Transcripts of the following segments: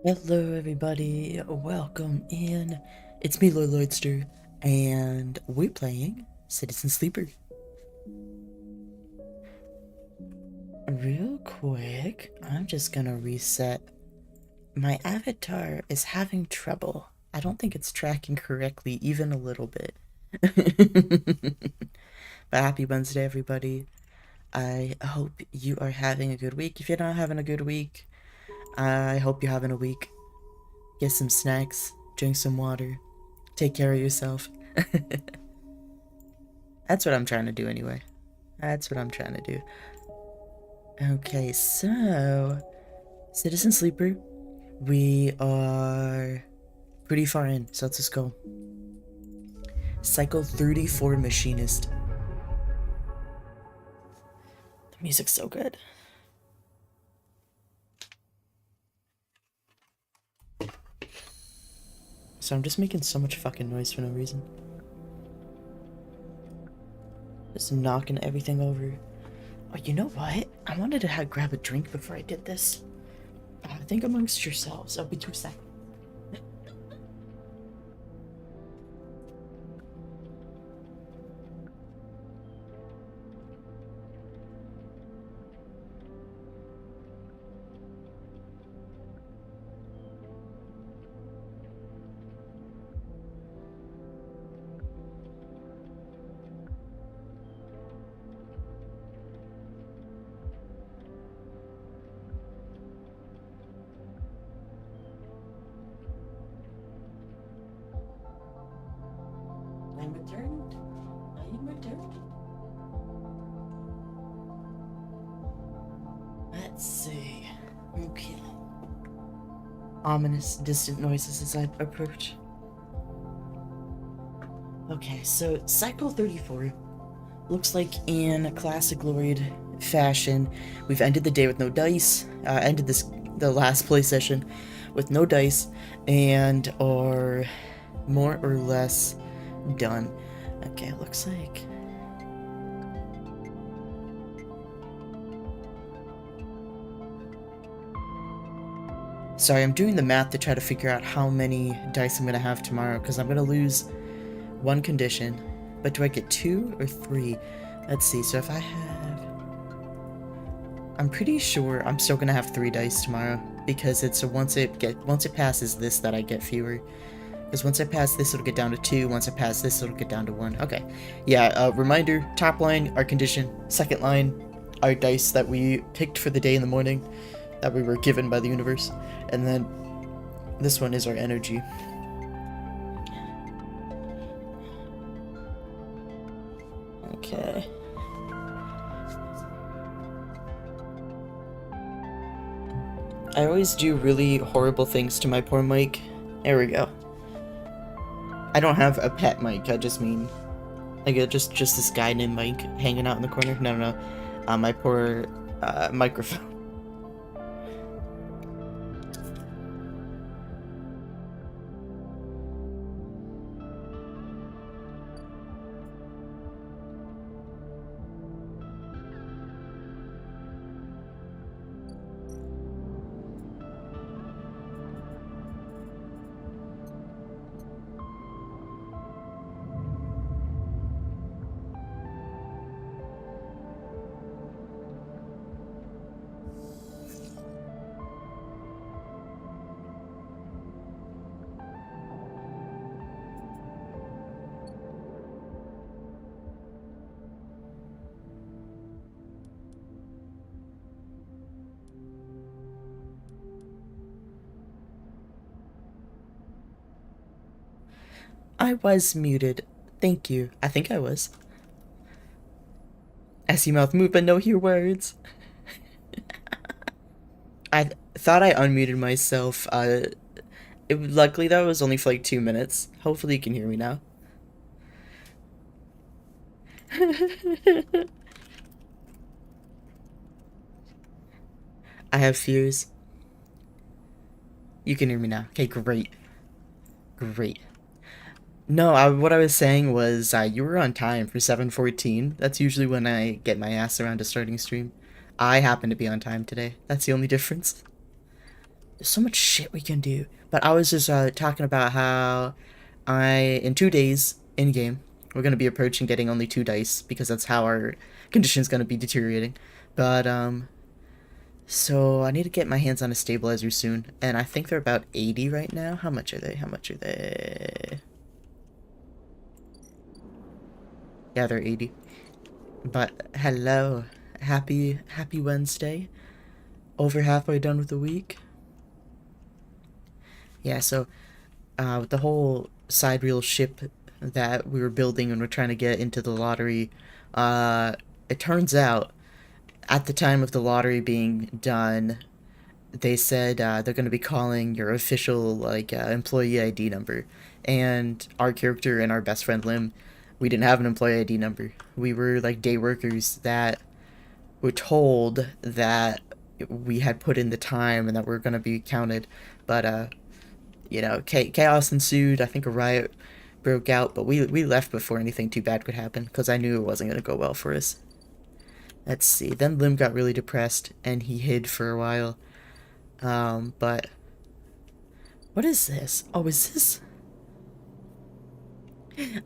Hello everybody, welcome in. It's me, LLoydster, and we're playing Citizen Sleeper. Real quick, I'm just gonna reset. My avatar is having trouble. I don't think it's tracking correctly, even a little bit. But happy Wednesday, everybody. I hope you are having a good week. If you're not having a good week, I hope you're having a week. Get some snacks, drink some water, take care of yourself. That's what I'm trying to do anyway. That's what I'm trying to do. Okay, so Citizen Sleeper, we are pretty far in, so let's just go. Cycle 34 Machinist. The music's so good. So I'm just making so much fucking noise for no reason. Just knocking everything over. Oh, you know what? I wanted to grab a drink before I did this. Think amongst yourselves. I'll be 2 seconds. I'm returned. I am returned. Let's see. Okay. Ominous, distant noises as I approach. Okay, so Cycle 34 looks like in classic LLoyd fashion, we've ended the day with no dice, ended the last play session with no dice, and are more or less done. Okay, it looks like... Sorry, I'm doing the math to try to figure out how many dice I'm going to have tomorrow, because I'm going to lose one condition. But do I get 2 or 3? Let's see, so if I have... I'm pretty sure I'm still going to have 3 dice tomorrow, because it's a once it passes this that I get fewer. Because once I pass this, it'll get down to 2. Once I pass this, it'll get down to 1. Okay. Yeah, reminder, top line, our condition. Second line, our dice that we picked for the day in the morning, that we were given by the universe. And then this one is our energy. Okay. I always do really horrible things to my poor mic. There we go. I don't have a pet mic, I just mean... like, just this guy named Mike hanging out in the corner. No. My poor, microphone. I was muted. Thank you. I think I was. I see mouth move but no hear words. I thought I unmuted myself. Luckily that was only for like 2 minutes. Hopefully you can hear me now. I have fears. You can hear me now. Okay, great. Great. No, what I was saying was you were on time for 7:14. That's usually when I get my ass around to starting stream. I happen to be on time today. That's the only difference. There's so much shit we can do. But I was just talking about how in 2 days in game, we're gonna be approaching getting only 2 dice because that's how our condition's gonna be deteriorating. But so I need to get my hands on a stabilizer soon, and I think they're about 80 right now. How much are they? How much are they? Yeah, they're 80. But hello, happy Wednesday. Over halfway done with the week. Yeah, so with the whole side reel ship that we were building and we're trying to get into the lottery, it turns out at the time of the lottery being done, they said they're going to be calling your official employee ID number, and our character and our best friend Lim, we didn't have an employee ID number. We were like day workers that were told that we had put in the time and that we're going to be counted, but chaos ensued. I think a riot broke out, but we left before anything too bad could happen because I knew it wasn't going to go well for us. Let's see. Then Lim got really depressed and he hid for a while. But what is this? Oh, is this?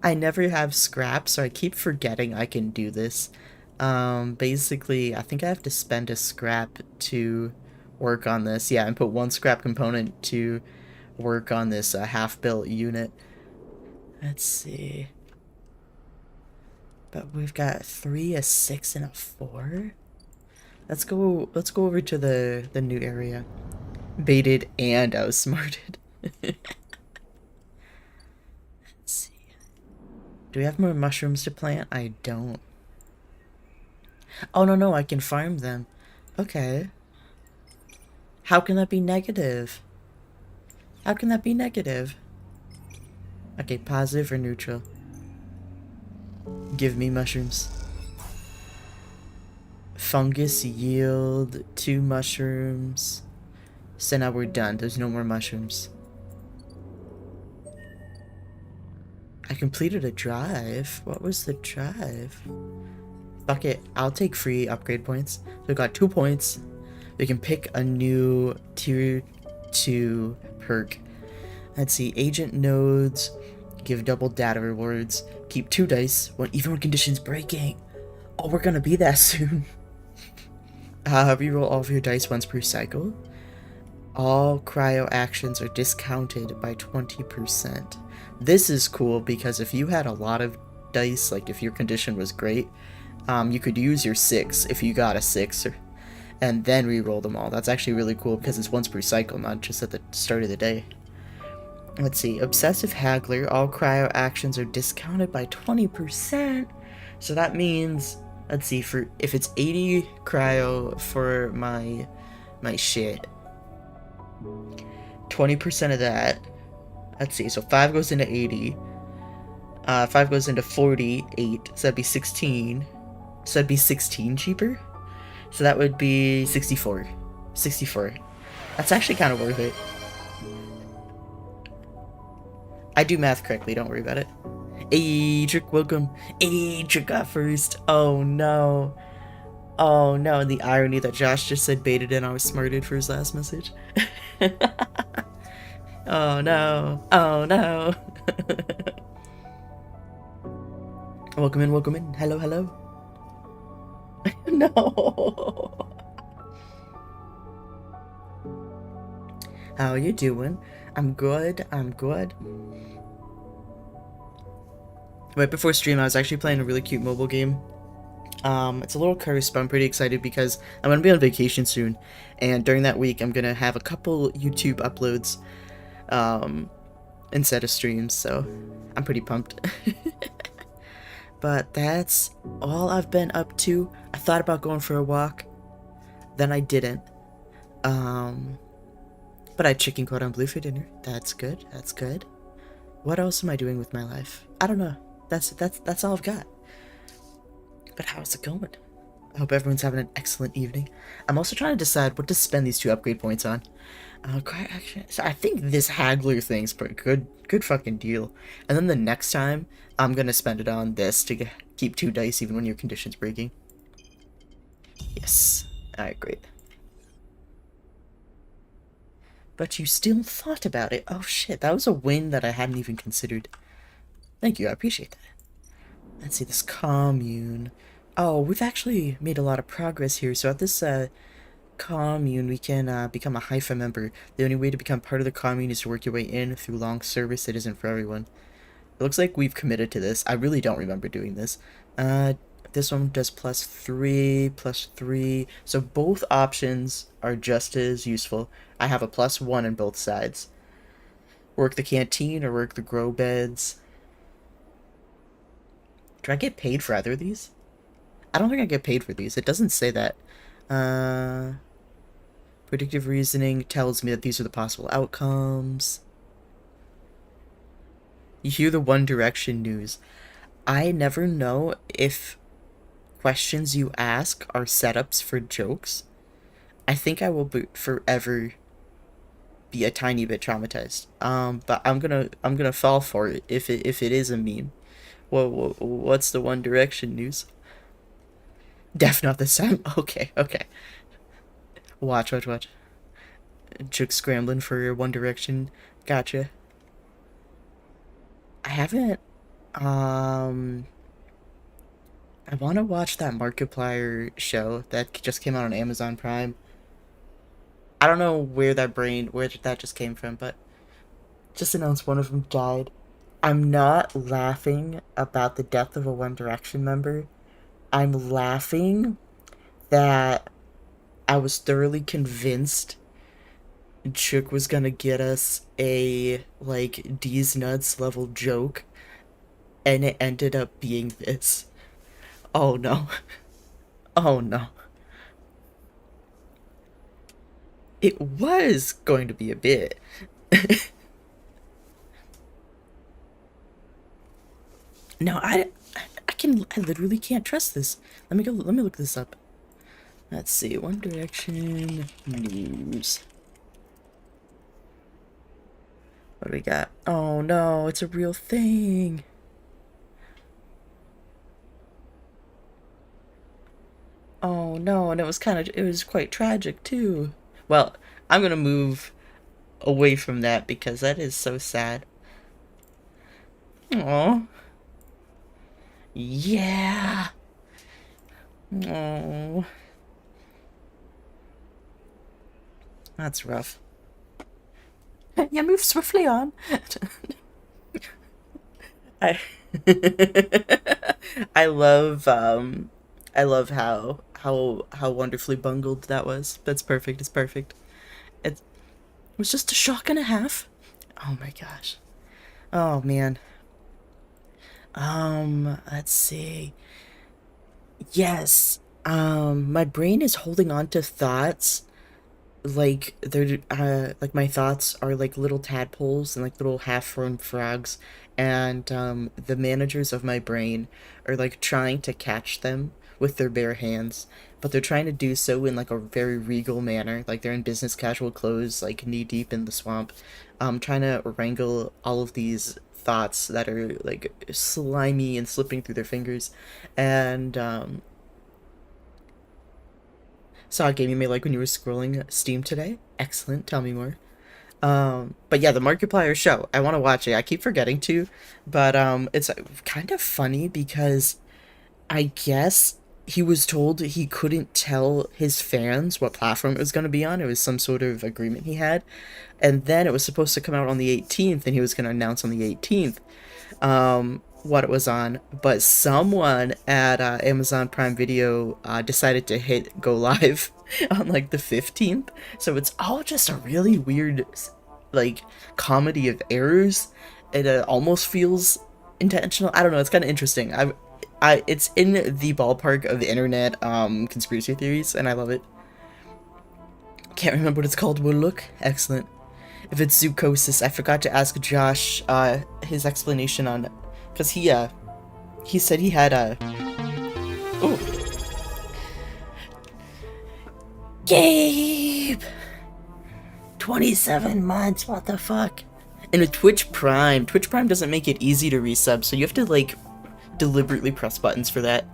I never have scrap, so I keep forgetting I can do this. Basically, I think I have to spend a scrap to work on this. Yeah, and put one scrap component to work on this half-built unit. Let's see. But we've got 3, a 6, and a 4. Let's go over to the new area. Baited and outsmarted. Let's see. Do we have more mushrooms to plant? I don't. Oh, no, I can farm them. Okay. How can that be negative? How can that be negative? Okay, positive or neutral? Give me mushrooms. Fungus yield 2 mushrooms. So now we're done. There's no more mushrooms. I completed a drive. What was the drive? Fuck it. I'll take free upgrade points. So we got 2 points. We can pick a new tier 2 perk. Let's see. Agent nodes. Give double data rewards. Keep 2 dice even when conditions breaking. Oh, we're gonna be that soon. Reroll all of your dice once per cycle. All cryo actions are discounted by 20%. This is cool because if you had a lot of dice, like if your condition was great, you could use your 6 if you got a 6, and then re-roll them all. That's actually really cool because it's once per cycle, not just at the start of the day. Let's see. Obsessive Haggler. All cryo actions are discounted by 20%. So that means, let's see, if it's 80 cryo for my shit, 20% of that, let's see, so 5 goes into 80, 5 goes into 48, so that'd be 16, so that'd be 16 cheaper, so that would be 64. That's actually kind of worth it. I do math correctly, don't worry about it. Adric, welcome. Adric got first. Oh no, and the irony that Josh just said baited and I was smarted for his last message. Oh no. Welcome in. Hello. No. How are you doing? I'm good. Right before stream, I was actually playing a really cute mobile game. It's a little cursed, but I'm pretty excited because I'm gonna be on vacation soon, and during that week, I'm gonna have a couple YouTube uploads, instead of streams, so I'm pretty pumped. But that's all I've been up to. I thought about going for a walk, then I didn't. But I had chicken cordon bleu for dinner. That's good. What else am I doing with my life? I don't know. That's all I've got. But how's it going? I hope everyone's having an excellent evening. I'm also trying to decide what to spend these 2 upgrade points on. So I think this Haggler thing's pretty good fucking deal. And then the next time, I'm gonna spend it on this to keep 2 dice even when your condition's breaking. Yes. Alright, great. But you still thought about it. Oh shit, that was a win that I hadn't even considered. Thank you, I appreciate that. Let's see, this commune. Oh, we've actually made a lot of progress here. So at this commune, we can become a Haifa member. The only way to become part of the commune is to work your way in through long service. It isn't for everyone. It looks like we've committed to this. I really don't remember doing this. This one does +3, +3. So both options are just as useful. I have a +1 on both sides. Work the canteen or work the grow beds. Do I get paid for either of these? I don't think I get paid for these. It doesn't say that. Predictive reasoning tells me that these are the possible outcomes. You hear the One Direction news. I never know if questions you ask are setups for jokes. I think I will forever be a tiny bit traumatized. But I'm gonna fall for it if it is a meme. What's the One Direction news? Def not this time. Okay. Watch. Joke scrambling for One Direction. Gotcha. I haven't. I want to watch that Markiplier show that just came out on Amazon Prime. I don't know where that just came from, but just announced one of them died. I'm not laughing about the death of a One Direction member. I'm laughing that I was thoroughly convinced Chook was gonna get us a, like, D's nuts level joke, and it ended up being this. Oh no. Oh no. It was going to be a bit. No, I literally can't trust this. Let me look this up. Let's see, One Direction news. What do we got? Oh no, it's a real thing. Oh no, and it was quite tragic too. Well, I'm gonna move away from that because that is so sad. Oh. Yeah. Oh. That's rough. Yeah, move swiftly on. I I love how wonderfully bungled that was. That's perfect. It's perfect. It was just a shock and a half. Oh my gosh. Oh man. Let's see. Yes. My brain is holding on to thoughts like they're like my thoughts are like little tadpoles and like little half-formed frogs, and the managers of my brain are like trying to catch them with their bare hands, but they're trying to do so in like a very regal manner, like they're in business casual clothes, like knee deep in the swamp, trying to wrangle all of these thoughts that are like slimy and slipping through their fingers. And saw a game you made like when you were scrolling Steam today. Excellent. Tell me more. But yeah, the Markiplier show. I want to watch it. I keep forgetting to, but it's kind of funny because I guess he was told he couldn't tell his fans what platform it was going to be on. It was some sort of agreement he had, and then it was supposed to come out on the 18th, and he was going to announce on the 18th what it was on, but someone at Amazon Prime Video decided to hit go live on like the 15th. So it's all just a really weird, like, comedy of errors. It almost feels intentional. I don't know. It's kind of interesting. It's in the ballpark of the internet conspiracy theories, and I love it. Can't remember what it's called. Will look excellent. If it's zoocosis, I forgot to ask Josh his explanation on, because he said he had a Gabe 27 months, what the fuck? And with Twitch Prime doesn't make it easy to resub, so you have to like deliberately press buttons for that.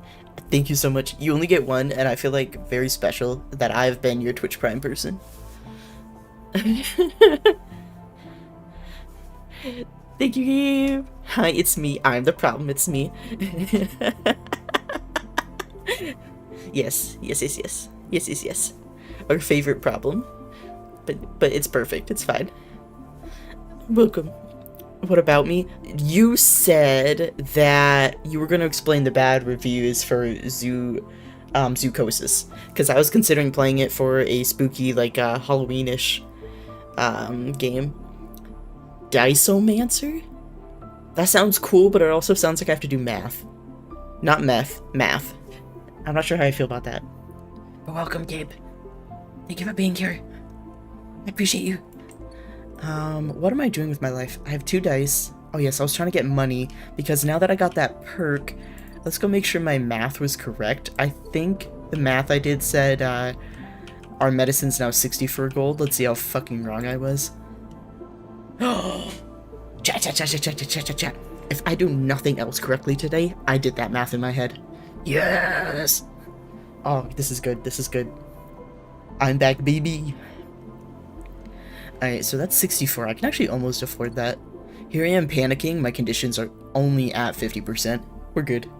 Thank you so much. You only get one, and I feel like very special that I've been your Twitch Prime person. Thank you, Gabe. Hi, it's me. I'm the problem. It's me. Yes, yes, yes, yes, yes, yes, yes. Our favorite problem, but it's perfect. It's fine. Welcome. What about me? You said that you were going to explain the bad reviews for Zoocosis, because I was considering playing it for a spooky, like, Halloweenish, game. Diceomancer? That sounds cool, but it also sounds like I have to do math. Not meth, math. I'm not sure how I feel about that. But welcome, Gabe. Thank you for being here. I appreciate you. What am I doing with my life? I have 2 dice. Oh yes, I was trying to get money, because now that I got that perk, let's go make sure my math was correct. I think the math I did said, our medicine's now 60 for gold. Let's see how fucking wrong I was. Chat, chat, chat, chat, chat, chat, chat, chat. If I do nothing else correctly today, I did that math in my head. Yes! Oh, this is good, this is good. I'm back, baby. Alright, so that's 64. I can actually almost afford that. Here I am panicking. My conditions are only at 50%. We're good.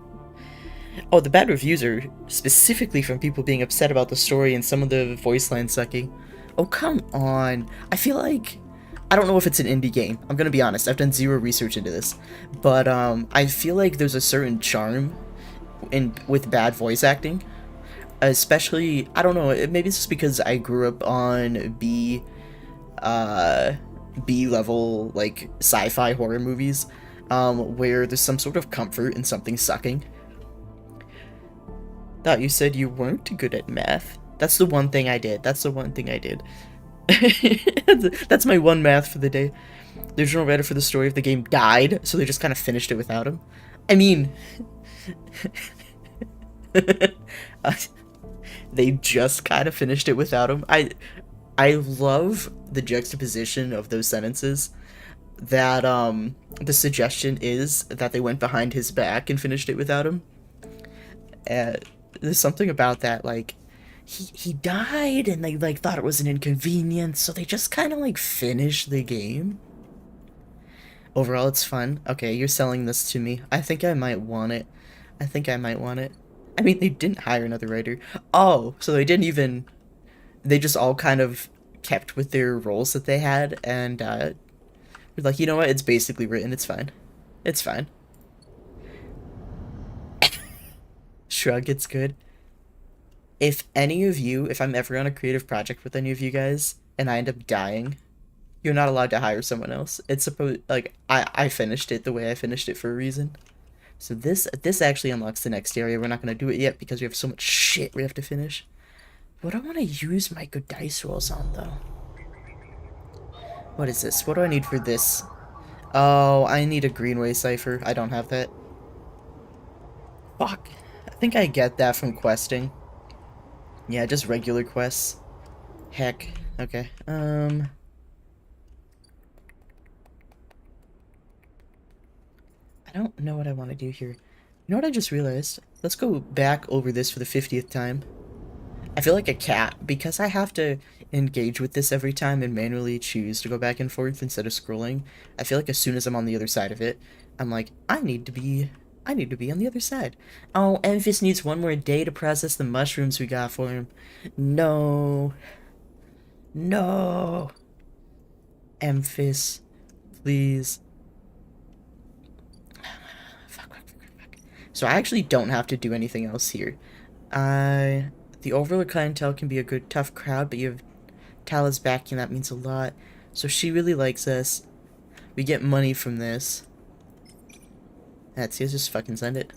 Oh, the bad reviews are specifically from people being upset about the story and some of the voice line sucking. Oh, come on. I feel like... I don't know if it's an indie game. I'm gonna be honest. I've done zero research into this. But, I feel like there's a certain charm with bad voice acting. Especially, I don't know, maybe it's just because I grew up on B-level, like, sci-fi horror movies, where there's some sort of comfort in something sucking. Thought you said you weren't good at math. That's the one thing I did. That's the one thing I did. That's my one math for the day. The original writer for the story of the game died, so they just kind of finished it without him. I mean... they just kind of finished it without him. I love the juxtaposition of those sentences. That, the suggestion is that they went behind his back and finished it without him. There's something about that, like, he died and they, like, thought it was an inconvenience, so they just kind of, like, finished the game. Overall, it's fun. Okay, you're selling this to me. I think I might want it. I think I might want it. I mean, they didn't hire another writer. Oh, so they didn't even... They just all kind of kept with their roles that they had, and, we're like, you know what? It's basically written. It's fine. It's fine. Shrug, it's good. If any of you, if I'm ever on a creative project with any of you guys, and I end up dying, you're not allowed to hire someone else. It's supposed, like, I finished it the way I finished it for a reason. So this actually unlocks the next area. We're not going to do it yet because we have so much shit we have to finish. What do I want to use my good dice rolls on, though? What is this? What do I need for this? Oh, I need a Greenway cipher. I don't have that. Fuck. I think I get that from questing. Yeah, just regular quests. Heck. Okay. I don't know what I want to do here. You know what I just realized? Let's go back over this for the 50th time. I feel like a cat, because I have to engage with this every time and manually choose to go back and forth instead of scrolling. I feel like as soon as I'm on the other side of it, I'm like, I need to be on the other side. Oh, Emphis needs one more day to process the mushrooms we got for him. No. No. Emphis, please. Fuck. So I actually don't have to do anything else here. The Overlord clientele can be a good, tough crowd, but you have Tala's backing, that means a lot. So she really likes us. We get money from this. Let's just fucking send it.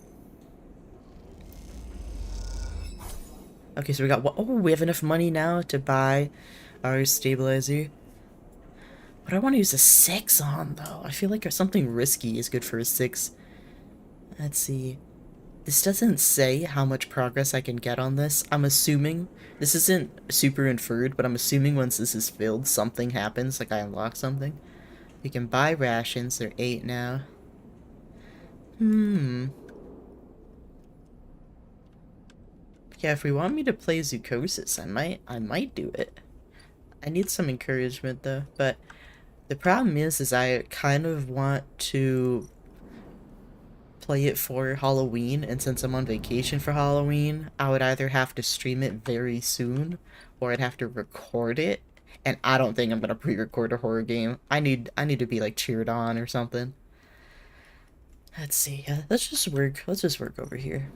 Okay, so we got, oh, we have enough money now to buy our stabilizer. What do I want to use a 6 on, though? I feel like something risky is good for a 6. Let's see. This doesn't say how much progress I can get on this. I'm assuming, this isn't super inferred, but I'm assuming once this is filled, something happens, like I unlock something. We can buy rations, they're 8 now. Yeah, if we want me to play Zoocosis, I might do it. I need some encouragement though, but the problem is I kind of want to play it for Halloween, and since I'm on vacation for Halloween, I would either have to stream it very soon, or I'd have to record it. And I don't think I'm gonna pre-record a horror game. I need to be like cheered on or something. Let's see. Let's just work. Let's just work over here.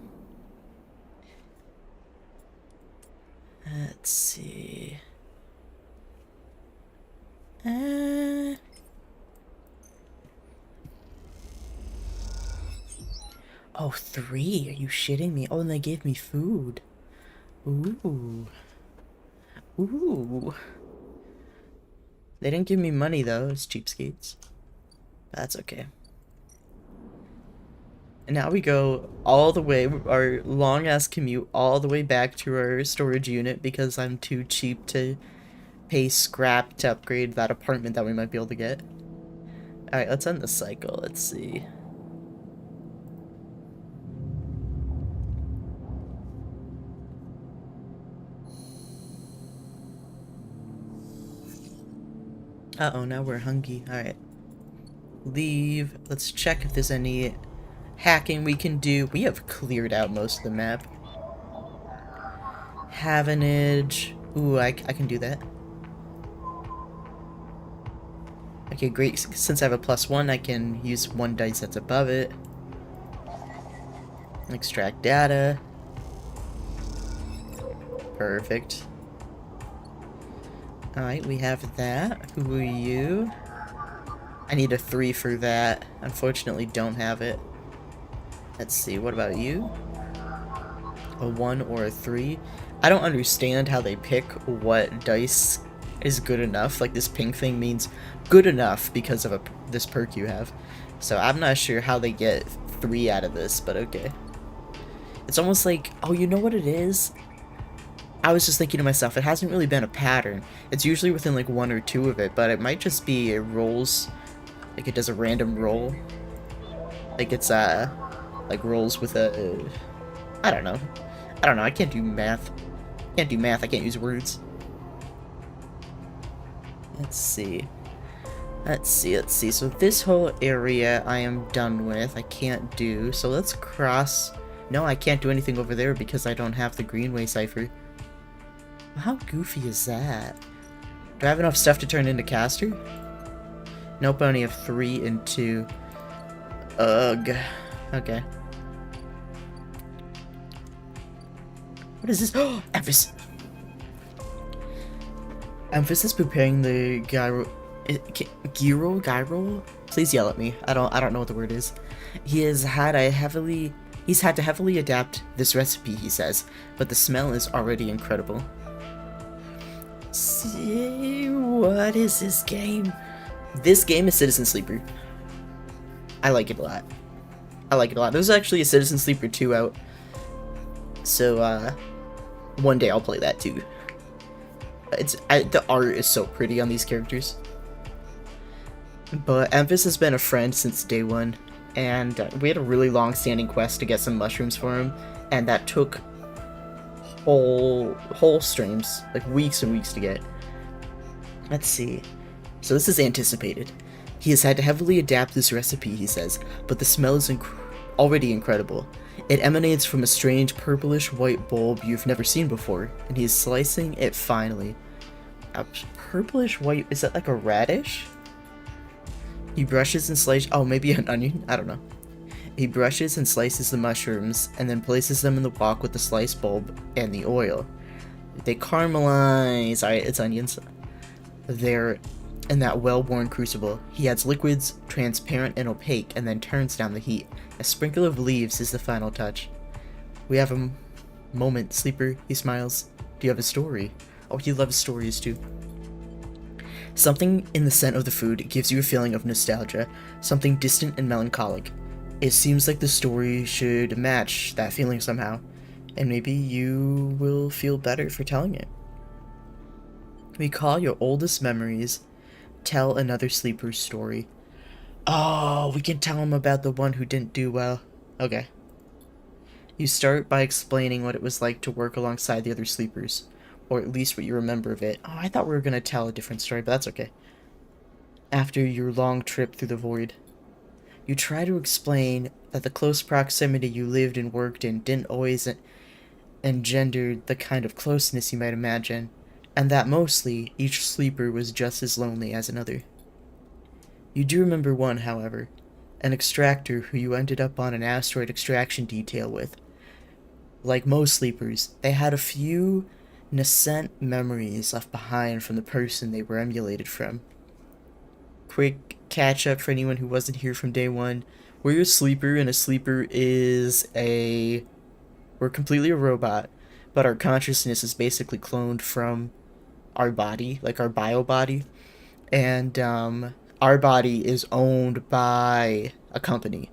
Let's see. Uh, oh, 3. Are you shitting me? Oh, and they gave me food. Ooh. Ooh. They didn't give me money though. It's cheapskates. That's okay. And now we go all the way, our long ass commute all the way back to our storage unit because I'm too cheap to pay scrap to upgrade that apartment that we might be able to get. Alright, let's end the cycle. Let's see. Uh-oh, now we're hungry. Alright. Leave. Let's check if there's any hacking we can do. We have cleared out most of the map. Havenage. Ooh, I can do that. Okay, great. Since I have a +1, I can use 1 dice that's above it. Extract data. Perfect. Alright, we have that. Who are you? I need a 3 for that. Unfortunately, don't have it. Let's see, what about you? A 1 or a 3? I don't understand how they pick what dice is good enough. Like, this pink thing means good enough because of this perk you have. So I'm not sure how they get 3 out of this, but okay. It's almost like, oh, you know what it is? I was just thinking to myself, it hasn't really been a pattern. It's usually within like 1 or 2 of it, but it might just be it rolls, like it does a random roll. Like it's like rolls with a, I don't know. I can't do math. I can't use words. Let's see. So this whole area I am done with. I can't do. So let's cross. No, I can't do anything over there because I don't have the Greenway cipher. How goofy is that? Do I have enough stuff to turn into caster? Nope, I only have 3 and 2. Ugh. Okay. What is this? Oh, emphasis. Emphasis preparing the gyro. Please yell at me. I don't know what the word is. He's had to heavily adapt this recipe, he says, but the smell is already incredible. See, what is this game? This game is Citizen Sleeper. I like it a lot. There's actually a Citizen Sleeper 2 out. So, one day I'll play that too. The art is so pretty on these characters. But Emphas has been a friend since day 1, and we had a really long-standing quest to get some mushrooms for him, and that took whole streams, like weeks and weeks to get. Let's see. So this is anticipated. He has had to heavily adapt this recipe, he says, but the smell is already incredible. It emanates from a strange purplish white bulb you've never seen before, and he is slicing it finely. A purplish white, is that like a radish? He brushes and slices, oh, maybe an onion? I don't know. He brushes and slices the mushrooms, and then places them in the wok with the sliced bulb and the oil. They caramelize, alright, it's onions. They're in that well-worn crucible. He adds liquids, transparent and opaque, and then turns down the heat. A sprinkle of leaves is the final touch. We have a moment, Sleeper, he smiles. Do you have a story? Oh, he loves stories too. Something in the scent of the food gives you a feeling of nostalgia, something distant and melancholic. It seems like the story should match that feeling somehow, and maybe you will feel better for telling it. Recall your oldest memories. Tell another sleeper's story. Oh, we can tell him about the one who didn't do well. Okay. You start by explaining what it was like to work alongside the other sleepers. or at least what you remember of it. Oh, I thought we were gonna tell a different story, but that's okay. After your long trip through the void, you try to explain that the close proximity you lived and worked in didn't always engender the kind of closeness you might imagine, and that mostly each sleeper was just as lonely as another. You do remember one, however, an extractor who you ended up on an asteroid extraction detail with. Like most sleepers, they had a few nascent memories left behind from the person they were emulated from. Quick catch up for anyone who wasn't here from day one. We're a sleeper, and a sleeper is a... We're completely a robot, but our consciousness is basically cloned from our body, like our bio body. And our body is owned by a company.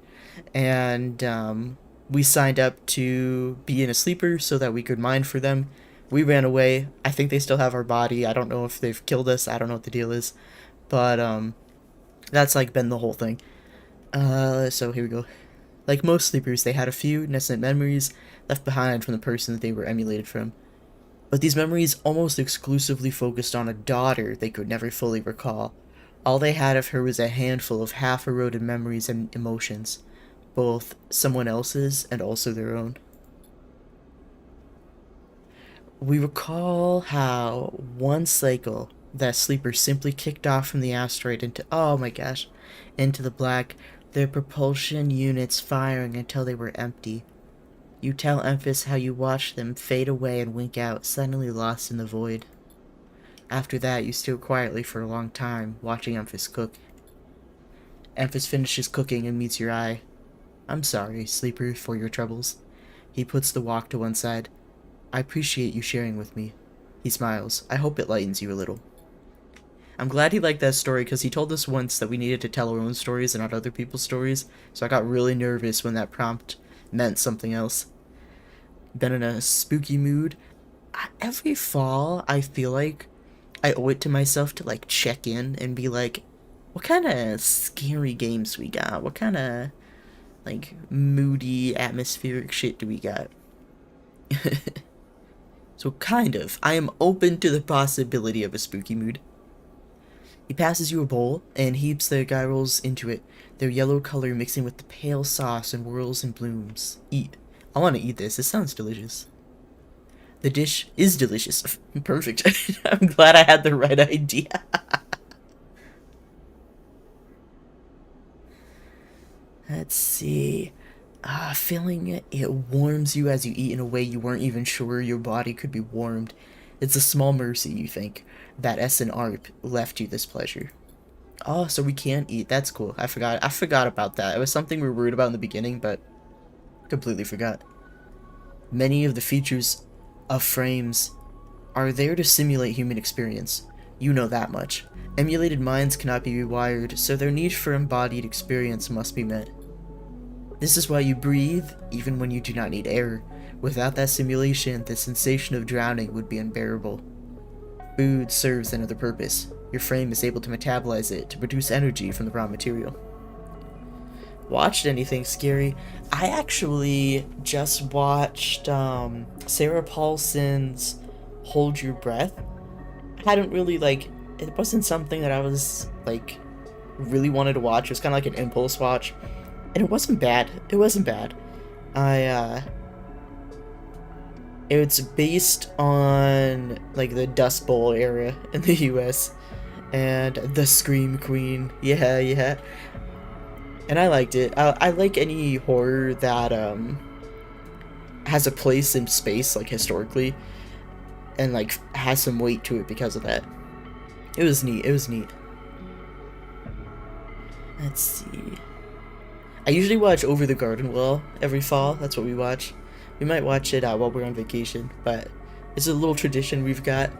And we signed up to be in a sleeper so that we could mine for them. We ran away. I think they still have our body. I don't know if they've killed us. I don't know what the deal is. But that's like been the whole thing. So here we go. Like most sleepers, they had a few nascent memories left behind from the person that they were emulated from. But these memories almost exclusively focused on a daughter they could never fully recall. All they had of her was a handful of half-eroded memories and emotions, both someone else's and also their own. We recall how one cycle that sleeper simply kicked off from the asteroid into, oh my gosh, into the black, their propulsion units firing until they were empty. You tell Emphas how you watched them fade away and wink out, suddenly lost in the void. After that, you stare quietly for a long time, watching Emphas cook. Emphas finishes cooking and meets your eye. I'm sorry, sleeper, for your troubles. He puts the wok to one side. I appreciate you sharing with me. He smiles. I hope it lightens you a little. I'm glad he liked that story because he told us once that we needed to tell our own stories and not other people's stories, so I got really nervous when that prompt meant something else. Been in a spooky mood. Every fall, I feel like I owe it to myself to like check in and be like, what kind of scary games we got? What kind of like moody, atmospheric shit do we got? So kind of. I am open to the possibility of a spooky mood. He passes you a bowl and heaps the gyros into it, their yellow color mixing with the pale sauce and whirls and blooms. Eat. I want to eat this. It sounds delicious. The dish is delicious. Perfect. I'm glad I had the right idea. Let's see. Feeling it warms you as you eat in a way you weren't even sure your body could be warmed. It's a small mercy, you think, that S and ARP left you this pleasure. Oh, so we can't eat. That's cool. I forgot about that. It was something we were worried about in the beginning, but completely forgot. Many of the features of frames are there to simulate human experience. You know that much. Emulated minds cannot be rewired, so their need for embodied experience must be met. This is why you breathe, even when you do not need air. Without that simulation, the sensation of drowning would be unbearable. Food serves another purpose. Your frame is able to metabolize it to produce energy from the raw material. Watched anything scary? I actually just watched Sarah Paulson's Hold Your Breath. I hadn't really it wasn't something that I was really wanted to watch. It was kind of like an impulse watch. And it wasn't bad. It wasn't bad. It's based on the Dust Bowl era in the US and the Scream Queen. Yeah. And I liked it. I like any horror that has a place in space, historically, and has some weight to it because of that. It was neat. Let's see. I usually watch Over the Garden Wall every fall. That's what we watch. We might watch it while we're on vacation, but it's a little tradition we've got.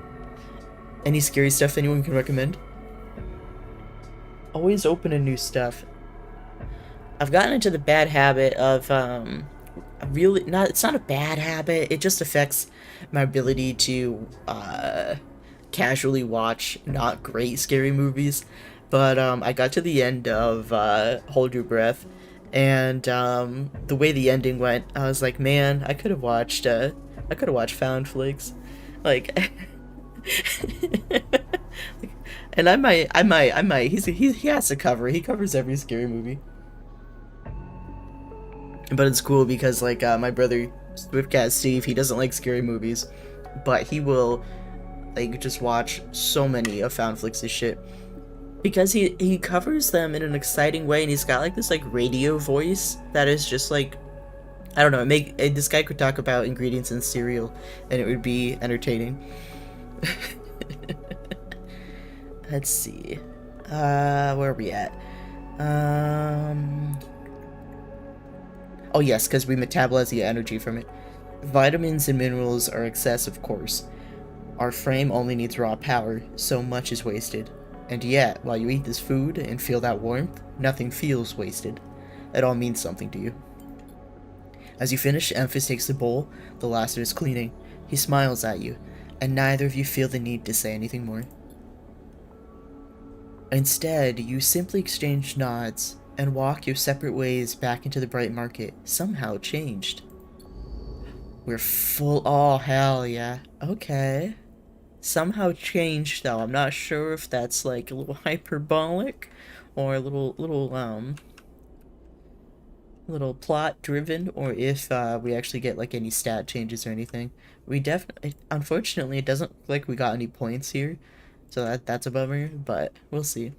Any scary stuff anyone can recommend? Always open to new stuff. I've gotten into the bad habit of it's not a bad habit, it just affects my ability to casually watch not great scary movies. But I got to the end of Hold Your Breath, and the way the ending went, I was like, man, I could have watched Found Flicks. Like, and I might. He has to cover. He covers every scary movie. But it's cool because like my brother Swiftcat Steve, he doesn't like scary movies, but he will like just watch so many of Found Flicks' shit because he covers them in an exciting way, and he's got like this like radio voice that is just like, I don't know. This guy could talk about ingredients in cereal, and it would be entertaining. Let's see. Where are we at? Oh yes, because we metabolize the energy from it. Vitamins and minerals are excess, of course. Our frame only needs raw power, so much is wasted. And yet, while you eat this food and feel that warmth, nothing feels wasted. It all means something to you. As you finish, Emphas takes the bowl, the last of his cleaning. He smiles at you, and neither of you feel the need to say anything more. Instead, you simply exchange nods and walk your separate ways back into the bright market, somehow changed. We're full. Oh, hell yeah. Okay. Somehow changed, though. I'm not sure if that's like a little hyperbolic or a little plot driven, or if we actually get like any stat changes or anything. We definitely, unfortunately, it doesn't look like we got any points here, so that's a bummer, but we'll see.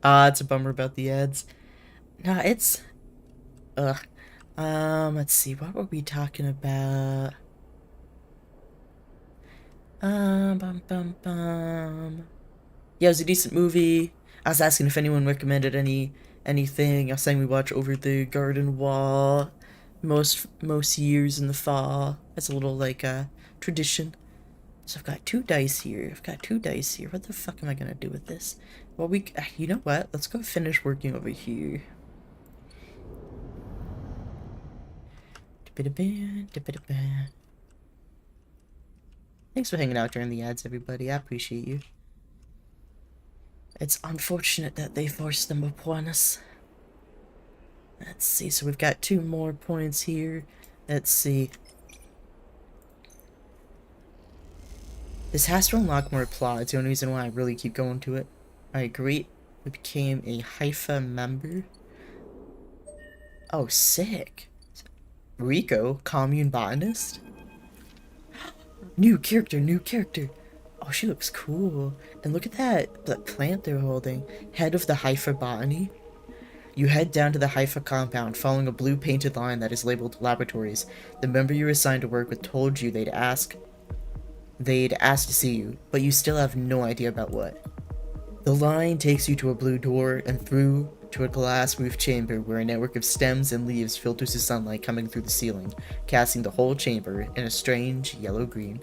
It's a bummer about the ads. Nah, it's ugh. Let's see, what were we talking about? Bum bum bum. Yeah, it was a decent movie. I was asking if anyone recommended anything. I was saying we watch Over the Garden Wall most years in the fall. It's a little like tradition. So I've got two dice here. What the fuck am I gonna do with this? Well, you know what? Let's go finish working over here. Thanks for hanging out during the ads, everybody. I appreciate you. It's unfortunate that they forced them upon us. Let's see. So we've got 2 more points here. Let's see. This has to unlock more plot. It's the only reason why I really keep going to it. Alright, great. We became a Haifa member. Oh, sick. Rico, commune botanist. New character. Oh, she looks cool. And look at that plant they're holding. Head of the Haifa botany. You head down to the Haifa compound, following a blue painted line that is labeled laboratories. The member you're assigned to work with told you they'd ask to see you, but you still have no idea about what. The line takes you to a blue door and through to a glass roof chamber where a network of stems and leaves filters the sunlight coming through the ceiling, casting the whole chamber in a strange yellow-green.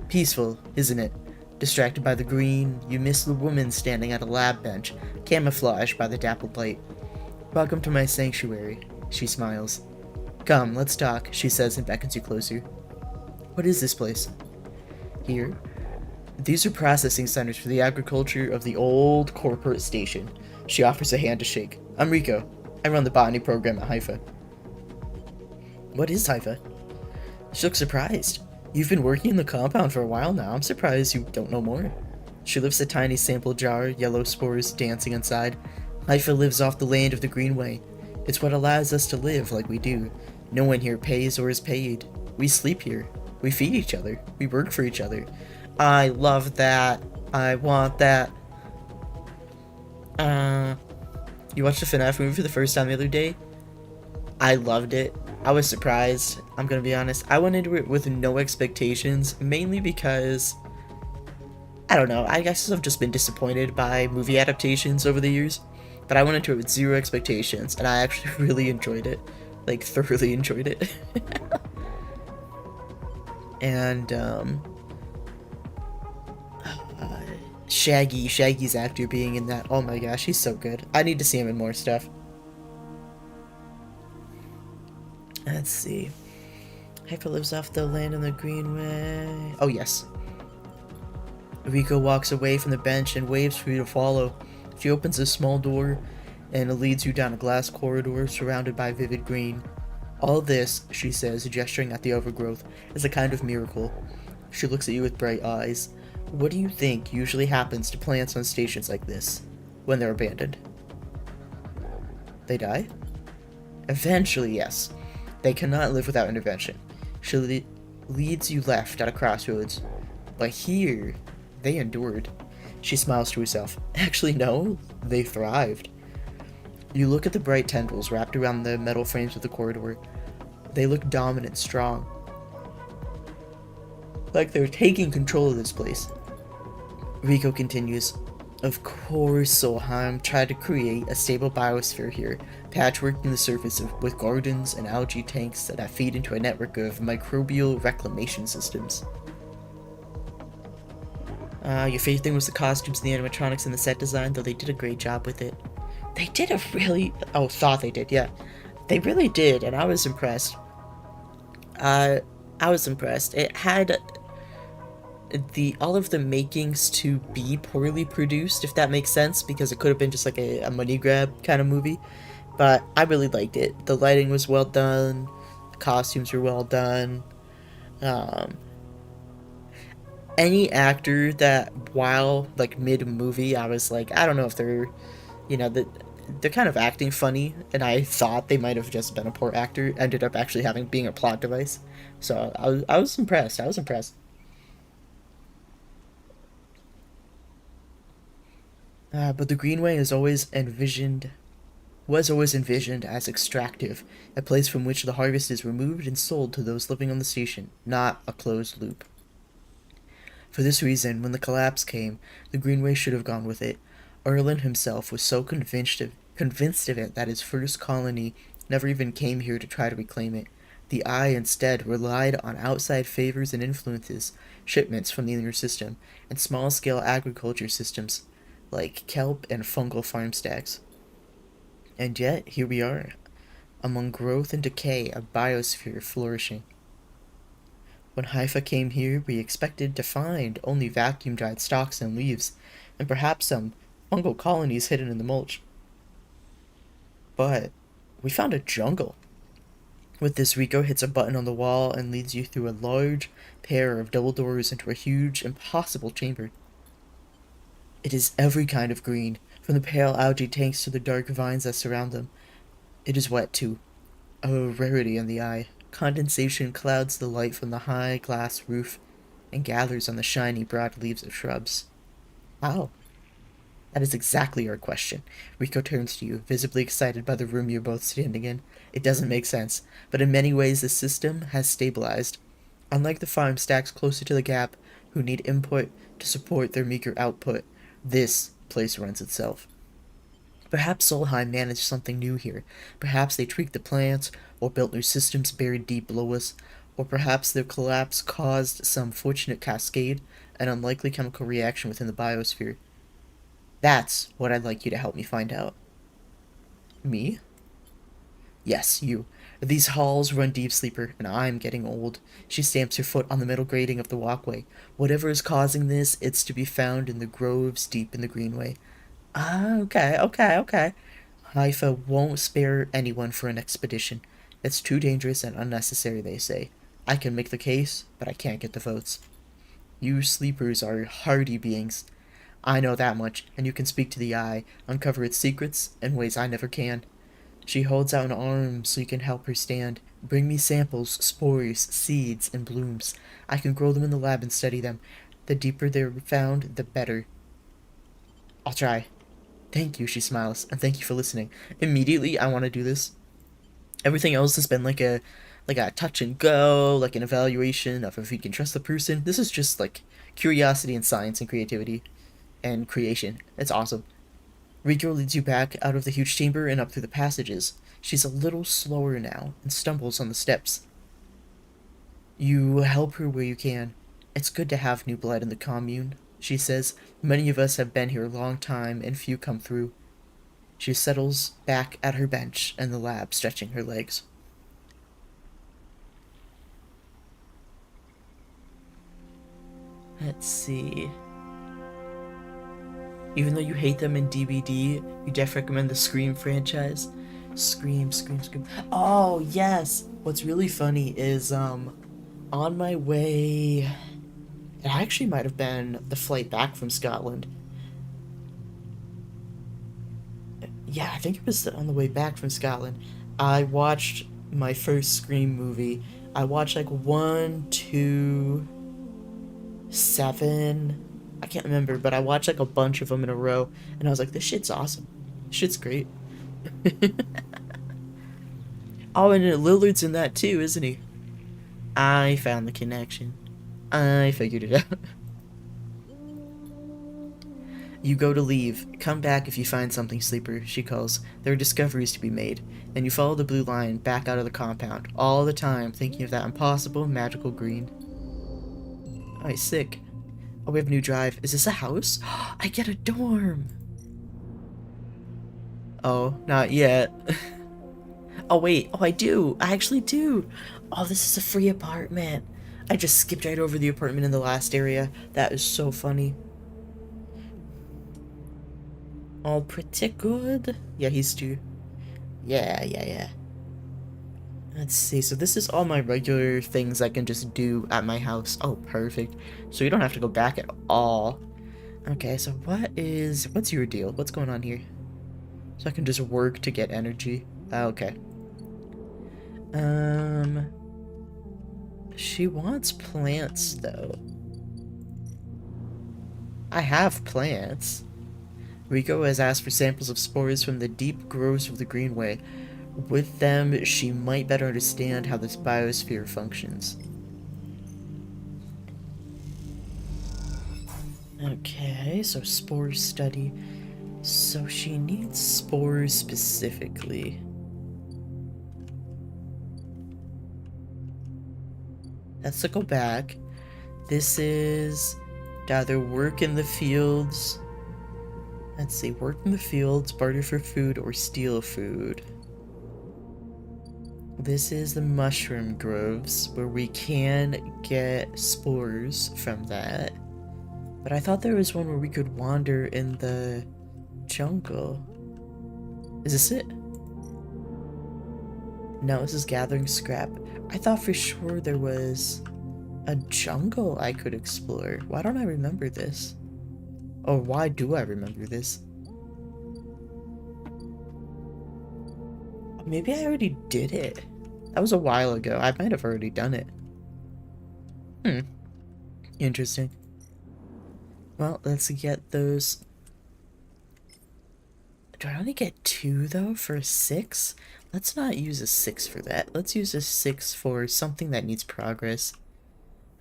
Peaceful, isn't it? Distracted by the green, you miss the woman standing at a lab bench, camouflaged by the dappled light. Welcome to my sanctuary, she smiles. Come, let's talk, she says and beckons you closer. What is this place? Here? These are processing centers for the agriculture of the old corporate station. She offers a hand to shake. I'm Rico. I run the botany program at Haifa. What is Haifa? She looks surprised. You've been working in the compound for a while now. I'm surprised you don't know more. She lifts a tiny sample jar, yellow spores dancing inside. Haifa lives off the land of the Greenway. It's what allows us to live like we do. No one here pays or is paid. We sleep here. We feed each other. We work for each other. I love that. I want that. You watched the FNAF movie for the first time the other day? I loved it. I was surprised. I'm gonna be honest. I went into it with no expectations, mainly because, I don't know, I guess I've just been disappointed by movie adaptations over the years. But I went into it with 0 expectations, and I actually really enjoyed it. Like, thoroughly enjoyed it. And, Shaggy's actor being in that, oh my gosh, he's so good. I need to see him in more stuff. Let's see. Haifa lives off the land in the Greenway. Oh, yes. Rico walks away from the bench and waves for you to follow. She opens a small door, and it leads you down a glass corridor surrounded by vivid green. All this, she says, gesturing at the overgrowth, is a kind of miracle. She looks at you with bright eyes. What do you think usually happens to plants on stations like this when they're abandoned? They die? Eventually, yes. They cannot live without intervention. She leads you left at a crossroads. But here, they endured. She smiles to herself. Actually, no, they thrived. You look at the bright tendrils wrapped around the metal frames of the corridor. They look dominant, strong. Like they're taking control of this place. Rico continues. Of course, Solheim tried to create a stable biosphere here, patchworking the surface with gardens and algae tanks that feed into a network of microbial reclamation systems. Your favorite thing was the costumes and the animatronics and the set design, though they did a great job with it. They did a really... Oh, thought they did, yeah. They really did, and I was impressed. I was impressed. It had all of the makings to be poorly produced, if that makes sense, because it could have been just like a money grab kind of movie. But I really liked it. The lighting was well done. The costumes were well done. Any actor that, while like mid-movie, I was like, I don't know if they're, they're kind of acting funny, and I thought they might have just been a poor actor, ended up actually being a plot device. So I was impressed. I was impressed. But the Greenway was always envisioned as extractive, a place from which the harvest is removed and sold to those living on the station, not a closed loop. For this reason, when the collapse came, the Greenway should have gone with it. Erlin himself was so convinced of it that his first colony never even came here to try to reclaim it. The Eye instead relied on outside favors and influences, shipments from the inner system, and small-scale agriculture systems, like kelp and fungal farm stacks. And yet, here we are, among growth and decay, a biosphere flourishing. When Haifa came here, we expected to find only vacuum-dried stalks and leaves, and perhaps some fungal colonies hidden in the mulch. But we found a jungle. With this, Rico hits a button on the wall and leads you through a large pair of double doors into a huge, impossible chamber. It is every kind of green, from the pale algae tanks to the dark vines that surround them. It is wet, too, a rarity in the Eye. Condensation clouds the light from the high glass roof and gathers on the shiny, broad leaves of shrubs. How? That is exactly our question. Rico turns to you, visibly excited by the room you're both standing in. It doesn't make sense, but in many ways the system has stabilized. Unlike the farm stacks closer to the gap, who need input to support their meager output, this place runs itself. Perhaps Solheim managed something new here. Perhaps they tweaked the plants, or built new systems buried deep below us, or perhaps their collapse caused some fortunate cascade, an unlikely chemical reaction within the biosphere. That's what I'd like you to help me find out. Me? Yes, you. These halls run deep, Sleeper, and I'm getting old. She stamps her foot on the metal grating of the walkway. Whatever is causing this, it's to be found in the groves deep in the Greenway. Okay. Haifa won't spare anyone for an expedition. It's too dangerous and unnecessary, they say. I can make the case, but I can't get the votes. You sleepers are hardy beings. I know that much, and you can speak to the Eye, uncover its secrets in ways I never can. She holds out an arm so you can help her stand. Bring me samples, spores, seeds, and blooms. I can grow them in the lab and study them. The deeper they're found, the better. I'll try. Thank you, she smiles, and thank you for listening. Immediately, I want to do this. Everything else has been like a touch and go, like an evaluation of if you can trust the person. This is just like curiosity and science and creativity and creation. It's awesome. Rico leads you back out of the huge chamber and up through the passages. She's a little slower now and stumbles on the steps. You help her where you can. It's good to have new blood in the commune, she says. Many of us have been here a long time and few come through. She settles back at her bench in the lab, stretching her legs. Let's see. Even though you hate them in DVD, you definitely recommend the Scream franchise. Scream, scream, scream. Oh, yes! What's really funny is, on my way... It actually might have been the flight back from Scotland. Yeah, I think it was on the way back from Scotland. I watched my first Scream movie. I watched like 1, 2, 7. I can't remember, but I watched like a bunch of them in a row, and I was like, this shit's awesome. This shit's great. Oh, and LLoyd's in that too, isn't he? I found the connection. I figured it out. You go to leave. Come back if you find something, Sleeper, she calls. There are discoveries to be made. Then you follow the blue line back out of the compound, all the time thinking of that impossible magical green. Oh, he's sick. Oh, we have a new drive. Is this a house? I get a dorm! Oh, not yet. Oh, wait. Oh, I do. I actually do. Oh, this is a free apartment. I just skipped right over the apartment in the last area. That is so funny. All pretty good. Yeah, he's too. Yeah. Let's see. So this is all my regular things I can just do at my house. Oh, perfect. So you don't have to go back at all. Okay, so what's your deal? What's going on here? So I can just work to get energy. Okay. She wants plants, though. I have plants. Rico has asked for samples of spores from the deep groves of the Greenway. With them, she might better understand how this biosphere functions. Okay, so spore study. So she needs spores specifically. Let's go back. This is to either work in the fields. Let's see, work in the fields, barter for food, or steal food. This is the mushroom groves, where we can get spores from that. But I thought there was one where we could wander in the jungle. Is this it? No, this is gathering scrap. I thought for sure there was a jungle I could explore. Why don't I remember this? Or why do I remember this? Maybe I already did it. That was a while ago. I might have already done it. Interesting. Well, let's get those. Do I only get 2 though for a 6? Let's not use a 6 for that. Let's use a 6 for something that needs progress.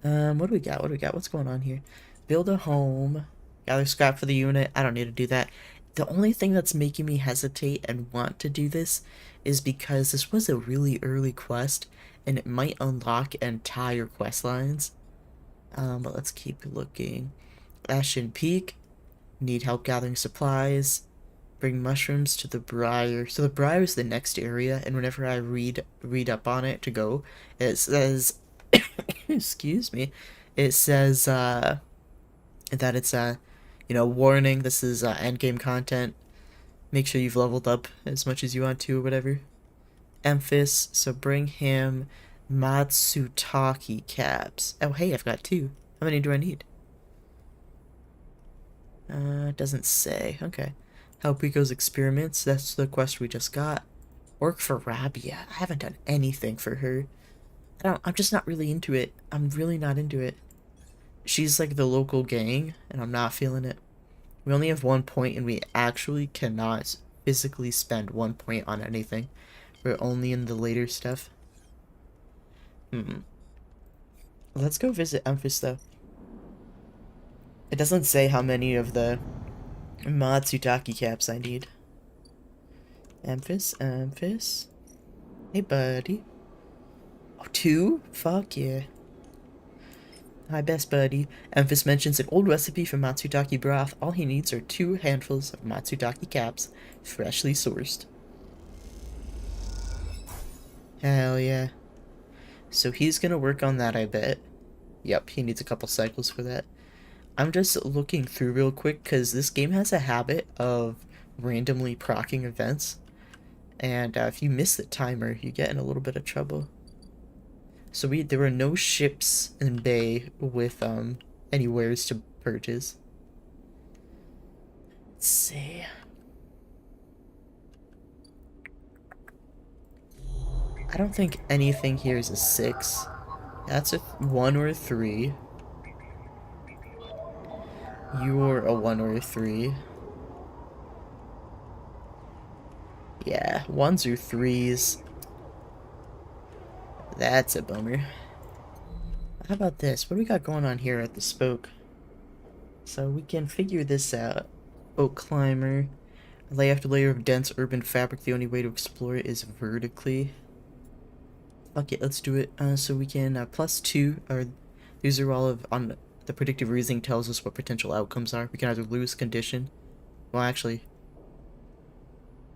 What do we got? What's going on here? Build a home. Gather scrap for the unit. I don't need to do that. The only thing that's making me hesitate and want to do this is because this was a really early quest, and it might unlock entire quest lines. But let's keep looking. Ashen Peak. Need help gathering supplies. Bring mushrooms to the Briar. So the Briar is the next area, and whenever I read up on it to go, it says, excuse me, it says that it's warning. This is endgame content. Make sure you've leveled up as much as you want to, or whatever. Emphas. So bring him Matsutake caps. Oh hey, I've got 2. How many do I need? It doesn't say. Okay. Help Rico's experiments. That's the quest we just got. Work for Rabia. I haven't done anything for her. I'm just not really into it. I'm really not into it. She's like the local gang, and I'm not feeling it. We only have 1 point, and we actually cannot physically spend 1 point on anything. We're only in the later stuff. Let's go visit Emphas, though. It doesn't say how many of the Matsutake caps I need. Emphas. Hey, buddy. Oh, 2? Fuck yeah. Hi, best buddy. Emphas mentions an old recipe for Matsutake broth. All he needs are 2 handfuls of Matsutake caps, freshly sourced. Hell yeah. So he's gonna work on that, I bet. Yep, he needs a couple cycles for that. I'm just looking through real quick, because this game has a habit of randomly proccing events. And if you miss the timer, you get in a little bit of trouble. So there were no ships in bay with any wares to purchase. Let's see. I don't think anything here is a 6. That's a 1 or a 3. You're a 1 or a 3. Yeah, 1s or 3s. That's a bummer. How about this? What do we got going on here at the spoke? So we can figure this out. Oak climber. Layer after layer of dense urban fabric. The only way to explore it is vertically. Okay, let's do it. So we can +2, or these are all on the predictive reasoning tells us what potential outcomes are. We can either lose condition. Well, actually,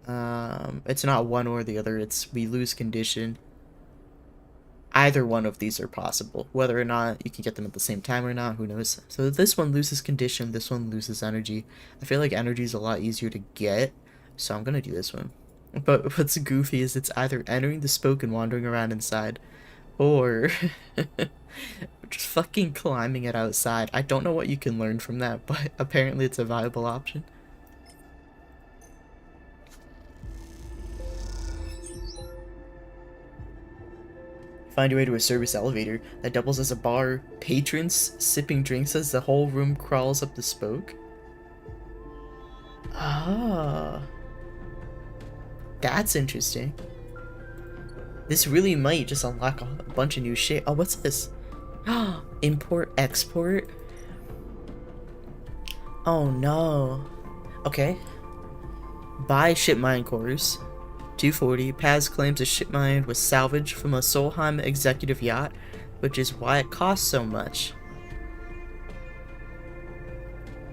it's not one or the other. It's we lose condition. Either one of these are possible. Whether or not you can get them at the same time or not, who knows. So this one loses condition. This one loses energy. I feel like energy is a lot easier to get, so I'm gonna do this one. But what's goofy is it's either entering the spoke and wandering around inside, or just fucking climbing it outside. I don't know what you can learn from that, but apparently it's a viable option. Find your way to a service elevator that doubles as a bar. Patrons sipping drinks as the whole room crawls up the spoke. Ah. That's interesting. This really might just unlock a bunch of new shit. Oh, what's this? Import, export? Oh no. Okay. Buy ship mine cores. 240. Paz claims a ship mine was salvaged from a Solheim executive yacht, which is why it costs so much.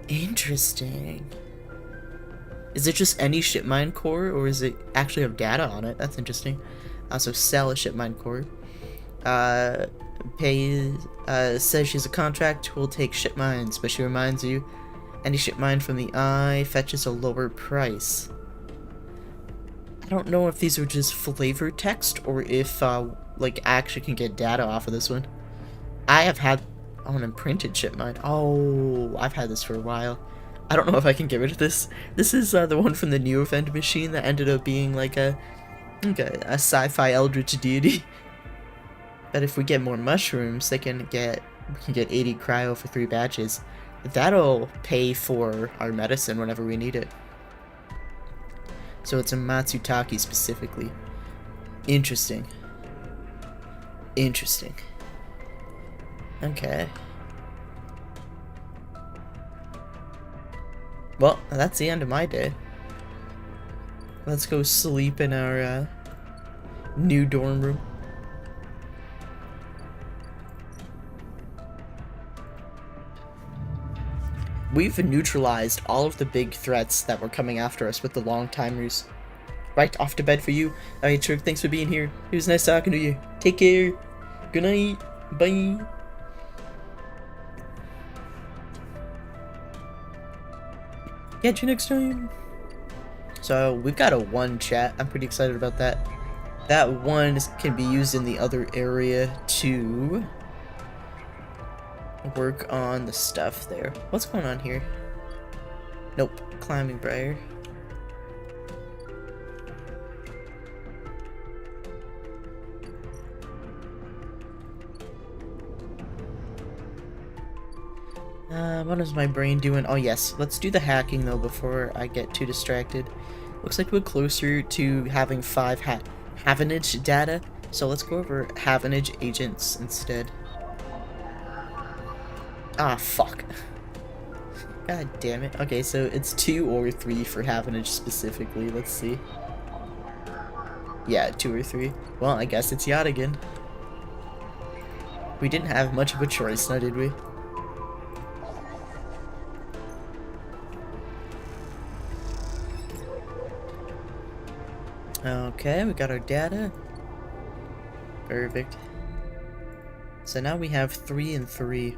Interesting. Is it just any ship mine core, or is it actually have data on it? That's interesting. Also, sell a ship mine core. Says she's a contract who will take ship mines, but she reminds you, any ship mine from the eye fetches a lower price. I don't know if these are just flavor text, or if, like, I actually can get data off of this one. I have had an imprinted ship mine. Oh, I've had this for a while. I don't know if I can get rid of this. This is the one from the New Event machine that ended up being like a sci-fi eldritch deity. But if we get more mushrooms, we can get 80 cryo for 3 batches. That'll pay for our medicine whenever we need it. So it's a Matsutake specifically. Interesting. Interesting. Okay. Well, that's the end of my day. Let's go sleep in our new dorm room. We've neutralized all of the big threats that were coming after us with the long timers. Right, off to bed for you. Alright, Trick, thanks for being here. It was nice talking to you. Take care. Good night. Bye. Catch you next time. So we've got a 1 chat. I'm pretty excited about that. That 1 can be used in the other area to work on the stuff there. What's going on here? Nope. Climbing briar. What is my brain doing? Oh yes, let's do the hacking though before I get too distracted. Looks like we're closer to having 5 Havenage data, so let's go over Havenage agents instead. Ah, fuck. God damn it. Okay, so it's 2 or 3 for Havenage specifically. Let's see. Yeah, 2 or 3. Well, I guess it's yacht again. We didn't have much of a choice now, did we? Okay, we got our data. Perfect. So now we have 3 and 3.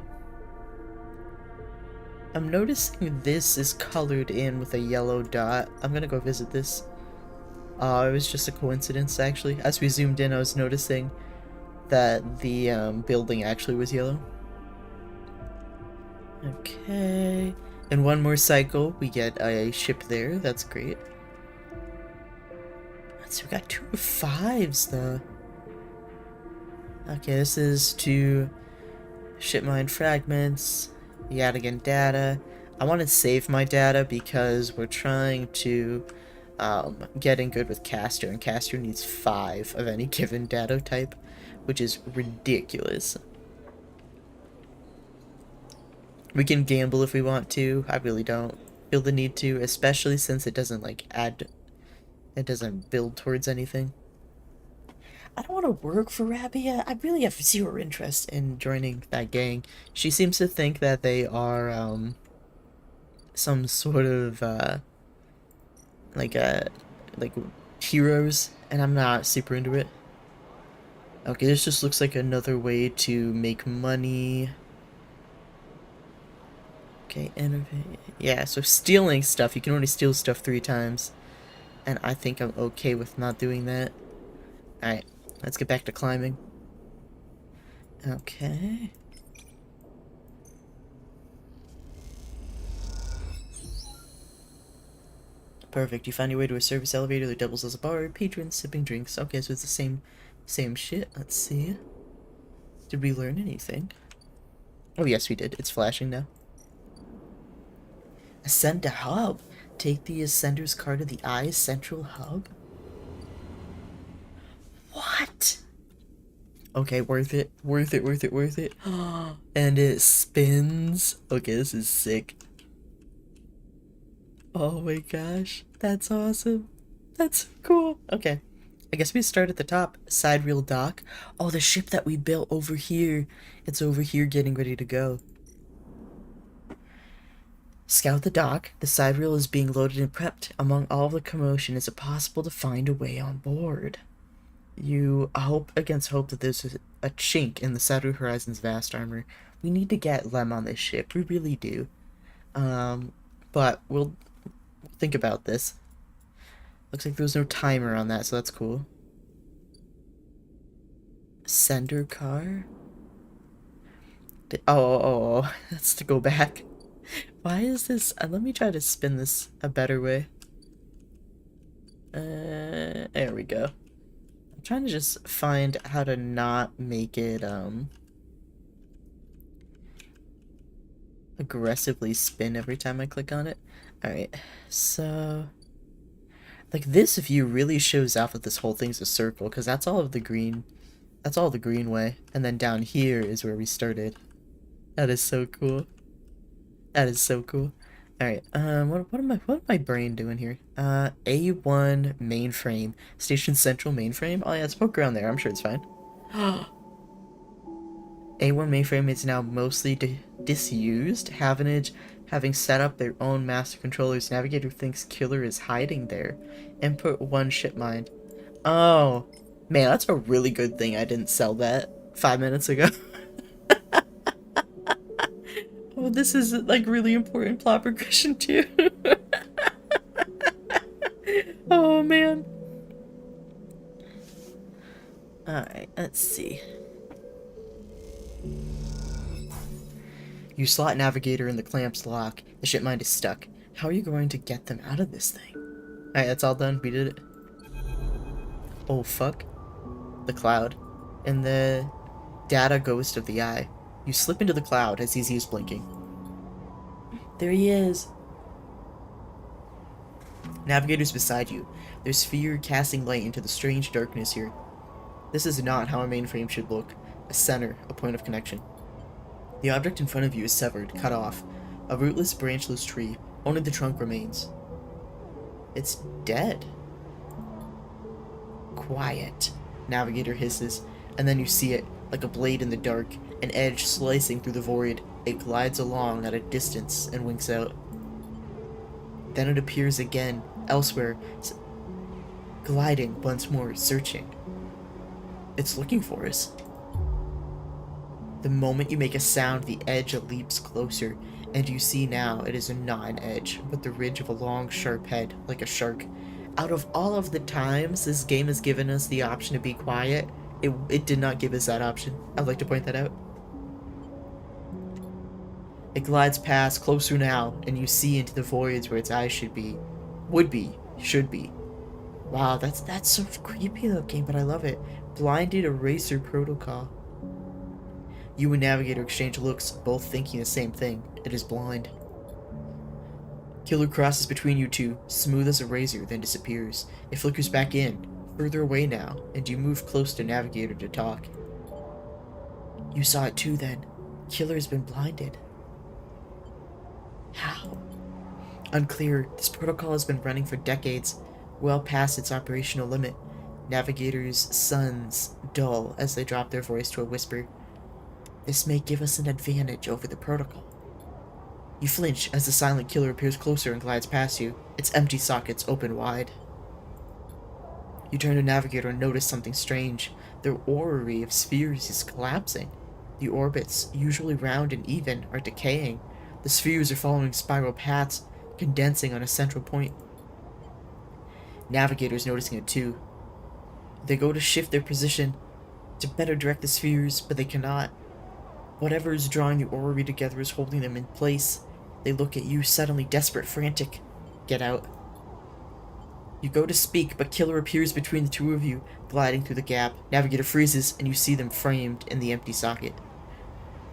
I'm noticing this is colored in with a yellow dot. I'm gonna go visit this. It was just a coincidence, actually. As we zoomed in, I was noticing that the building actually was yellow. Okay. And one more cycle, we get a ship there. That's great. So we got 2 of 5s, though. Okay, this is to ship mine fragments, Yadigan data. I want to save my data because we're trying to get in good with Caster, and Caster needs 5 of any given data type, which is ridiculous. We can gamble if we want to. I really don't feel the need to, especially since it doesn't, like, it doesn't build towards anything. I don't want to work for Rabia. I really have zero interest in joining that gang. She seems to think that they are, some sort of, like, like, heroes, and I'm not super into it. Okay, this just looks like another way to make money. Okay, innovate. Yeah, so stealing stuff, you can only steal stuff 3 times. And I think I'm okay with not doing that. Alright, let's get back to climbing. Okay. Perfect. You find your way to a service elevator that doubles as a bar. Patrons sipping drinks. Okay, so it's the same shit. Let's see. Did we learn anything? Oh, yes, we did. It's flashing now. Ascend to hub. Take the Ascender's car to the Eye's central hub. What? Okay, worth it. Worth it, worth it, worth it. And it spins. Okay, this is sick. Oh my gosh. That's awesome. That's so cool. Okay. I guess we start at the top. Side reel dock. Oh, the ship that we built over here. It's over here getting ready to go. Scout the dock. The side reel is being loaded and prepped. Among all the commotion, is it possible to find a way on board? You hope against hope that there's a chink in the Saru Horizon's vast armor. We need to get Lem on this ship. We really do. But we'll think about this. Looks like there was no timer on that, so that's cool. Sender car? Oh, that's to go back. Why is this? Let me try to spin this a better way. There we go. I'm trying to just find how to not make it, aggressively spin every time I click on it. Alright, so... like, this view really shows off that this whole thing's a circle, because that's all of the green. That's all the green way. And then down here is where we started. That is so cool. That is so cool. Alright, what am my brain doing here? A1 mainframe. Station Central mainframe? Oh yeah, let's poke around there, I'm sure it's fine. A1 mainframe is now mostly disused. Havenage having set up their own master controllers. Navigator thinks Killer is hiding there. Input 1 ship mind. Oh, man, that's a really good thing I didn't sell that 5 minutes ago. Oh, this is, like, really important plot progression, too. Oh, man. Alright, let's see. You slot Navigator in the clamp's lock. The ship mind is stuck. How are you going to get them out of this thing? Alright, that's all done. We did it. Oh, fuck. The cloud. And the data ghost of the eye. You slip into the cloud as he sees blinking. There he is. Navigator's beside you. There's fear casting light into the strange darkness here. This is not how a mainframe should look. A center, a point of connection. The object in front of you is severed, cut off. A rootless, branchless tree. Only the trunk remains. It's dead. Quiet. Navigator hisses, and then you see it, like a blade in the dark, an edge slicing through the void. It glides along at a distance and winks out. Then it appears again, elsewhere, gliding once more, searching. It's looking for us. The moment you make a sound, the edge leaps closer, and you see now it is not an edge, but the ridge of a long, sharp head, like a shark. Out of all of the times this game has given us the option to be quiet, it did not give us that option. I'd like to point that out. It glides past, closer now, and you see into the voids where its eyes should be. Should be. Wow, that's so creepy looking, but I love it. Blinded Eraser Protocol. You and Navigator exchange looks, both thinking the same thing. It is blind. Killer crosses between you two, smooth as a razor, then disappears. It flickers back in, further away now, and you move close to Navigator to talk. You saw it too then. Killer has been blinded. How? Unclear. This protocol has been running for decades, well past its operational limit. Navigator's sons dull as they drop their voice to a whisper. This may give us an advantage over the protocol. You flinch as the silent killer appears closer and glides past you, its empty sockets open wide. You turn to Navigator and notice something strange. Their orrery of spheres is collapsing. The orbits, usually round and even, are decaying. The spheres are following spiral paths, condensing on a central point. Navigator's noticing it too. They go to shift their position to better direct the spheres, but they cannot. Whatever is drawing the orrery together is holding them in place. They look at you, suddenly desperate, frantic. Get out. You go to speak, but Killer appears between the two of you, gliding through the gap. Navigator freezes, and you see them framed in the empty socket.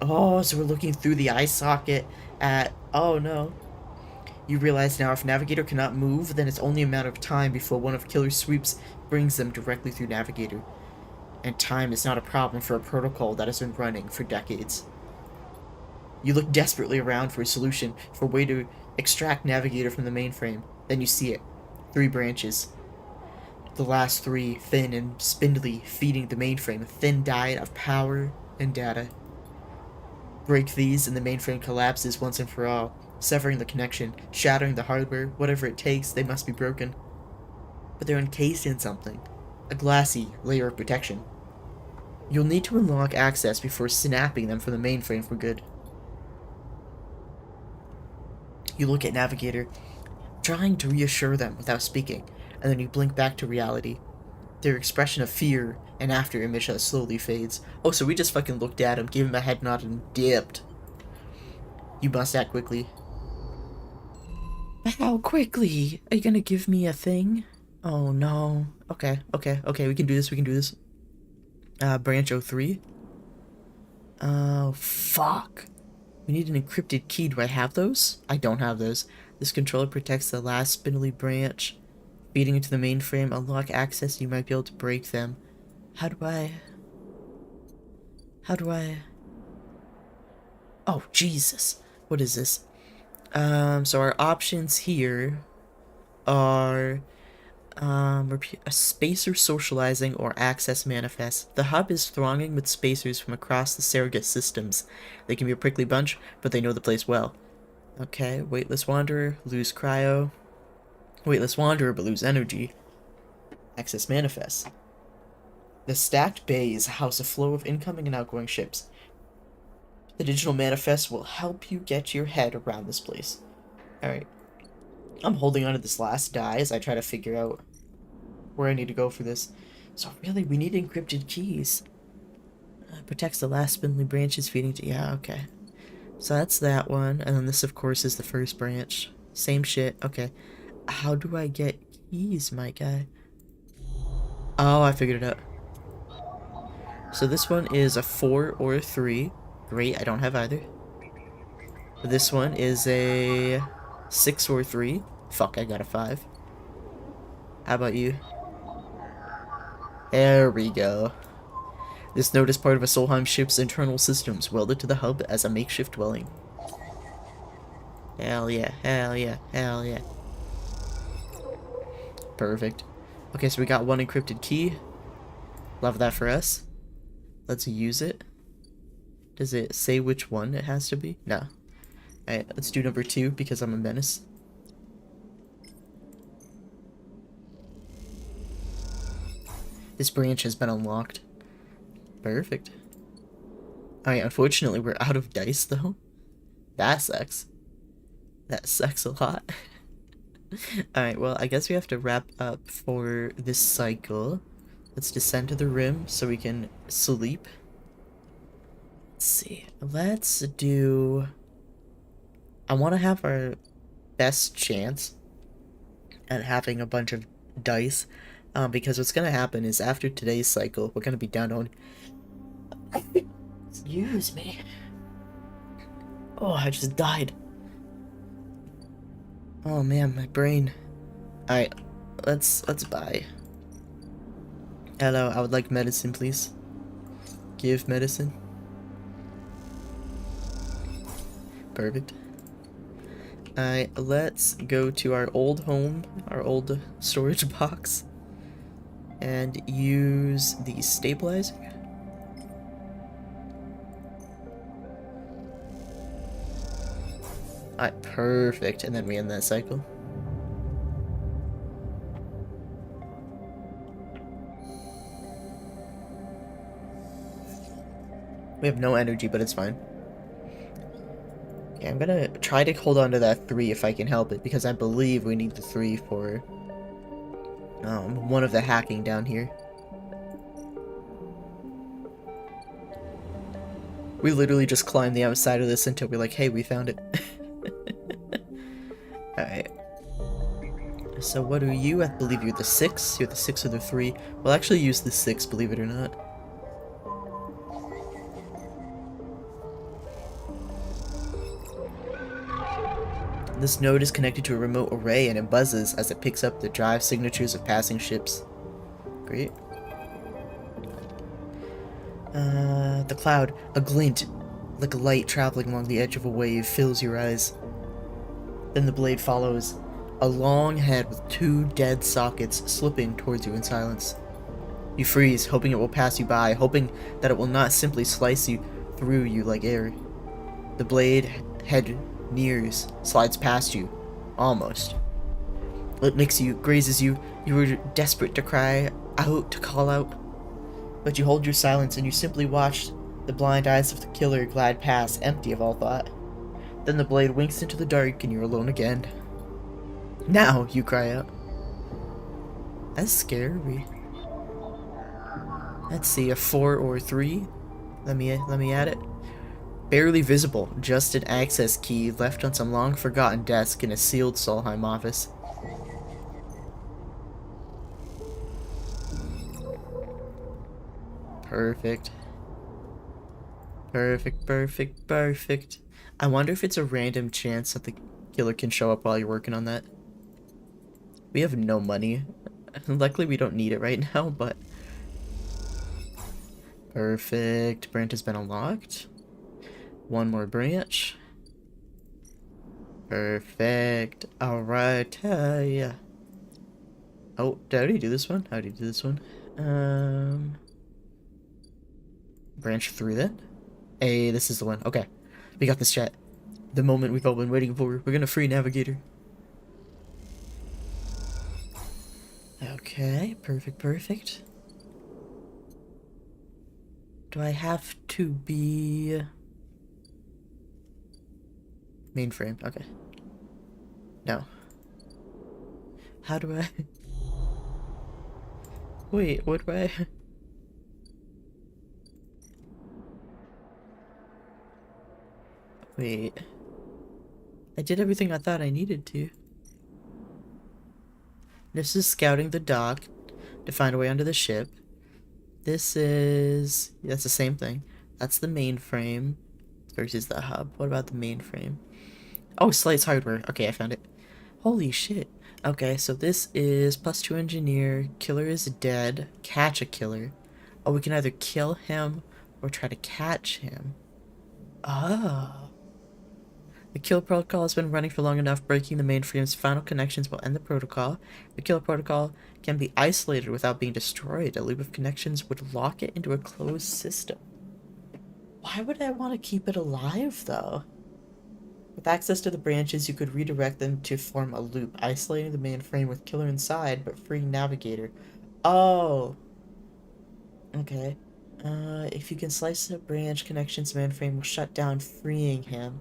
Oh, so we're looking through the eye socket at... Oh, no. You realize now if Navigator cannot move, then it's only a matter of time before one of Killer's sweeps brings them directly through Navigator. And time is not a problem for a protocol that has been running for decades. You look desperately around for a solution, for a way to extract Navigator from the mainframe. Then you see it. 3 branches. The last 3, thin and spindly, feeding the mainframe, a thin diet of power and data. Break these and the mainframe collapses once and for all, severing the connection, shattering the hardware, whatever it takes, they must be broken. But they're encased in something. A glassy layer of protection. You'll need to unlock access before snapping them from the mainframe for good. You look at Navigator, trying to reassure them without speaking, and then you blink back to reality. Their expression of fear and after image slowly fades. Oh, so we just fucking looked at him, gave him a head nod, and dipped. You must act quickly. How quickly? Are you gonna give me a thing? Oh no. Okay, we can do this, branch 03. Oh, fuck. We need an encrypted key. Do I have those? I don't have those. This controller protects the last spindly branch. Feeding into the mainframe, unlock access, you might be able to break them. How do I... Oh, Jesus. What is this? So our options here are... a spacer socializing or access manifest. The hub is thronging with spacers from across the surrogate systems. They can be a prickly bunch, but they know the place well. Okay, weightless wanderer, lose cryo. Weightless wanderer, but lose energy. Access manifest. The stacked bay is a house of flow of incoming and outgoing ships. The digital manifest will help you get your head around this place. Alright. I'm holding on to this last die as I try to figure out where I need to go for this. So really, we need encrypted keys. Protects the last spindly branches feeding to... Yeah, okay. So that's that one. And then this, of course, is the first branch. Same shit. Okay. How do I get keys, my guy? Oh, I figured it out. So this one is a 4 or a 3. Great, I don't have either. This one is a 6 or 3. Fuck, I got a 5. How about you? There we go. This node is part of a Solheim ship's internal systems, welded to the hub as a makeshift dwelling. Hell yeah, hell yeah, hell yeah. Perfect. Okay, so we got one encrypted key. Love that for us. Let's use it. Does it say which one it has to be? No. Alright, let's do number 2 because I'm a menace. This branch has been unlocked. Perfect. Alright, unfortunately we're out of dice though. That sucks. That sucks a lot. Alright, well, I guess we have to wrap up for this cycle. Let's descend to the rim so we can sleep. Let's see. Let's do... I want to have our best chance at having a bunch of dice. Because what's going to happen is after today's cycle, we're going to be down on... Excuse me. Oh, I just died. Oh man, my brain. Alright, let's buy. Hello, I would like medicine, please. Give medicine. Perfect. Alright, let's go to our old home, our old storage box, and use the stabilizer. Alright, perfect. And then we end that cycle. We have no energy, but it's fine. Okay, I'm gonna try to hold on to that 3 if I can help it, because I believe we need the 3 for one of the hacking down here. We literally just climbed the outside of this until we're like, hey, we found it. Alright. So what are you? I believe you're the 6. You're the 6 or the 3. We'll actually use the 6, believe it or not. This node is connected to a remote array and it buzzes as it picks up the drive signatures of passing ships. Great. The cloud, a glint, like a light traveling along the edge of a wave, fills your eyes. Then the blade follows, a long head with 2 dead sockets slipping towards you in silence. You freeze, hoping it will pass you by, hoping that it will not simply slice you through you like air. The blade head nears, slides past you, almost. It nicks you, grazes you. You were desperate to cry out, to call out, but you hold your silence and you simply watch the blind eyes of the killer glide past, empty of all thought. Then the blade winks into the dark and you're alone again. Now, you cry out. That's scary. Let's see, a 4 or 3. Let me add it. Barely visible, just an access key left on some long-forgotten desk in a sealed Solheim office. Perfect. Perfect, perfect, perfect. I wonder if it's a random chance that the killer can show up while you're working on that. We have no money. Luckily, we don't need it right now, but... Perfect. Branch has been unlocked. One more branch. Perfect. Alright, yeah. Oh, did I already do this one? How did I do this one? Branch through that. Hey, this is the one. Okay. We got this, chat. The moment we've all been waiting for. We're gonna free Navigator. Okay, perfect, perfect. Do I have to be... Mainframe, okay. No. How do I... Wait, what do I... Wait. I did everything I thought I needed to. This is scouting the dock to find a way onto the ship. This is... That's the same thing. That's the mainframe versus the hub. What about the mainframe? Oh, Slice hardware. Okay, I found it. Holy shit. Okay, so this is +2 engineer. Killer is dead. Catch a killer. Oh, we can either kill him or try to catch him. Oh. The kill protocol has been running for long enough. Breaking the mainframe's final connections will end the protocol. The kill protocol can be isolated without being destroyed. A loop of connections would lock it into a closed system. Why would I want to keep it alive, though? With access to the branches, you could redirect them to form a loop, isolating the mainframe with killer inside, but freeing Navigator. Oh! Okay. If you can slice the branch connections, mainframe will shut down, freeing him.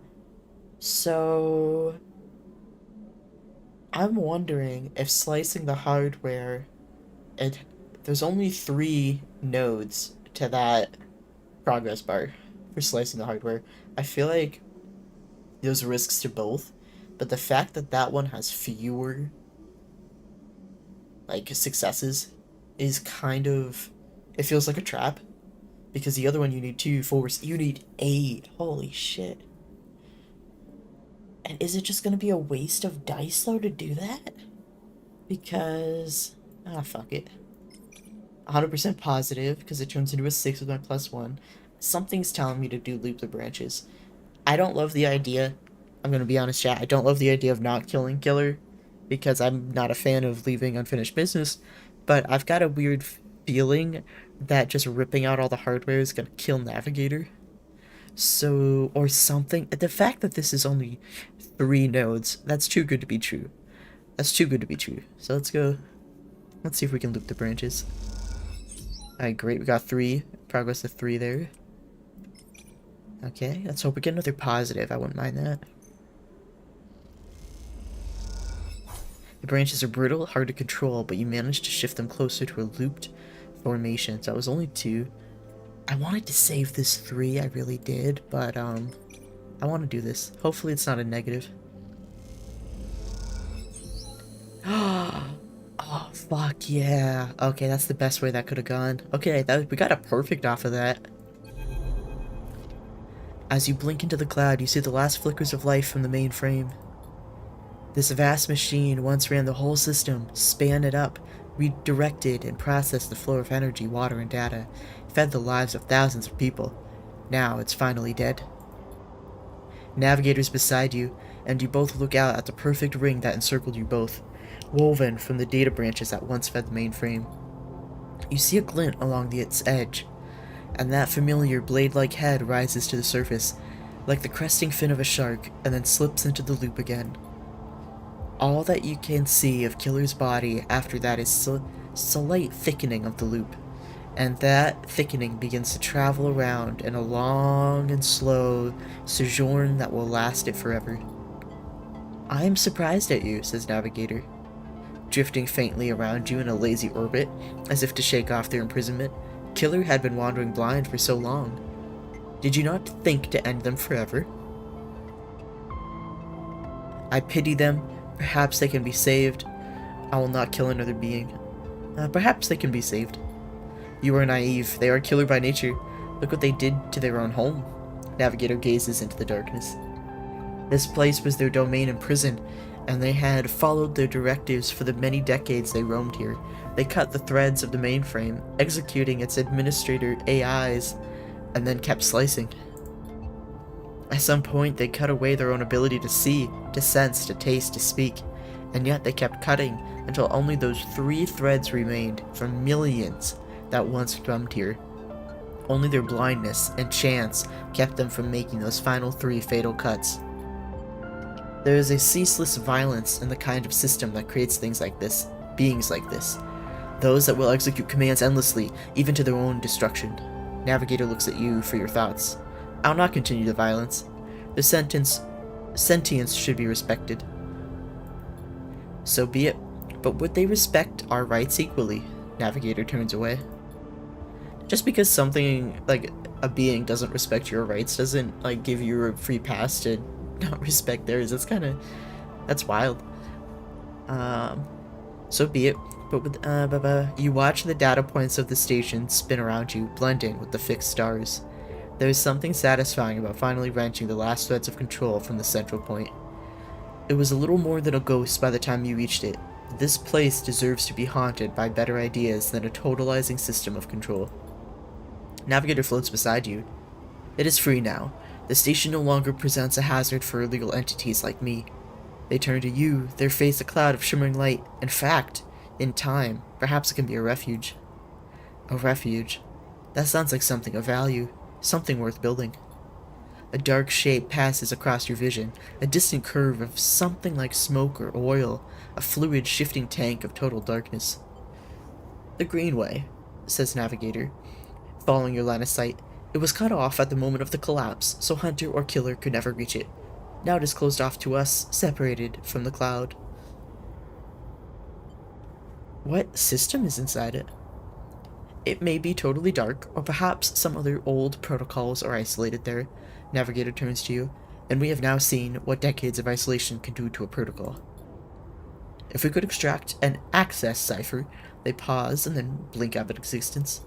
So... I'm wondering if slicing the hardware, it there's only 3 nodes to that progress bar for slicing the hardware. I feel like there's risks to both, but the fact that that one has fewer like successes is kind of, it feels like a trap, because the other one you need 2, 4, you need 8. Holy shit. And is it just gonna be a waste of dice though to do that? Because fuck it. 100% positive because it turns into a 6 with my +1. Something's telling me to do loop the branches. I don't love the idea. I'm gonna be honest, chat. I don't love the idea of not killing Killer because I'm not a fan of leaving unfinished business. But I've got a weird feeling that just ripping out all the hardware is gonna kill Navigator. So, or something. The fact that this is only 3 nodes, that's too good to be true. That's too good to be true. So let's go. Let's see if we can loop the branches. Alright, great. We got 3. Progress to 3 there. Okay, let's hope we get another positive. I wouldn't mind that. The branches are brittle, hard to control, but you managed to shift them closer to a looped formation. So that was only 2. I wanted to save this 3, I really did, but I want to do this. Hopefully it's not a negative. Oh, fuck yeah. Okay, that's the best way that could have gone. Okay, we got a perfect off of that. As you blink into the cloud, you see the last flickers of life from the mainframe. This vast machine once ran the whole system, spanned it up, redirected and processed the flow of energy, water, and data, fed the lives of thousands of people. Now it's finally dead. Navigator's beside you, and you both look out at the perfect ring that encircled you both, woven from the data branches that once fed the mainframe. You see a glint along its edge, and that familiar blade-like head rises to the surface, like the cresting fin of a shark, and then slips into the loop again. All that you can see of Killer's body after that is slight thickening of the loop, and that thickening begins to travel around in a long and slow sojourn that will last it forever. "I am surprised at you," says Navigator, drifting faintly around you in a lazy orbit, as if to shake off their imprisonment. Killer had been wandering blind for so long. Did you not think to end them forever? I pity them. Perhaps they can be saved. I will not kill another being. Perhaps they can be saved. You are naive. They are killer by nature. Look what they did to their own home. Navigator gazes into the darkness. This place was their domain and prison, and they had followed their directives for the many decades they roamed here. They cut the threads of the mainframe, executing its administrator AIs, and then kept slicing. At some point, they cut away their own ability to see, to sense, to taste, to speak, and yet they kept cutting until only those 3 threads remained from millions that once drummed here. Only their blindness and chance kept them from making those final 3 fatal cuts. There is a ceaseless violence in the kind of system that creates things like this, beings like this. Those that will execute commands endlessly, even to their own destruction. Navigator looks at you for your thoughts. I'll not continue the violence. The sentience should be respected. So be it. But would they respect our rights equally? Navigator turns away. Just because something, like a being, doesn't respect your rights doesn't, like, give you a free pass to not respect theirs. That's wild. So be it. But with, you watch the data points of the station spin around you, blending with the fixed stars. There is something satisfying about finally wrenching the last threads of control from the central point. It was a little more than a ghost by the time you reached it. This place deserves to be haunted by better ideas than a totalizing system of control. Navigator floats beside you. It is free now. The station no longer presents a hazard for illegal entities like me. They turn to you, their face a cloud of shimmering light. In fact, in time, perhaps it can be a refuge. A refuge. That sounds like something of value. Something worth building. A dark shape passes across your vision, a distant curve of something like smoke or oil, a fluid shifting tank of total darkness. The Greenway, says Navigator, following your line of sight. It was cut off at the moment of the collapse, so hunter or killer could never reach it. Now it is closed off to us, separated from the cloud. What system is inside it? It may be totally dark, or perhaps some other old protocols are isolated there. Navigator turns to you, and we have now seen what decades of isolation can do to a protocol. If we could extract an access cipher, they pause and then blink out of existence.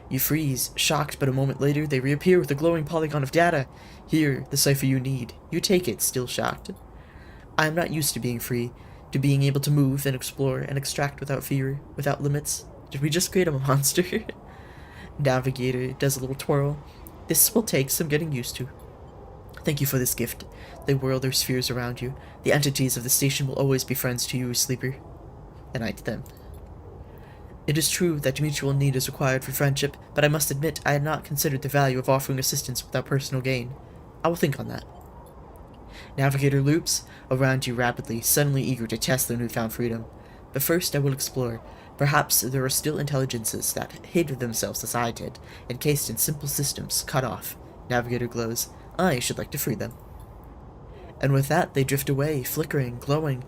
You freeze, shocked, but a moment later they reappear with a glowing polygon of data. Here, the cipher you need. You take it, still shocked. I am not used to being free, to being able to move and explore and extract without fear, without limits. Did we just create a monster? Navigator does a little twirl. This will take some getting used to. Thank you for this gift. They whirl their spheres around you. The entities of the station will always be friends to you, Sleeper. And I to them. It is true that mutual need is required for friendship, but I must admit I had not considered the value of offering assistance without personal gain. I will think on that. Navigator loops around you rapidly, suddenly eager to test their newfound freedom. But first I will explore. Perhaps there are still intelligences that hid themselves as I did, encased in simple systems, cut off. Navigator glows. I should like to free them. And with that they drift away, flickering, glowing,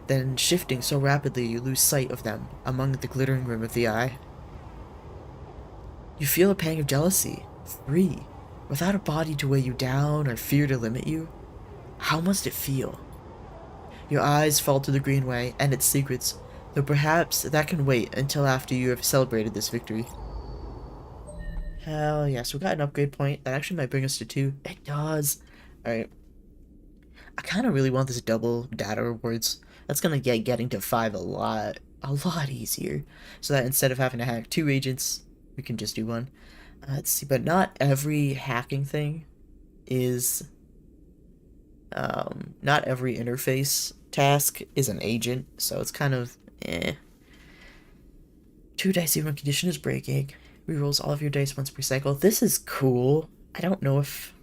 then shifting so rapidly you lose sight of them among the glittering rim of the eye. You feel a pang of jealousy, free, without a body to weigh you down or fear to limit you. How must it feel? Your eyes fall to the Greenway and its secrets, though perhaps that can wait until after you have celebrated this victory. Hell yes, we got an upgrade point. That actually might bring us to 2. It does. Alright. I kind of really want this double data rewards. That's gonna get getting to 5 a lot easier. So that instead of having to hack 2 agents, we can just do 1. Let's see, but not every hacking thing is... not every interface task is an agent, so it's kind of, 2 dice even condition is breaking. Rerolls all of your dice once per cycle. This is cool. I don't know if...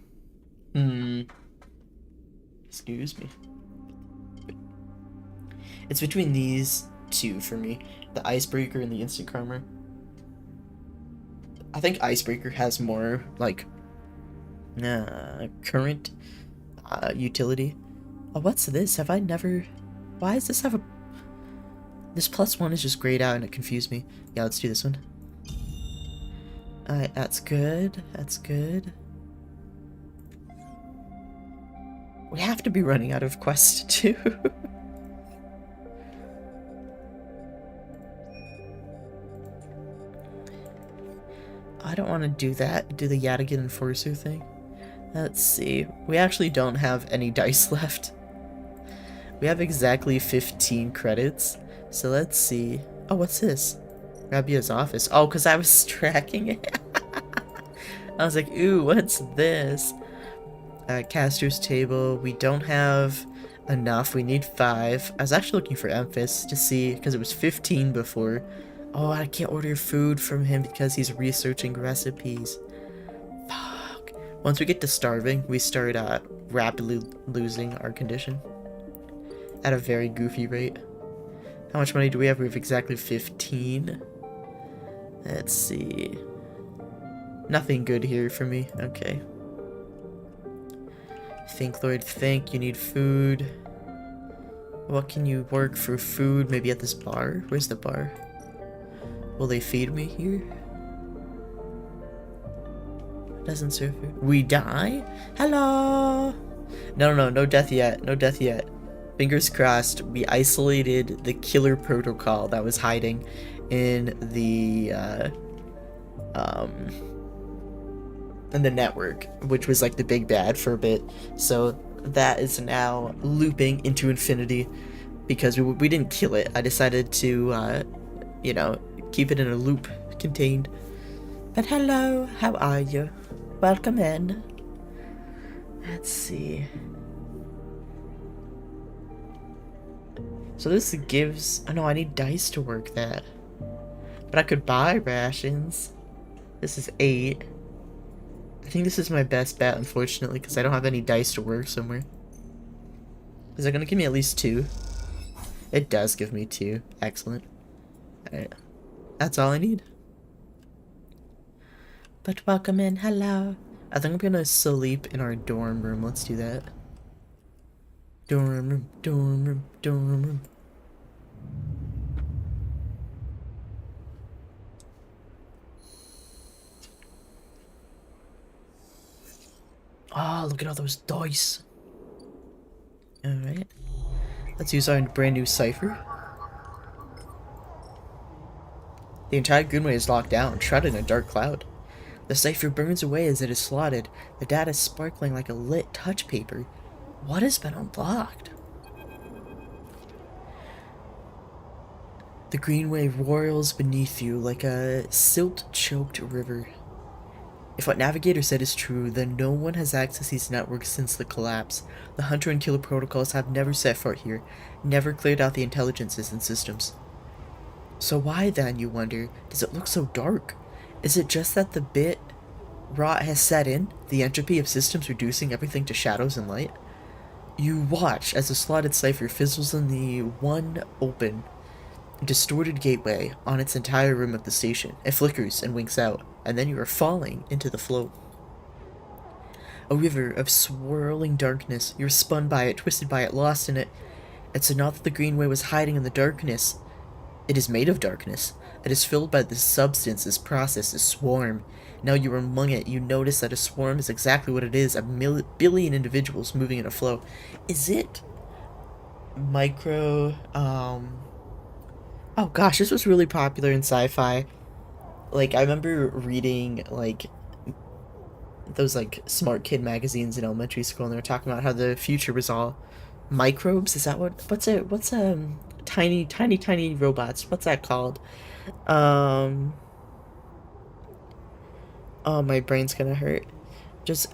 Excuse me. It's between these 2 for me. The Icebreaker and the Instant Karma. I think Icebreaker has more, like, current utility. Oh, what's this? Have I never... Why does this have a... This +1 is just grayed out and it confused me. Yeah, let's do this one. Alright, that's good. That's good. We have to be running out of quests too. I don't want to do that. Do the Yadigan Enforcer thing. Let's see. We actually don't have any dice left. We have exactly 15 credits. So let's see. Oh, what's this? Rabia's office. Oh, because I was tracking it. I was like, ooh, what's this? Caster's table. We don't have enough. We need 5. I was actually looking for Emphas to see, because it was 15 before. Oh, I can't order food from him because he's researching recipes. Fuck. Once we get to starving, we start rapidly losing our condition. At a very goofy rate. How much money do we have? We have exactly 15. Let's see. Nothing good here for me. Okay. Think, Lloyd, think. You need food. What can you work for food? Maybe at this bar? Where's the bar? Will they feed me here? Doesn't serve food. We die? Hello! No death yet. No death yet. Fingers crossed, we isolated the killer protocol that was hiding in the network, which was like the big bad for a bit. So that is now looping into infinity because we didn't kill it. I decided to, you know, keep it in a loop contained. But hello, how are you? Welcome in. Let's see. So this gives... Oh no, I need dice to work that. But I could buy rations. This is 8. I think this is my best bet, unfortunately, because I don't have any dice to work somewhere. Is it going to give me at least 2? It does give me 2. Excellent. Alright. That's all I need. But welcome in. Hello. I think I'm going to sleep in our dorm room. Let's do that. Dorm room, dorm room, dorm room. Ah, look at all those dice. Alright. Let's use our brand new cipher. The entire Greenway is locked down, shrouded in a dark cloud. The cipher burns away as it is slotted, the data sparkling like a lit touch paper. What has been unlocked? The Greenway roils beneath you like a silt-choked river. If what Navigator said is true, then no one has accessed these networks since the collapse. The Hunter and Killer protocols have never set foot here, never cleared out the intelligences and systems. So why then, you wonder, does it look so dark? Is it just that the bit rot has set in, the entropy of systems reducing everything to shadows and light? You watch as the slotted cipher fizzles in the one open, distorted gateway on its entire rim of the station. It flickers and winks out, and then you are falling into the flow. A river of swirling darkness. You're spun by it, twisted by it, lost in it. It's not that the Greenway was hiding in the darkness. It is made of darkness. It is filled by this substance, this process, this swarm. Now you are among it. You notice that a swarm is exactly what it is, a billion individuals moving in a flow. Is it micro, oh gosh, this was really popular in sci-fi. Like, I remember reading, like, those, like, smart kid magazines in elementary school, and they were talking about how the future was all microbes. Is that what's tiny robots? What's that called? Oh, my brain's gonna hurt. Just,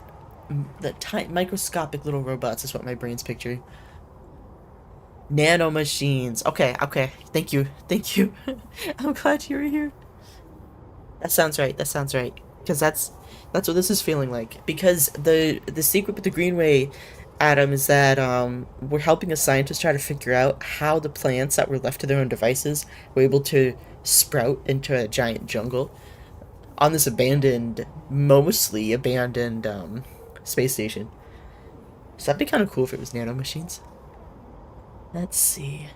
the microscopic little robots is what my brain's picturing. Nano machines. Okay, thank you. I'm glad you were here. That sounds right. Because that's what this is feeling like. Because the secret with the Greenway, Adam, is that we're helping a scientist try to figure out how the plants that were left to their own devices were able to sprout into a giant jungle on this mostly abandoned space station. So that'd be kind of cool if it was nano machines. Let's see.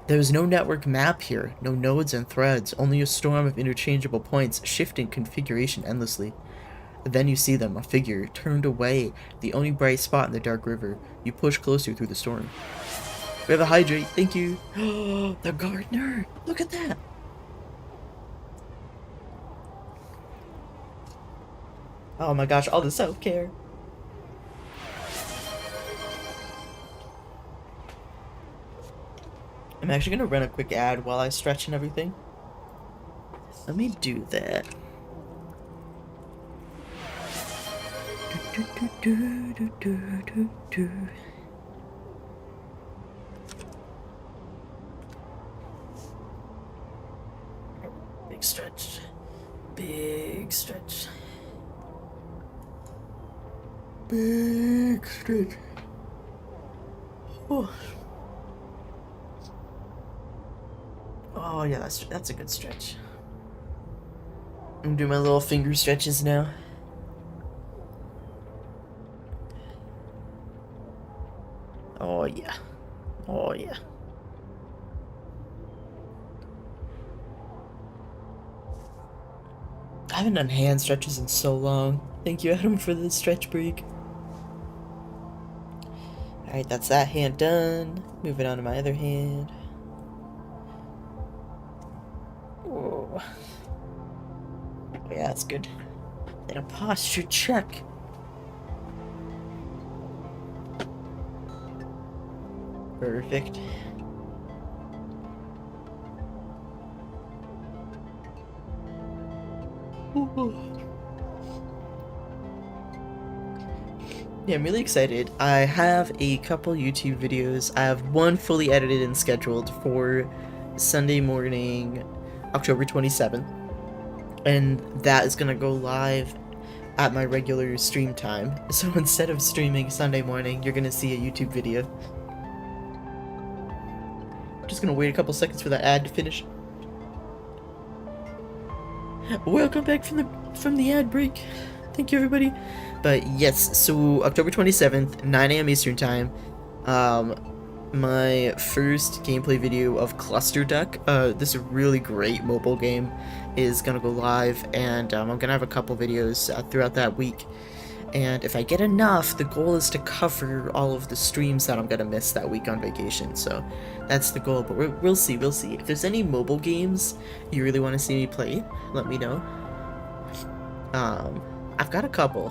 There is no network map here, no nodes and threads, only a storm of interchangeable points, shifting configuration endlessly. Then you see them, a figure, turned away, the only bright spot in the dark river. You push closer through the storm. We have a hydrate, thank you. The gardener! Look at that! Oh my gosh, all the self-care. I'm actually gonna run a quick ad while I stretch and everything. Let me do that. Big stretch. Big stretch. Big stretch. Oh. Oh yeah, that's a good stretch. I'm doing my little finger stretches now. Oh yeah. Oh yeah. I haven't done hand stretches in so long. Thank you, Adam, for the stretch break. Alright, that's that hand done. Moving on to my other hand. Whoa. Yeah, that's good. Then a posture check. Perfect. Yeah, I'm really excited. I have a couple YouTube videos. I have one fully edited and scheduled for Sunday morning, October 27th. And that is gonna go live at my regular stream time. So instead of streaming Sunday morning, you're gonna see a YouTube video. Just gonna wait a couple seconds for that ad to finish. Welcome back from the ad break. Thank you, everybody. But yes, so October 27th, 9 a.m. Eastern time. my first gameplay video of Cluster Duck. This really great mobile game is gonna go live, and I'm gonna have a couple videos throughout that week. And if I get enough, the goal is to cover all of the streams that I'm gonna miss that week on vacation. So that's the goal. But we'll see. We'll see. If there's any mobile games you really want to see me play, let me know. I've got a couple.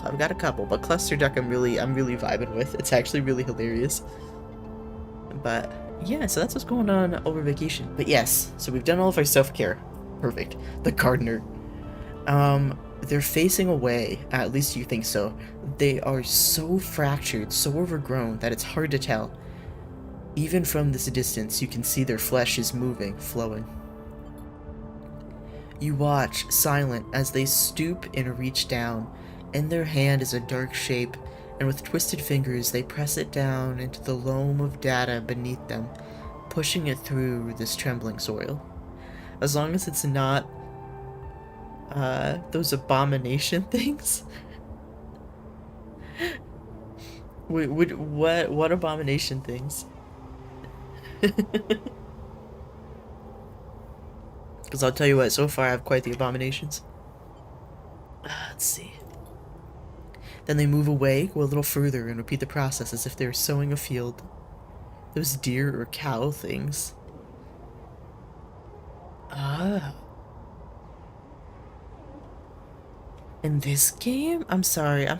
But Cluster Duck, I'm really vibing with. It's actually really hilarious. But yeah, so that's what's going on over vacation. But yes, so we've done all of our self-care. Perfect. The gardener. They're facing away, at least you think so. They are so fractured, so overgrown, that it's hard to tell. Even from this distance, you can see their flesh is moving, flowing. You watch, silent, as they stoop and reach down. In their hand is a dark shape, and with twisted fingers they press it down into the loam of data beneath them, pushing it through this trembling soil. As long as it's not those abomination things. Wait, what abomination things? Because I'll tell you what, so far I have quite the abominations. Let's see. Then they move away, go a little further, and repeat the process as if they were sowing a field. Those deer or cow things. Ah. In this game? I'm sorry, I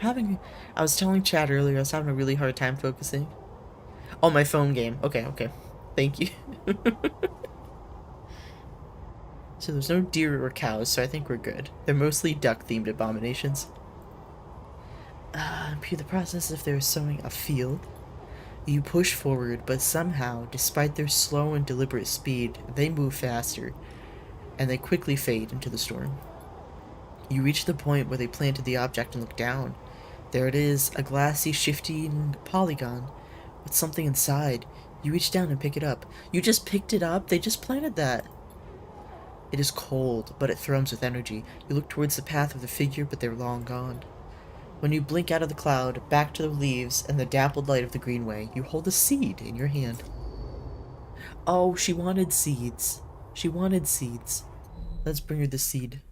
was telling Chad earlier, I was having a really hard time focusing. Oh, my phone game. Okay. Thank you. So there's no deer or cows, so I think we're good. They're mostly duck-themed abominations. Repeat the process if they're sowing a field. You push forward, but somehow, despite their slow and deliberate speed, they move faster, and they quickly fade into the storm. You reach the point where they planted the object and look down. There it is, a glassy, shifting polygon with something inside. You reach down and pick it up. You just picked it up? They just planted that. It is cold, but it thrums with energy. You look towards the path of the figure, but they're long gone. When you blink out of the cloud, back to the leaves and the dappled light of the greenway, you hold a seed in your hand. Oh, she wanted seeds. Let's bring her the seed.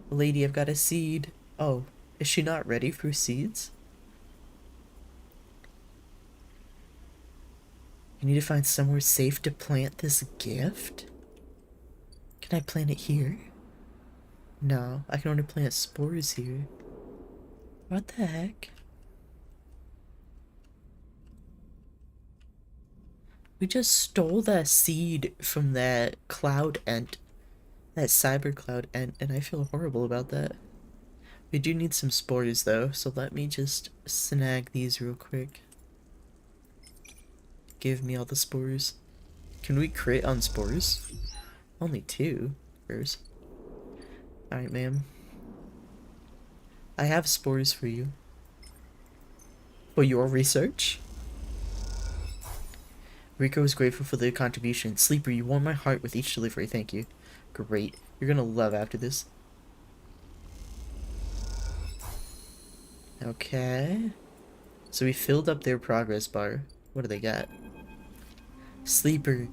Lady, I've got a seed. Oh, is she not ready for seeds? You need to find somewhere safe to plant this gift? Can I plant it here? No, I can only plant spores here. What the heck? We just stole that seed from that cloud ent. That cyber cloud ent, and I feel horrible about that. We do need some spores though, so let me just snag these real quick. Give me all the spores. Can we crit on spores? Only 2 spores. Alright, ma'am. I have spores for you. For your research? Rico is grateful for the contribution. Sleeper, you warm my heart with each delivery, thank you. Great. You're gonna love after this. Okay. So we filled up their progress bar. What do they got? Sleeper,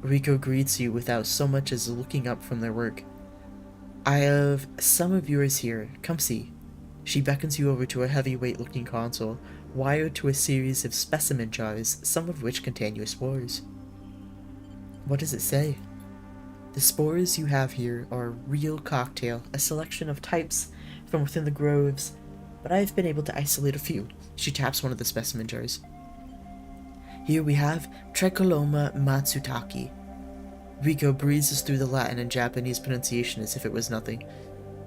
Rico greets you without so much as looking up from their work. I have some of yours here. Come see. She beckons you over to a heavyweight-looking console, wired to a series of specimen jars, some of which contain your spores. What does it say? The spores you have here are a real cocktail, a selection of types from within the groves, but I have been able to isolate a few. She taps one of the specimen jars. Here we have Tricholoma matsutake. Rico breezes through the Latin and Japanese pronunciation as if it was nothing.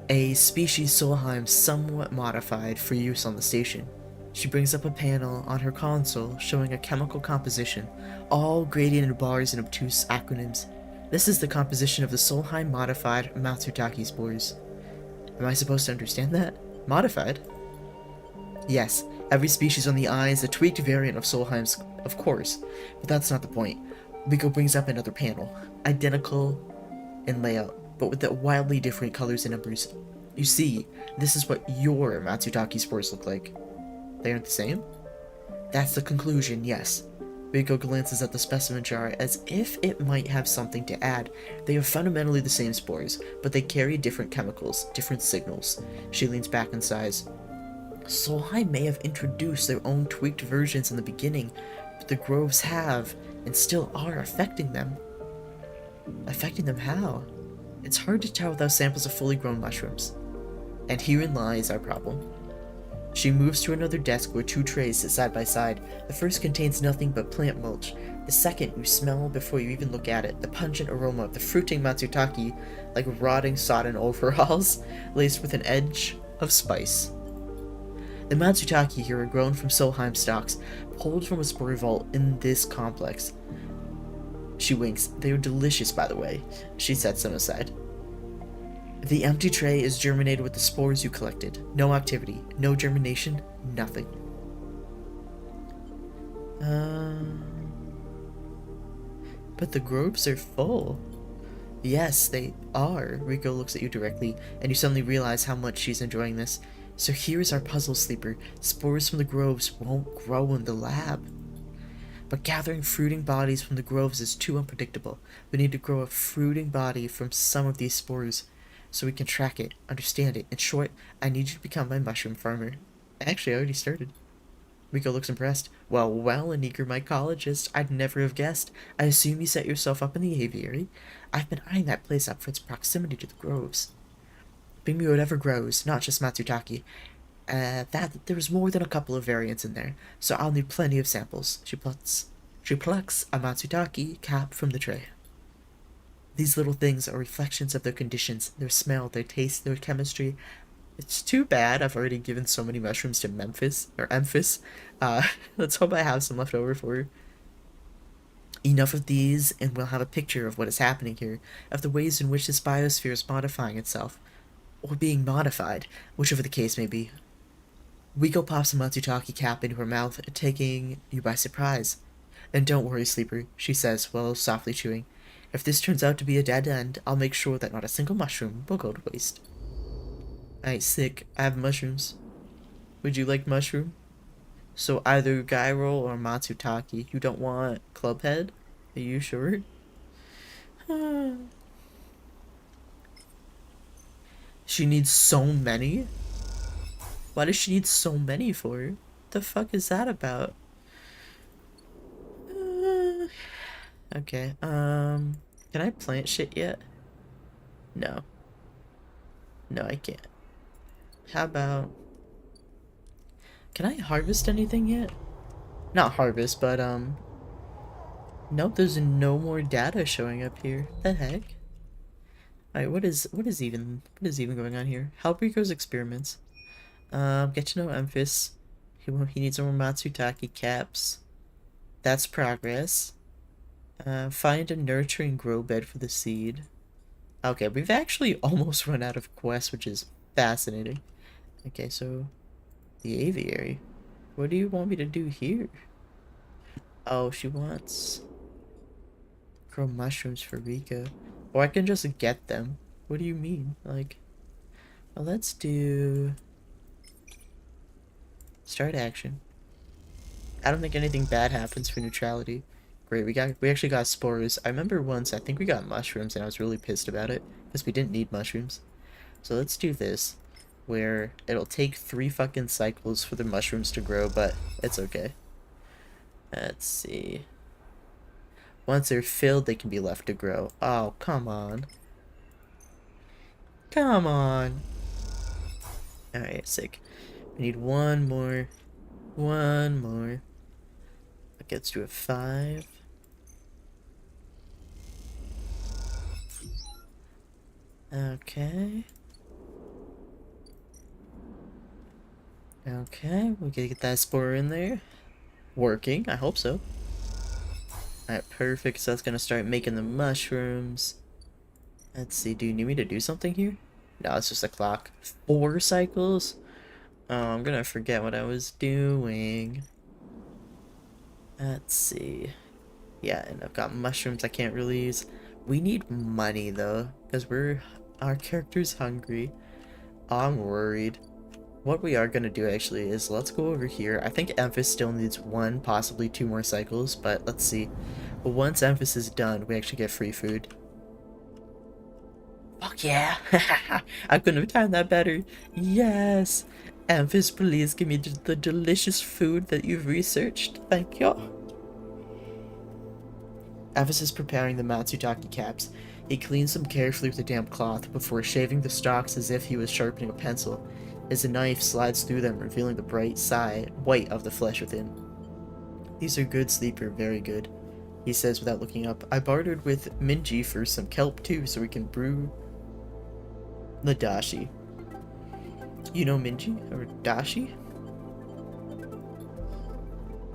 A species Solheim somewhat modified for use on the station. She brings up a panel on her console showing a chemical composition, all gradiented bars and obtuse acronyms. This is the composition of the Solheim modified matsutake spores. Am I supposed to understand that? Modified? Yes, every species on the eye is a tweaked variant of Solheim's, of course, but that's not the point. Rico brings up another panel, identical in layout, but with the wildly different colors and numbers. You see, this is what your matsutake spores look like. They aren't the same? That's the conclusion, yes. Rico glances at the specimen jar as if it might have something to add. They are fundamentally the same spores, but they carry different chemicals, different signals. She leans back and sighs. Solheim may have introduced their own tweaked versions in the beginning, but the groves have, and still are, affecting them. Affecting them how? It's hard to tell without samples of fully grown mushrooms. And herein lies our problem. She moves to another desk where 2 trays sit side by side. The first contains nothing but plant mulch. The second you smell before you even look at it, the pungent aroma of the fruiting matsutake, like rotting sodden overalls, laced with an edge of spice. The matsutake here are grown from Solheim stalks, pulled from a spore vault in this complex. She winks. They are delicious, by the way. She sets them aside. The empty tray is germinated with the spores you collected. No activity, no germination, nothing. But the groves are full. Yes, they are. Rico looks at you directly, and you suddenly realize how much she's enjoying this. So here's our puzzle, Sleeper. Spores from the groves won't grow in the lab. But gathering fruiting bodies from the groves is too unpredictable. We need to grow a fruiting body from some of these spores, so we can track it, understand it. In short, I need you to become my mushroom farmer. Actually, I already started. Rico looks impressed. Well, an eager mycologist. I'd never have guessed. I assume you set yourself up in the aviary. I've been eyeing that place up for its proximity to the groves. Bring me whatever grows, not just matsutake. There's more than a couple of variants in there, so I'll need plenty of samples. She plucks a matsutake cap from the tray. These little things are reflections of their conditions, their smell, their taste, their chemistry. It's too bad I've already given so many mushrooms to Memphis. Let's hope I have some left over for her. Enough of these, and we'll have a picture of what is happening here, of the ways in which this biosphere is modifying itself, or being modified, whichever the case may be. Rico pops a matsutake cap into her mouth, taking you by surprise. And don't worry, Sleeper, she says, while softly chewing. If this turns out to be a dead end, I'll make sure that not a single mushroom will go to waste. Alright, sick. I have mushrooms. Would you like mushroom? So either gyro or matsutake. You don't want clubhead? Are you sure? She needs so many? Why does she need so many for? The fuck is that about? Okay, can I plant shit yet? No. No, I can't. How about... Can I harvest anything yet? Not harvest, but, nope, there's no more data showing up here. The heck? Alright, what is even going on here? Help Rico's experiments. Get to know Memphis. He needs more matsutake caps. That's progress. Find a nurturing grow bed for the seed. Okay, we've actually almost run out of quests, which is fascinating. Okay, so the aviary. What do you want me to do here? Oh, she wants grow mushrooms for Rico. Or I can just get them. What do you mean? Like, well, let's do start action. I don't think anything bad happens for neutrality. Great, we actually got spores. I remember once, I think we got mushrooms and I was really pissed about it because we didn't need mushrooms. So let's do this, where it'll take 3 fucking cycles for the mushrooms to grow, but it's okay. Let's see. Once they're filled, they can be left to grow. Oh, come on. Come on. Alright, sick. We need one more. One more. That gets to a 5. Okay. Okay, we gotta get that spore in there. Working, I hope so. Alright, perfect. So that's gonna start making the mushrooms. Let's see, do you need me to do something here? No, it's just a clock. 4 cycles? Oh, I'm gonna forget what I was doing. Let's see. Yeah, and I've got mushrooms I can't really use. We need money though, because our character's hungry. Oh, I'm worried. What we are going to do actually is let's go over here. I think Emphas still needs 1, possibly 2 more cycles, but let's see. But once Emphas is done, we actually get free food. Fuck yeah! I couldn't have timed that better. Yes! Emphas, please give me the delicious food that you've researched. Thank you. Emphas is preparing the Matsutake caps. He cleans them carefully with a damp cloth before shaving the stalks as if he was sharpening a pencil. As a knife slides through them, revealing the bright side white of the flesh within. These are good, Sleeper, very good, he says without looking up. I bartered with Minji for some kelp too, so we can brew the dashi. You know Minji? Or dashi?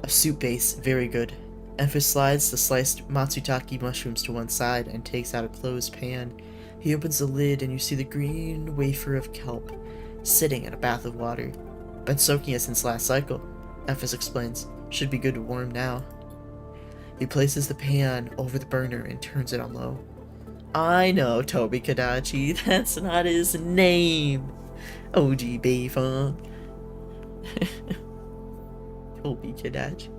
A soup base, very good. Emphas slides the sliced matsutake mushrooms to one side and takes out a closed pan. He opens the lid and you see the green wafer of kelp sitting in a bath of water. Been soaking it since last cycle, Emphas explains. Should be good to warm now. He places the pan over the burner and turns it on low. I know, Toby Kadachi, that's not his name. OG Bayfon. Toby Kadachi.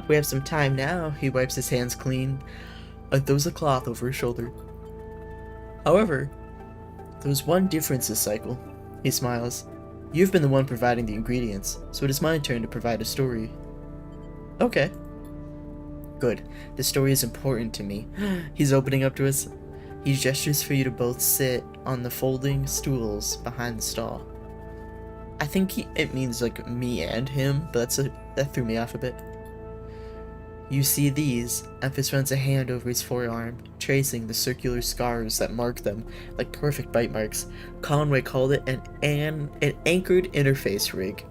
We have some time now. He wipes his hands clean and throws a cloth over his shoulder. However, there's one difference this cycle. He smiles. You've been the one providing the ingredients, so it is my turn to provide a story. Okay. Good. The story is important to me. He's opening up to us. He gestures for you to both sit on the folding stools behind the stall. I think it means like me and him, but that threw me off a bit. You see these. Emphas runs a hand over his forearm, tracing the circular scars that mark them like perfect bite marks. Conway called it an anchored interface rig.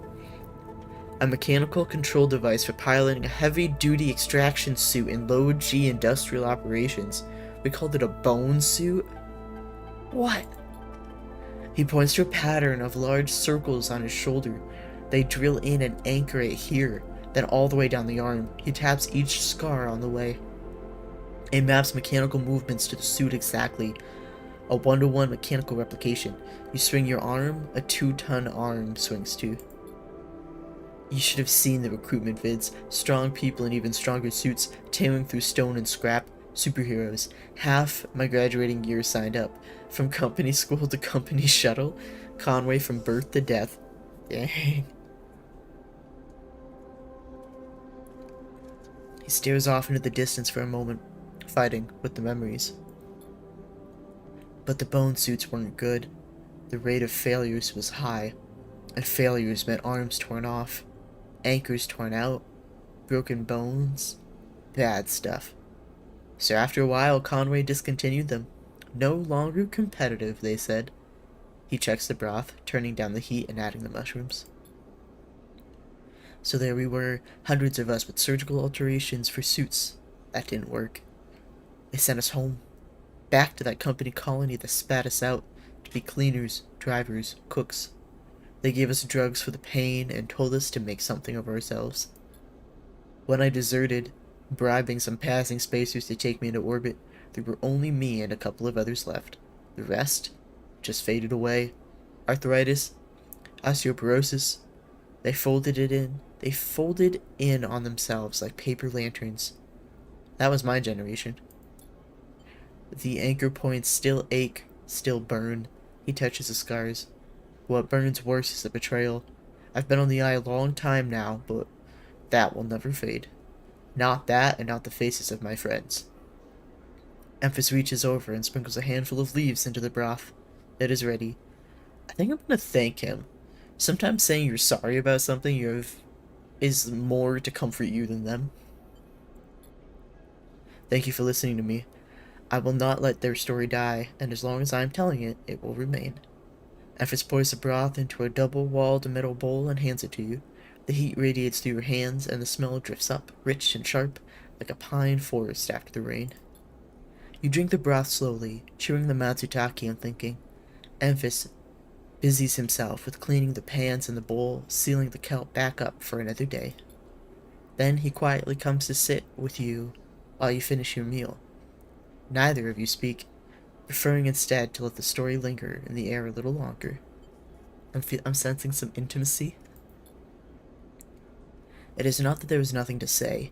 A mechanical control device for piloting a heavy-duty extraction suit in low-G industrial operations. We called it a bone suit? What? He points to a pattern of large circles on his shoulder. They drill in and anchor it here, then all the way down the arm. He taps each scar on the way. It maps mechanical movements to the suit exactly. A 1-to-1 mechanical replication. You swing your arm, a 2-ton arm swings too. You should have seen the recruitment vids. Strong people in even stronger suits, tearing through stone and scrap. Superheroes. Half my graduating year signed up. From company school to company shuttle. Conway from birth to death. Dang. He stares off into the distance for a moment, fighting with the memories. But the bone suits weren't good. The rate of failures was high, and failures meant arms torn off, anchors torn out, broken bones, bad stuff. So after a while, Conway discontinued them. No longer competitive, they said. He checks the broth, turning down the heat and adding the mushrooms. So there we were, hundreds of us with surgical alterations for suits. That didn't work. They sent us home. Back to that company colony that spat us out to be cleaners, drivers, cooks. They gave us drugs for the pain and told us to make something of ourselves. When I deserted, bribing some passing spacers to take me into orbit, there were only me and a couple of others left. The rest just faded away. Arthritis, osteoporosis. They folded it in. They folded in on themselves like paper lanterns. That was my generation. The anchor points still ache, still burn. He touches the scars. What burns worse is the betrayal. I've been on the eye a long time now, but that will never fade. Not that, and not the faces of my friends. Emphas reaches over and sprinkles a handful of leaves into the broth. It is ready. I think I'm gonna thank him. Sometimes saying you're sorry about something is more to comfort you than them. Thank you for listening to me. I will not let their story die, and as long as I am telling it, it will remain. Emphas pours the broth into a double-walled metal bowl and hands it to you. The heat radiates through your hands, and the smell drifts up, rich and sharp, like a pine forest after the rain. You drink the broth slowly, chewing the matsutake and thinking. Emphas busies himself with cleaning the pans in the bowl, sealing the kelp back up for another day. Then he quietly comes to sit with you while you finish your meal. Neither of you speak, preferring instead to let the story linger in the air a little longer. I'm sensing some intimacy. It is not that there was nothing to say.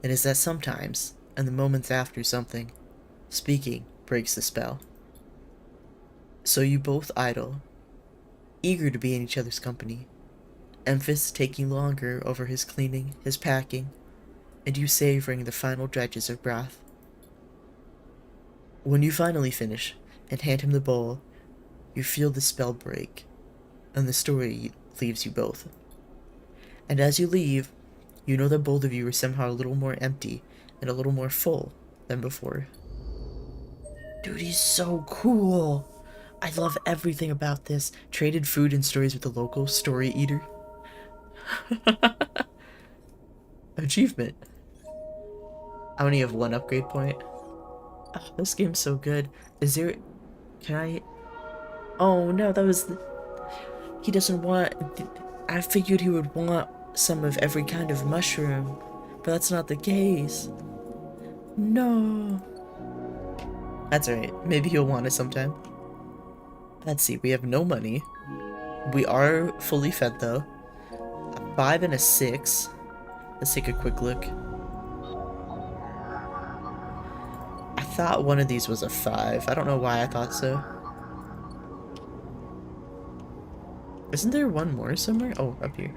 It is that sometimes, in the moments after something, speaking breaks the spell. So you both idle, eager to be in each other's company, Emphas taking longer over his cleaning, his packing, and you savoring the final dredges of broth. When you finally finish and hand him the bowl, you feel the spell break, and the story leaves you both. And as you leave, you know that both of you are somehow a little more empty and a little more full than before. Dude, he's so cool! I love everything about this. Traded food and stories with the local story eater. Achievement. I only have one upgrade point. Oh, this game's so good. Is there... Can I... Oh no, that was... He doesn't want... I figured he would want some of every kind of mushroom, but that's not the case. No. That's alright. Maybe he'll want it sometime. Let's see. We have no money. We are fully fed though. A 5 and a 6. Let's take a quick look. I thought one of these was a 5. I don't know why I thought so. Isn't there one more somewhere? Oh, up here.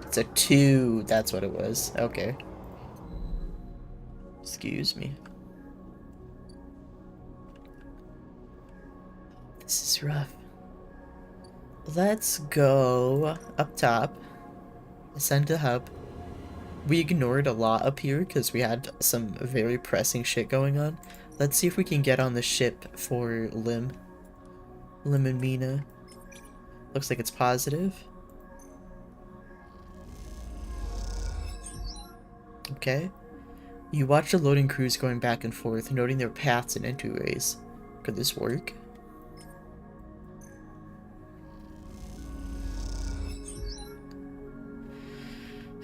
It's a 2. That's what it was. Okay. Excuse me. This is rough. Let's go up top. Ascend to hub. We ignored a lot up here because we had some very pressing shit going on. Let's see if we can get on the ship for Lim and Mina. Looks like it's positive. Okay. You watch the loading crews going back and forth, noting their paths and entryways. Could this work?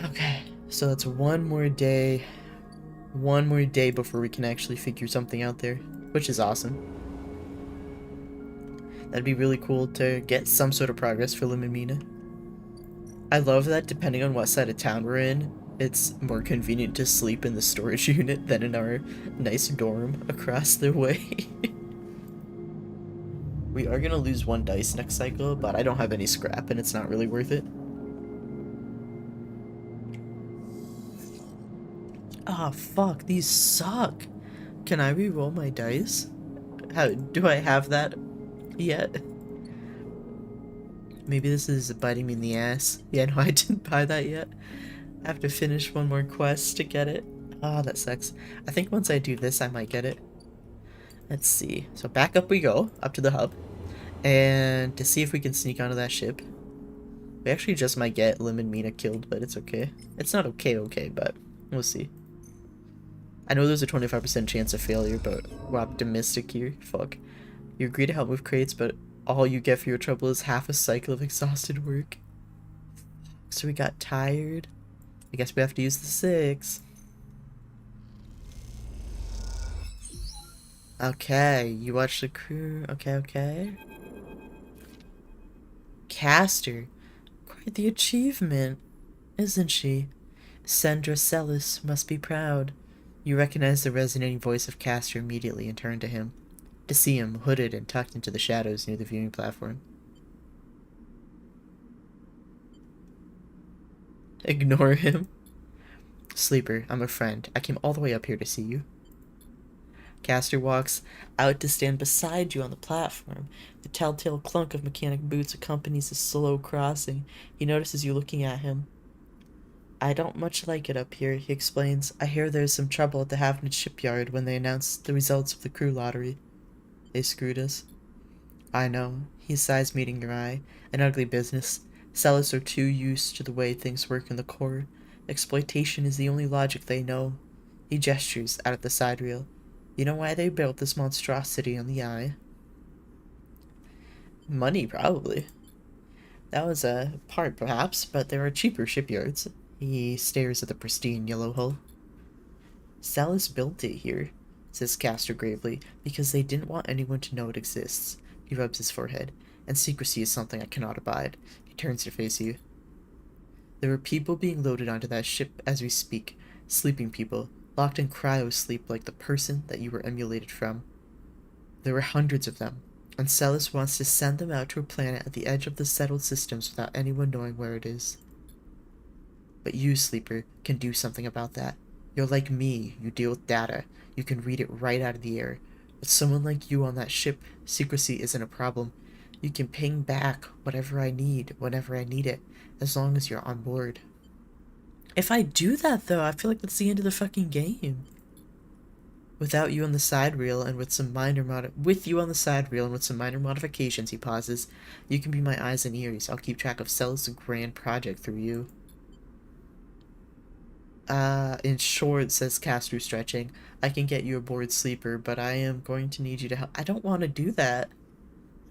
Okay, so that's one more day. One more day before we can actually figure something out there, which is awesome. That'd be really cool to get some sort of progress for Lim and Mina. I love that depending on what side of town we're in, it's more convenient to sleep in the storage unit than in our nice dorm across the way. We are gonna lose 1 dice next cycle, but I don't have any scrap and it's not really worth it. Ah, fuck, these suck. Can I re-roll my dice? How do I have that yet? Maybe this is biting me in the ass. Yeah, no, I didn't buy that yet. I have to finish one more quest to get it. Ah, that sucks. I think once I do this, I might get it. Let's see. So back up we go, up to the hub. And to see if we can sneak onto that ship. We actually just might get Lim and Mina killed, but it's okay. It's not okay, but we'll see. I know there's a 25% chance of failure, but we're optimistic here. Fuck. You agree to help with crates, but all you get for your trouble is half a cycle of exhausted work. So we got tired. I guess we have to use the 6. Okay, you watch the crew. Okay. Caster. Quite the achievement, isn't she? Sandra Celis must be proud. You recognize the resonating voice of Castor immediately and turn to him, to see him hooded and tucked into the shadows near the viewing platform. Ignore him. Sleeper, I'm a friend. I came all the way up here to see you. Castor walks out to stand beside you on the platform. The telltale clunk of mechanic boots accompanies the slow crossing. He notices you looking at him. I don't much like it up here, he explains. I hear there's some trouble at the Havnet shipyard when they announced the results of the crew lottery. They screwed us. I know, he sighs, meeting your eye. An ugly business. Sellers are too used to the way things work in the Corps. Exploitation is the only logic they know. He gestures out at the side reel. You know why they built this monstrosity on the eye? Money, probably. That was a part, perhaps, but there are cheaper shipyards. He stares at the pristine yellow hull. Salas built it here. says Castor gravely, because they didn't want anyone to know it exists. He rubs his forehead. And secrecy is something I cannot abide. He turns to face you. There are people being loaded onto that ship as we speak. Sleeping people, locked in cryo-sleep like the person that you were emulated from. There were hundreds of them, and Celis wants to send them out to a planet at the edge of the settled systems without anyone knowing where it is. But you, Sleeper, can do something about that. You're like me, you deal with data. You can read it right out of the air. With someone like you on that ship, secrecy isn't a problem. You can ping back whatever I need, whenever I need it, as long as you're on board. If I do that, though, I feel like that's the end of the fucking game. Without you on the side reel and with some minor modifications, he pauses. You can be my eyes and ears. I'll keep track of Celis' grand project through you. In short, says Castor, stretching, I can get you aboard, Sleeper, but I am going to need you to help. I don't want to do that.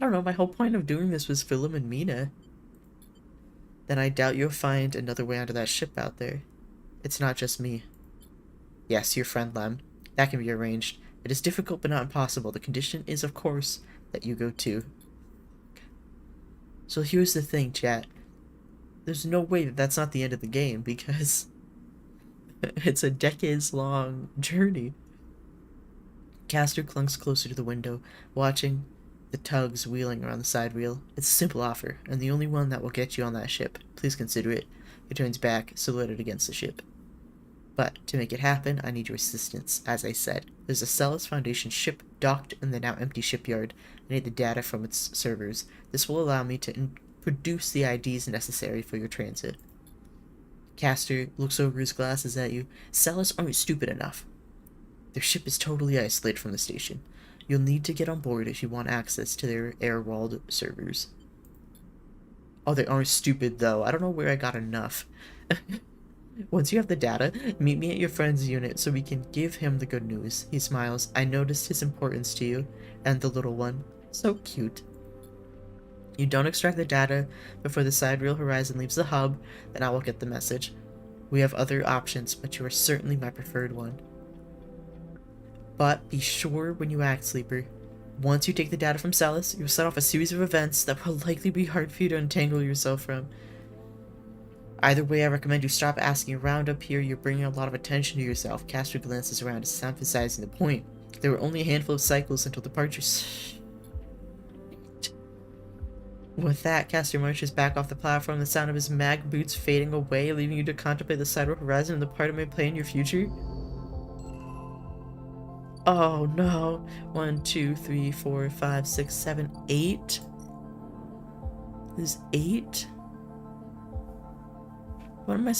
I don't know, my whole point of doing this was Philum and Mina. Then I doubt you'll find another way onto that ship out there. It's not just me. Yes, your friend Lem. That can be arranged. It is difficult but not impossible. The condition is, of course, that you go too. So here's the thing, chat. There's no way that that's not the end of the game, because it's a decades-long journey. Castor clunks closer to the window, watching the tugs wheeling around the side wheel. It's a simple offer, and the only one that will get you on that ship. Please consider it. He turns back, silhouetted against the ship. But, to make it happen, I need your assistance. As I said, there's a Celis Foundation ship docked in the now empty shipyard. I need the data from its servers. This will allow me to produce the IDs necessary for your transit. Castor looks over his glasses at you. Celis aren't stupid enough. Their ship is totally isolated from the station. You'll need to get on board if you want access to their air-walled servers. Oh, they aren't stupid, though. I don't know where I got enough. Once you have the data, meet me at your friend's unit so we can give him the good news. He smiles. I noticed his importance to you, and the little one. So cute. You don't extract the data before the sidereal horizon leaves the hub, then I will get the message. We have other options, but you are certainly my preferred one. But be sure when you act, Sleeper. Once you take the data from Celis, you'll set off a series of events that will likely be hard for you to untangle yourself from. Either way, I recommend you stop asking around up here. You're bringing a lot of attention to yourself. Castor glances around, as emphasizing the point. There were only a handful of cycles until departures. With that, Castor marches back off the platform, the sound of his mag boots fading away, leaving you to contemplate the sidewalk horizon and the part it may play in your future. Oh no. 1, 2, 3, 4, 5, 6, 7, 8. There's 8? What am I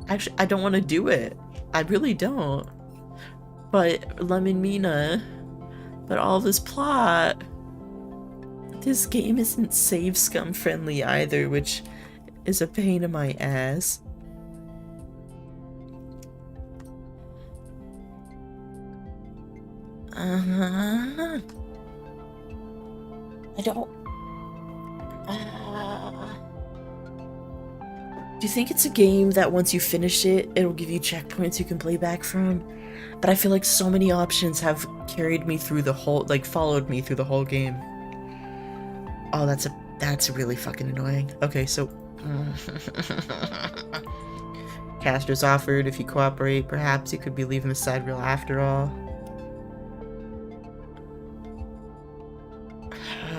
Actually, I don't want to do it. I really don't. But Lemon Mina. But all this plot. This game isn't save scum friendly either, which is a pain in my ass. I don't... Do you think it's a game that once you finish it, it'll give you checkpoints you can play back from? But I feel like so many options have carried me through the whole, like, followed me through the whole game. Oh, that's really fucking annoying. Okay, so... Castor's offered if you cooperate, perhaps you could be leaving the side reel after all.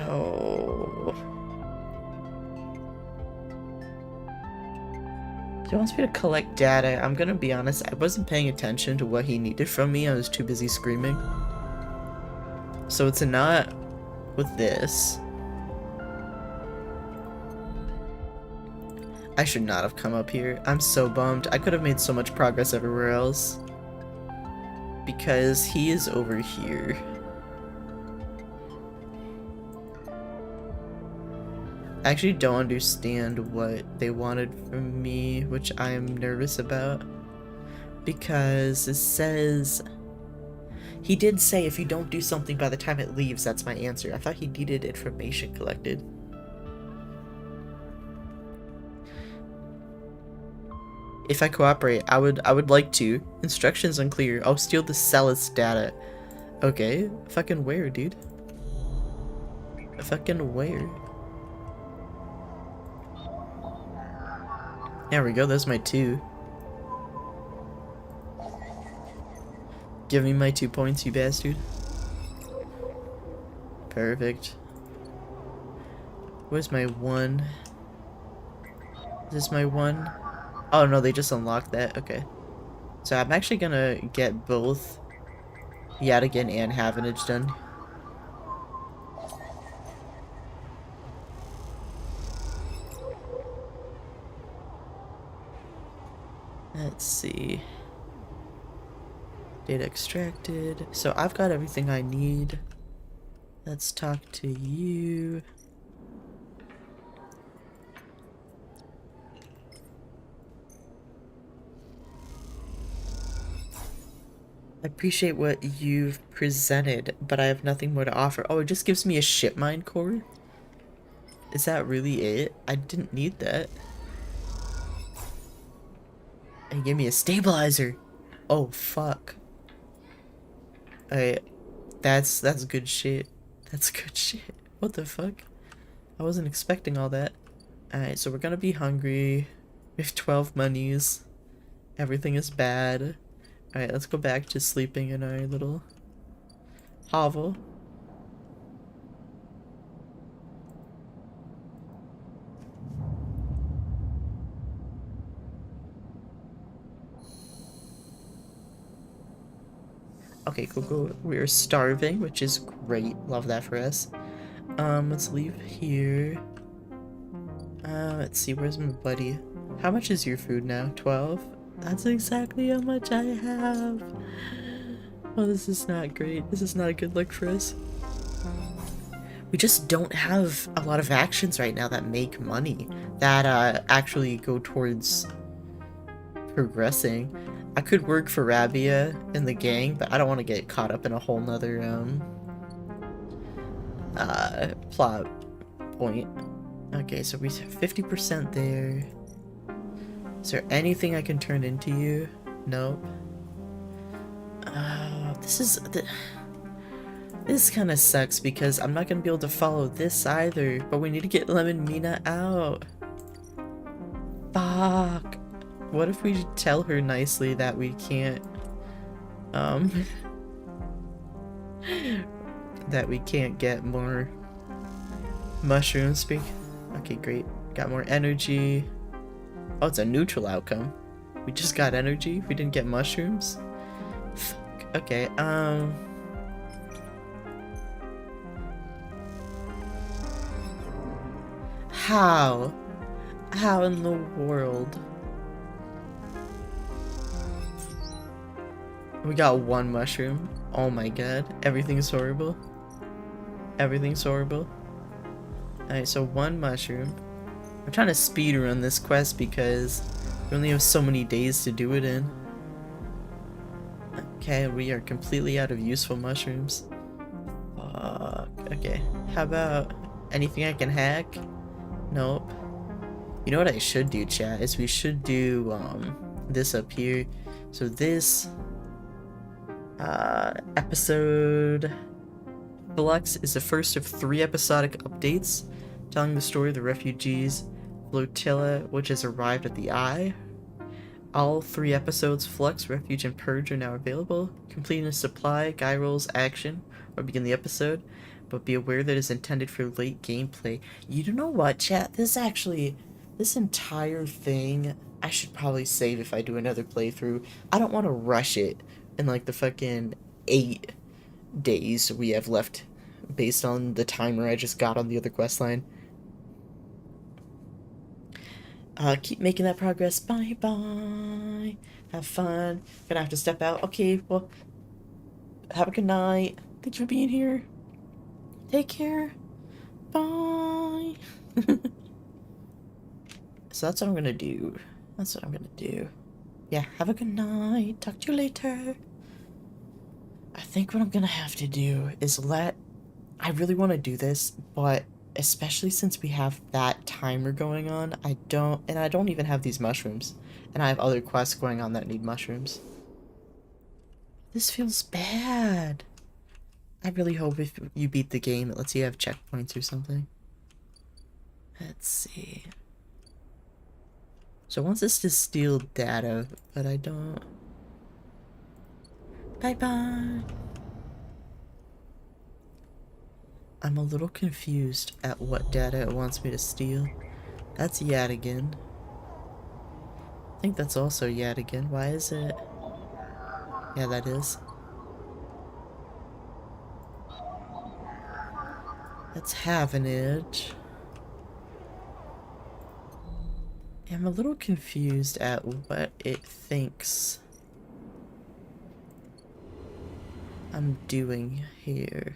Oh... He wants me to collect data. I'm gonna be honest, I wasn't paying attention to what he needed from me. I was too busy screaming. So it's a not with this. I should not have come up here. I'm so bummed. I could have made so much progress everywhere else. Because he is over here. I actually don't understand what they wanted from me, which I am nervous about. Because it says... He did say if you don't do something by the time it leaves, that's my answer. I thought he needed information collected. If I cooperate, I would like to. Instructions unclear. I'll steal the sellers' data. Okay, fucking where, dude? Fucking where? There we go, that's my 2. Give me my 2 points, you bastard. Perfect. Where's my 1? Is this my 1? Oh no, they just unlocked that. Okay. So I'm actually gonna get both Yadigan and Havenage done. Let's see. Data extracted. So I've got everything I need. Let's talk to you. I appreciate what you've presented, but I have nothing more to offer. Oh, it just gives me a ship mine core? Is that really it? I didn't need that. And give me a stabilizer. Oh, fuck. Alright. That's good shit. That's good shit. What the fuck? I wasn't expecting all that. Alright, so we're gonna be hungry. We have 12 monies. Everything is bad. Alright, let's go back to sleeping in our little hovel. Okay, cool. We're starving, which is great. Love that for us. Let's leave here. Let's see, where's my buddy? How much is your food now? 12? That's exactly how much I have. Oh, this is not great. This is not a good look for us. We just don't have a lot of actions right now that make money, that actually go towards progressing. I could work for Rabia and the gang, but I don't want to get caught up in a whole nother plot point. Okay, so we have 50% there. Is there anything I can turn into you? Nope. This kind of sucks because I'm not gonna be able to follow this either. But we need to get Lemon Mina out. Fuck. What if we tell her nicely that we can't, that we can't get more mushrooms? Okay, great. Got more energy. Oh, it's a neutral outcome. We just got energy. We didn't get mushrooms. Fuck. Okay, How? How in the world? We got 1 mushroom. Oh my god. Everything's horrible. Everything's horrible. Alright, so 1 mushroom. I'm trying to speedrun this quest because we only have so many days to do it in. Okay, we are completely out of useful mushrooms. Fuck. Okay. How about anything I can hack? Nope. You know what I should do, chat, is we should do this up here. So this episode Flux is the first of 3 episodic updates telling the story of the refugees flotilla which has arrived at the Eye. All 3 episodes, Flux, Refuge, and Purge, are now available. Completing a supply, guy rolls, action, or begin the episode, but be aware that it is intended for late gameplay. You know what, chat? This entire thing, I should probably save if I do another playthrough. I don't want to rush it in like the fucking 8 days we have left based on the timer I just got on the other quest line. Keep making that progress. Bye bye. Have fun. Gonna have to step out. Okay, well, have a good night. Thanks for being here. Take care. Bye. So that's what I'm gonna do. Yeah, have a good night. Talk to you later. I think what I'm gonna have to do is I really want to do this, but especially since we have that timer going on, I don't even have these mushrooms. And I have other quests going on that need mushrooms. This feels bad. I really hope if you beat the game, it lets you have checkpoints or something. Let's see. So it wants us to steal data, but I don't... Bye-bye! I'm a little confused at what data it wants me to steal. That's Yadigan. I think that's also Yadigan. Why is it... Yeah, that is. That's Havenage. I'm a little confused at what it thinks I'm doing here.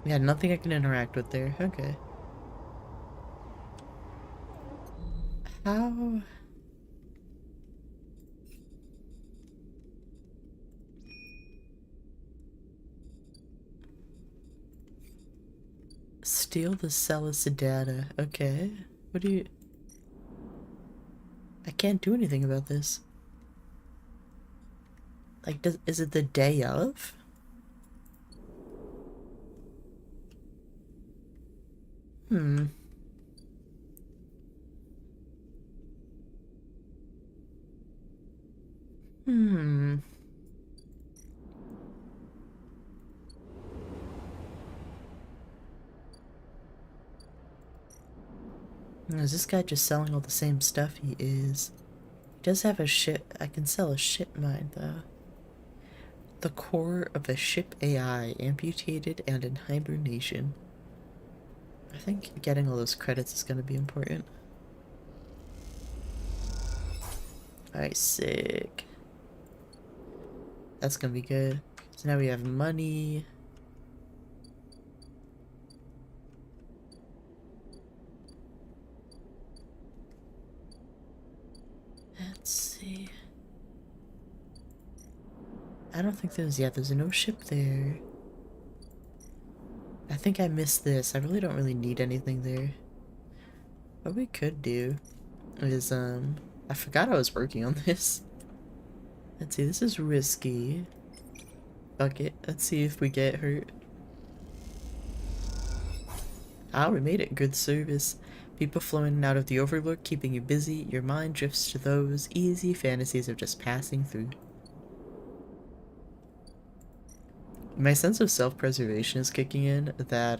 Yeah, nothing I can interact with there. Okay. How... Steal the Celis data. Okay. What do you... I can't do anything about this. Like, is it the day of? Hmm. Hmm. Is this guy just selling all the same stuff? He is. He does have a ship. I can sell a ship mine, though. The core of a ship AI, amputated and in hibernation. I think getting all those credits is going to be important. Alright, sick. That's going to be good. So now we have money. Let's see. I don't think there's no ship there. I think I missed this. I really don't really need anything there. What we could do is, I forgot I was working on this. Let's see, this is risky. Fuck it. Let's see if we get hurt. Ah, we made it. Good service. People flowing out of the Overlook, keeping you busy. Your mind drifts to those easy fantasies of just passing through. My sense of self-preservation is kicking in that,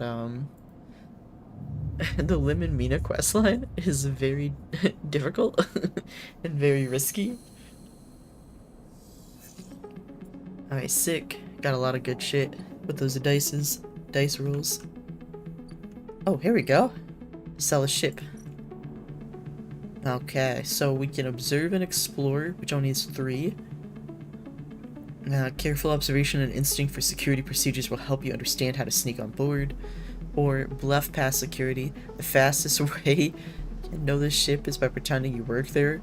the Lim and Mina questline is very difficult and very risky. Alright, sick. Got a lot of good shit with those dice rolls. Oh, here we go. Sell a ship. Okay, so we can observe and explore, which only needs 3. Careful observation and instinct for security procedures will help you understand how to sneak on board. Or bluff past security. The fastest way to know this ship is by pretending you work there.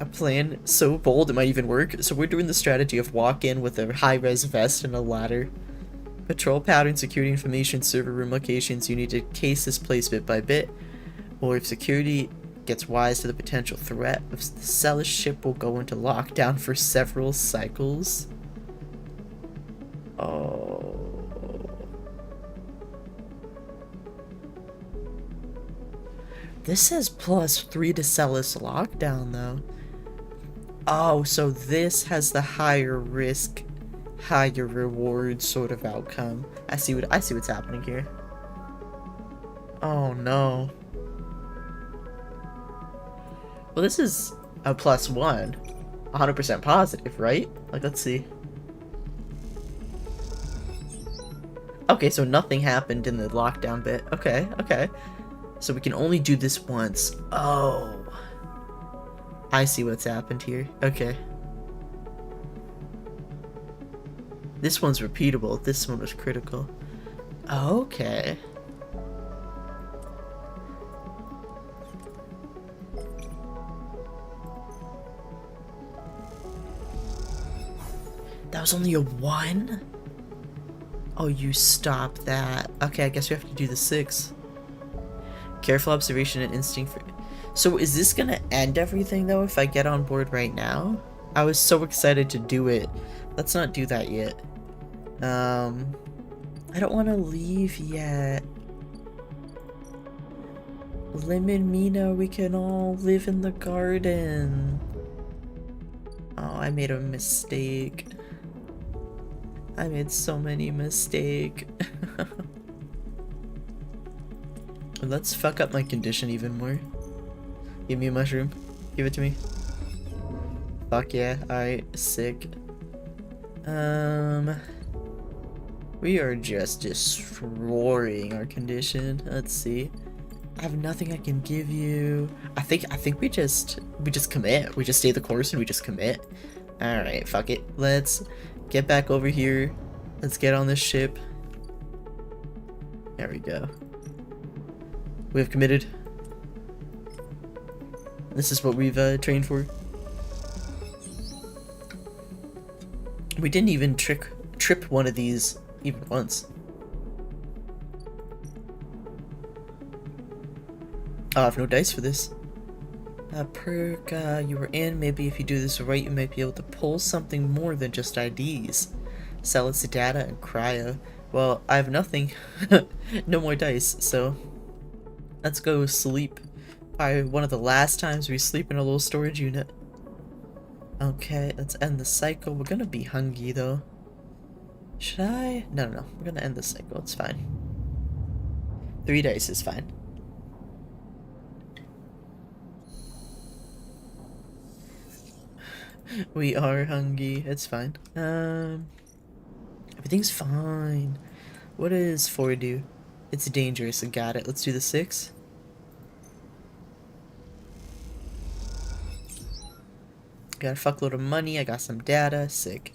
A plan so bold it might even work. So we're doing the strategy of walk in with a high-res vest and a ladder. Patrol pattern, security information, server room locations. You need to case this place bit by bit. Or if security gets wise to the potential threat, the Celis ship will go into lockdown for several cycles. Oh. This says +3 to Celis lockdown, though. Oh, so this has the higher risk, higher reward sort of outcome. I see what's happening here. Oh no. Well, this is a +1. 100% positive, right? Like, let's see. Okay, so nothing happened in the lockdown bit. Okay, okay. So we can only do this once. Oh. I see what's happened here. Okay. This one's repeatable. This one was critical. Okay. That was only a 1? Oh, you stop that. Okay, I guess we have to do the 6. Careful observation and instinct for... So is this gonna end everything, though, if I get on board right now? I was so excited to do it. Let's not do that yet. I don't want to leave yet. Lim and Mina, we can all live in the garden. Oh, I made a mistake. I made so many mistakes. Let's fuck up my condition even more. Give me a mushroom. Give it to me. Fuck yeah. Alright, sick. We are just destroying our condition. Let's see. I have nothing I can give you. I think we just commit. We just stay the course and we just commit. Alright, fuck it. Let's get back over here. Let's get on this ship. There we go. We have committed. This is what we've trained for. We didn't even trip one of these even once. I have no dice for this. Perk, you were in. Maybe if you do this right, you might be able to pull something more than just IDs. Sell its data and cryo. Well, I have nothing. No more dice, so let's go sleep. Probably one of the last times we sleep in a little storage unit. Okay, let's end the cycle. We're gonna be hungry though. Should I? No. We're gonna end the cycle. It's fine. 3 dice is fine. We are hungry. It's fine. Everything's fine. What does 4 do? It's dangerous. I got it. Let's do the 6. Got a fuckload of money. I got some data. Sick.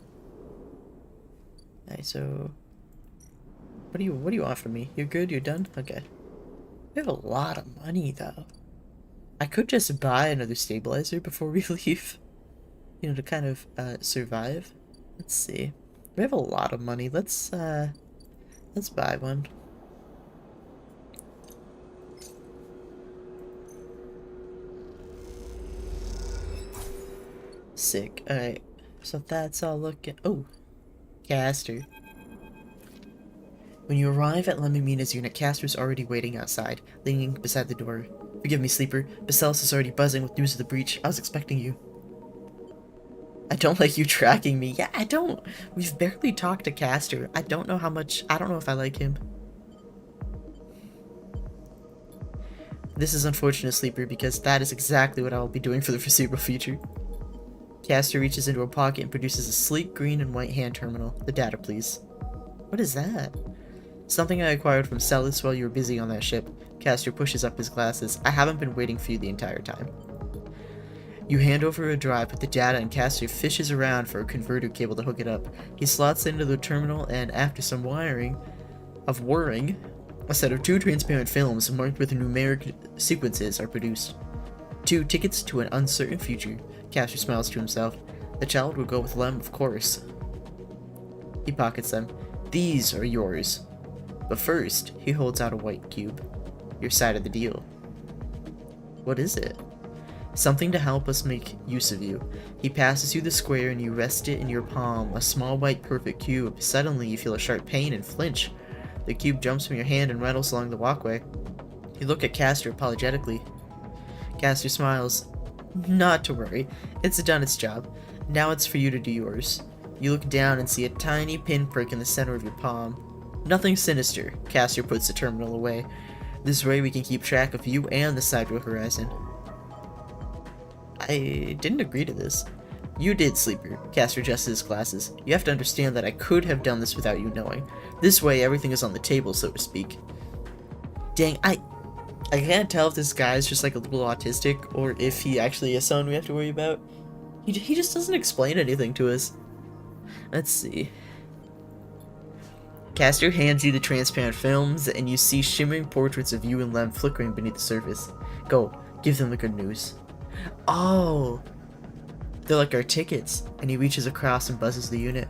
Alright, so what do you want from me? You're good? You're done? Okay. We have a lot of money though. I could just buy another stabilizer before we leave. You know, to kind of survive. Let's see. We have a lot of money. Let's buy one. Sick. Alright. So that's all looking... Oh! Caster. When you arrive at Mina's unit, Caster's already waiting outside, leaning beside the door. Forgive me, sleeper. Basilis is already buzzing with news of the breach. I was expecting you. I don't like you tracking me. Yeah, I don't. We've barely talked to Caster. I don't know how much... I don't know if I like him. This is unfortunate, sleeper, because that is exactly what I will be doing for the foreseeable future. Caster reaches into her pocket and produces a sleek green and white hand terminal. The data, please. What is that? Something I acquired from Celis while you were busy on that ship. Caster pushes up his glasses. I haven't been waiting for you the entire time. You hand over a drive with the data and Caster fishes around for a converter cable to hook it up. He slots into the terminal and after some whirring, a set of 2 transparent films marked with numeric sequences are produced. 2 tickets to an uncertain future. Caster smiles to himself. The child will go with Lem, of course. He pockets them. These are yours. But first, he holds out a white cube. Your side of the deal. What is it? Something to help us make use of you. He passes you the square and you rest it in your palm, a small white perfect cube. Suddenly you feel a sharp pain and flinch. The cube jumps from your hand and rattles along the walkway. You look at Caster apologetically. Caster smiles. Not to worry, it's done its job. Now it's for you to do yours. You look down and see a tiny pinprick in the center of your palm. Nothing sinister. Caster puts the terminal away. This way we can keep track of you and the Sideway horizon. I didn't agree to this. You did, sleeper. Caster adjusts his glasses. You have to understand that I could have done this without you knowing. This way everything is on the table, so to speak. Dang, I can't tell if this guy is just like a little autistic or if he actually is someone we have to worry about. He just doesn't explain anything to us. Let's see. Caster hands you the transparent films and you see shimmering portraits of you and Lem flickering beneath the surface. Go, give them the good news. Oh! They're like our tickets, and he reaches across and buzzes the unit.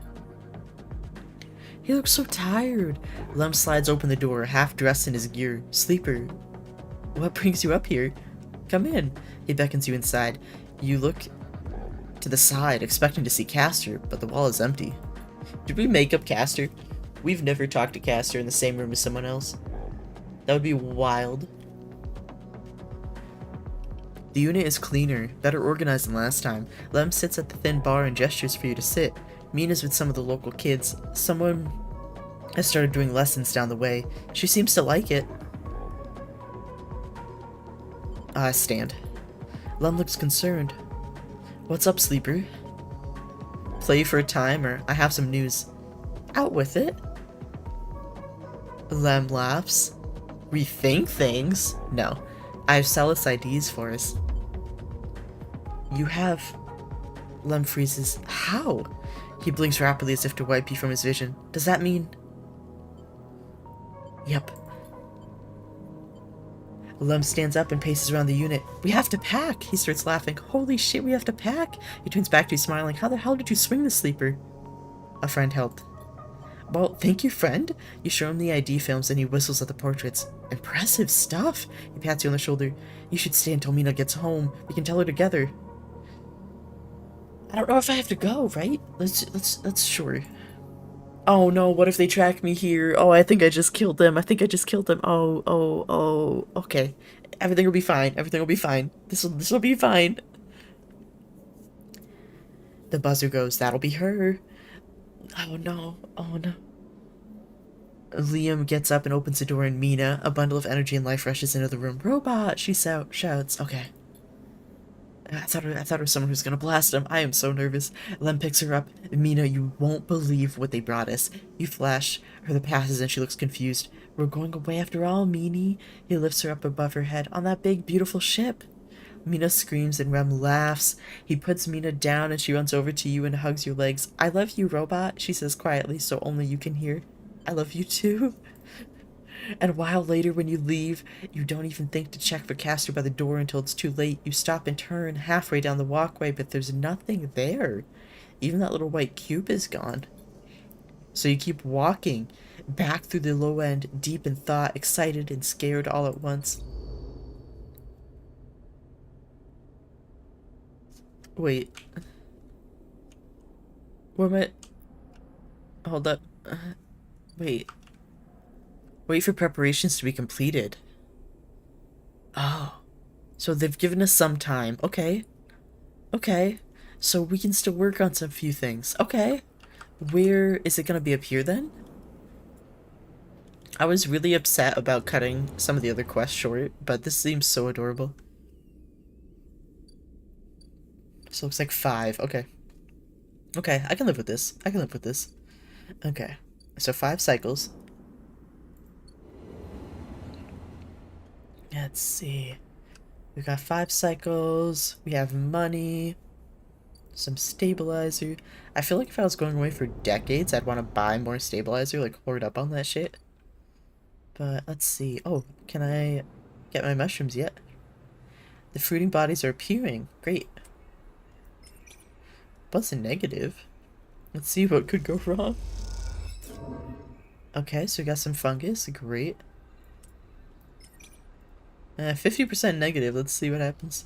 He looks so tired. Lem slides open the door, half dressed in his gear. Sleeper, what brings you up here? Come in. He beckons you inside. You look to the side, expecting to see Castor, but the wall is empty. Did we make up Castor? We've never talked to Castor in the same room as someone else. That would be wild. The unit is cleaner, better organized than last time. Lem sits at the thin bar and gestures for you to sit. Mina's with some of the local kids. Someone has started doing lessons down the way. She seems to like it. I stand. Lem looks concerned. What's up, Sleeper? Play for a time, or I have some news. Out with it. Lem laughs. Rethink things? No. I have Salus IDs for us. You have... Lem freezes. How? He blinks rapidly as if to wipe you from his vision. Does that mean... Yep. Lem stands up and paces around the unit. We have to pack! He starts laughing. Holy shit, we have to pack! He turns back to you smiling. How the hell did you swing the Sleeper? A friend helped. Well, thank you, friend. You show him the ID films and he whistles at the portraits. Impressive stuff! He pats you on the shoulder. You should stay until Mina gets home. We can tell her together. I don't know if I have to go, right? Let's sure. Oh no, what if they track me here? Oh, I think I just killed them. Oh, okay. Everything will be fine. Everything will be fine. This'll be fine. The buzzer goes. That'll be her. Oh no. Oh no. Liam gets up and opens the door, and Mina, a bundle of energy and life, rushes into the room. Robot! She shouts. Okay. I thought it was someone who's gonna blast him. I am so nervous. Lem picks her up. Mina, you won't believe what they brought us. You flash her the passes and she looks confused. We're going away after all, Meanie. He lifts her up above her head on that big, beautiful ship. Mina screams and Rem laughs. He puts Mina down and she runs over to you and hugs your legs. I love you, Robot, she says quietly so only you can hear. I love you too. And a while later, when you leave, you don't even think to check for Castor by the door until it's too late. You stop and turn halfway down the walkway, but there's nothing there. Even that little white cube is gone. So you keep walking back through the low end, deep in thought, excited and scared all at once. Wait. Where am I? Hold up. Wait. Wait for preparations to be completed. Oh. So they've given us some time. Okay. Okay. So we can still work on some few things. Okay. Where is it going to be up here then? I was really upset about cutting some of the other quests short, but this seems so adorable. So it looks like 5. Okay. Okay, I can live with this. I can live with this. Okay. So 5 cycles. Let's see. We got 5 cycles. We have money. Some stabilizer. I feel like if I was going away for decades, I'd want to buy more stabilizer, like hoard up on that shit. But let's see. Oh, can I get my mushrooms yet? The fruiting bodies are appearing. Great. What's a negative? Let's see what could go wrong. Okay, so we got some fungus. Great. 50% negative. Let's see what happens.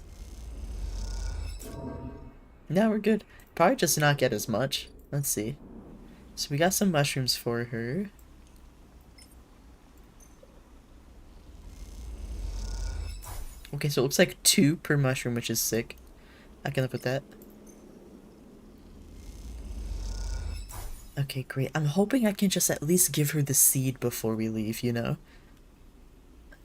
Now we're good. Probably just not get as much. Let's see. So we got some mushrooms for her. Okay, so it looks like 2 per mushroom, which is sick. I can live with that. Okay, great. I'm hoping I can just at least give her the seed before we leave, you know?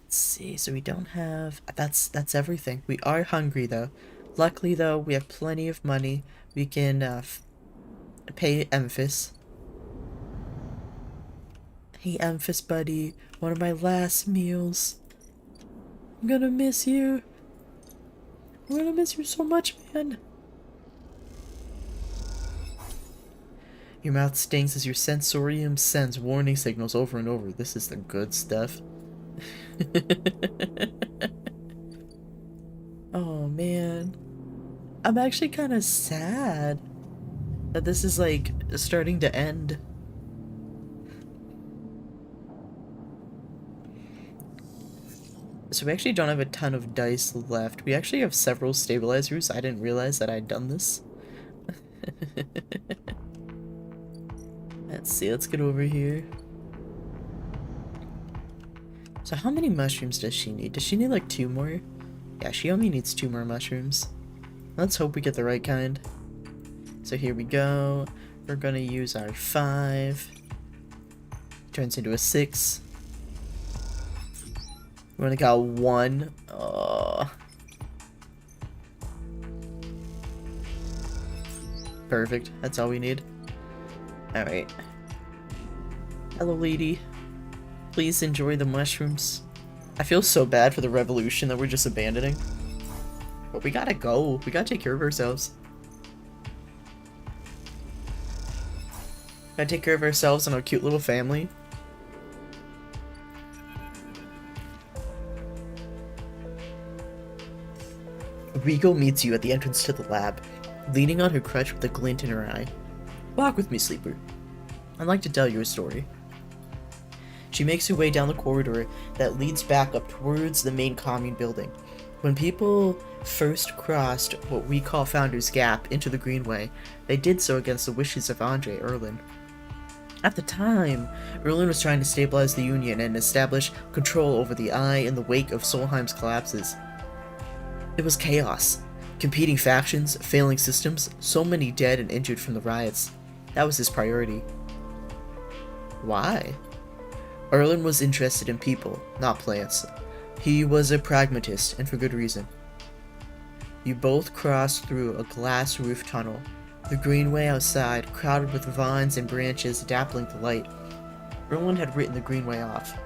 Let's see, so we don't have... That's everything. We are hungry, though. Luckily, though, we have plenty of money. We can pay Emphas. Hey, Emphas, buddy. One of my last meals. I'm gonna miss you. I'm gonna miss you so much, man. Your mouth stings as your sensorium sends warning signals over and over. This is the good stuff. Oh man, I'm actually kind of sad that this is like starting to end. so we actually don't have a ton of dice left. We actually have several stabilizers. I didn't realize that I'd done this. Let's see, let's get over here. So how many mushrooms does she need? Does she need like 2 more? Yeah, she only needs 2 more mushrooms. Let's hope we get the right kind. So here we go. We're gonna use our 5. Turns into a 6. We only got 1. Oh. Perfect. That's all we need. Alright. Hello, lady. Please enjoy the mushrooms. I feel so bad for the revolution that we're just abandoning. But we gotta go. We gotta take care of ourselves. Gotta take care of ourselves and our cute little family. Rico meets you at the entrance to the lab, leaning on her crutch with a glint in her eye. Walk with me, sleeper. I'd like to tell you a story. She makes her way down the corridor that leads back up towards the main commune building. When people first crossed what we call Founder's Gap into the Greenway, they did so against the wishes of Andre Erlin. At the time, Erlin was trying to stabilize the Union and establish control over the Eye in the wake of Solheim's collapses. It was chaos. Competing factions, failing systems, so many dead and injured from the riots. That was his priority. Why? Erlin was interested in people, not plants. He was a pragmatist, and for good reason. You both crossed through a glass roof tunnel. The greenway outside, crowded with vines and branches dappling the light. Erlin had written the greenway off,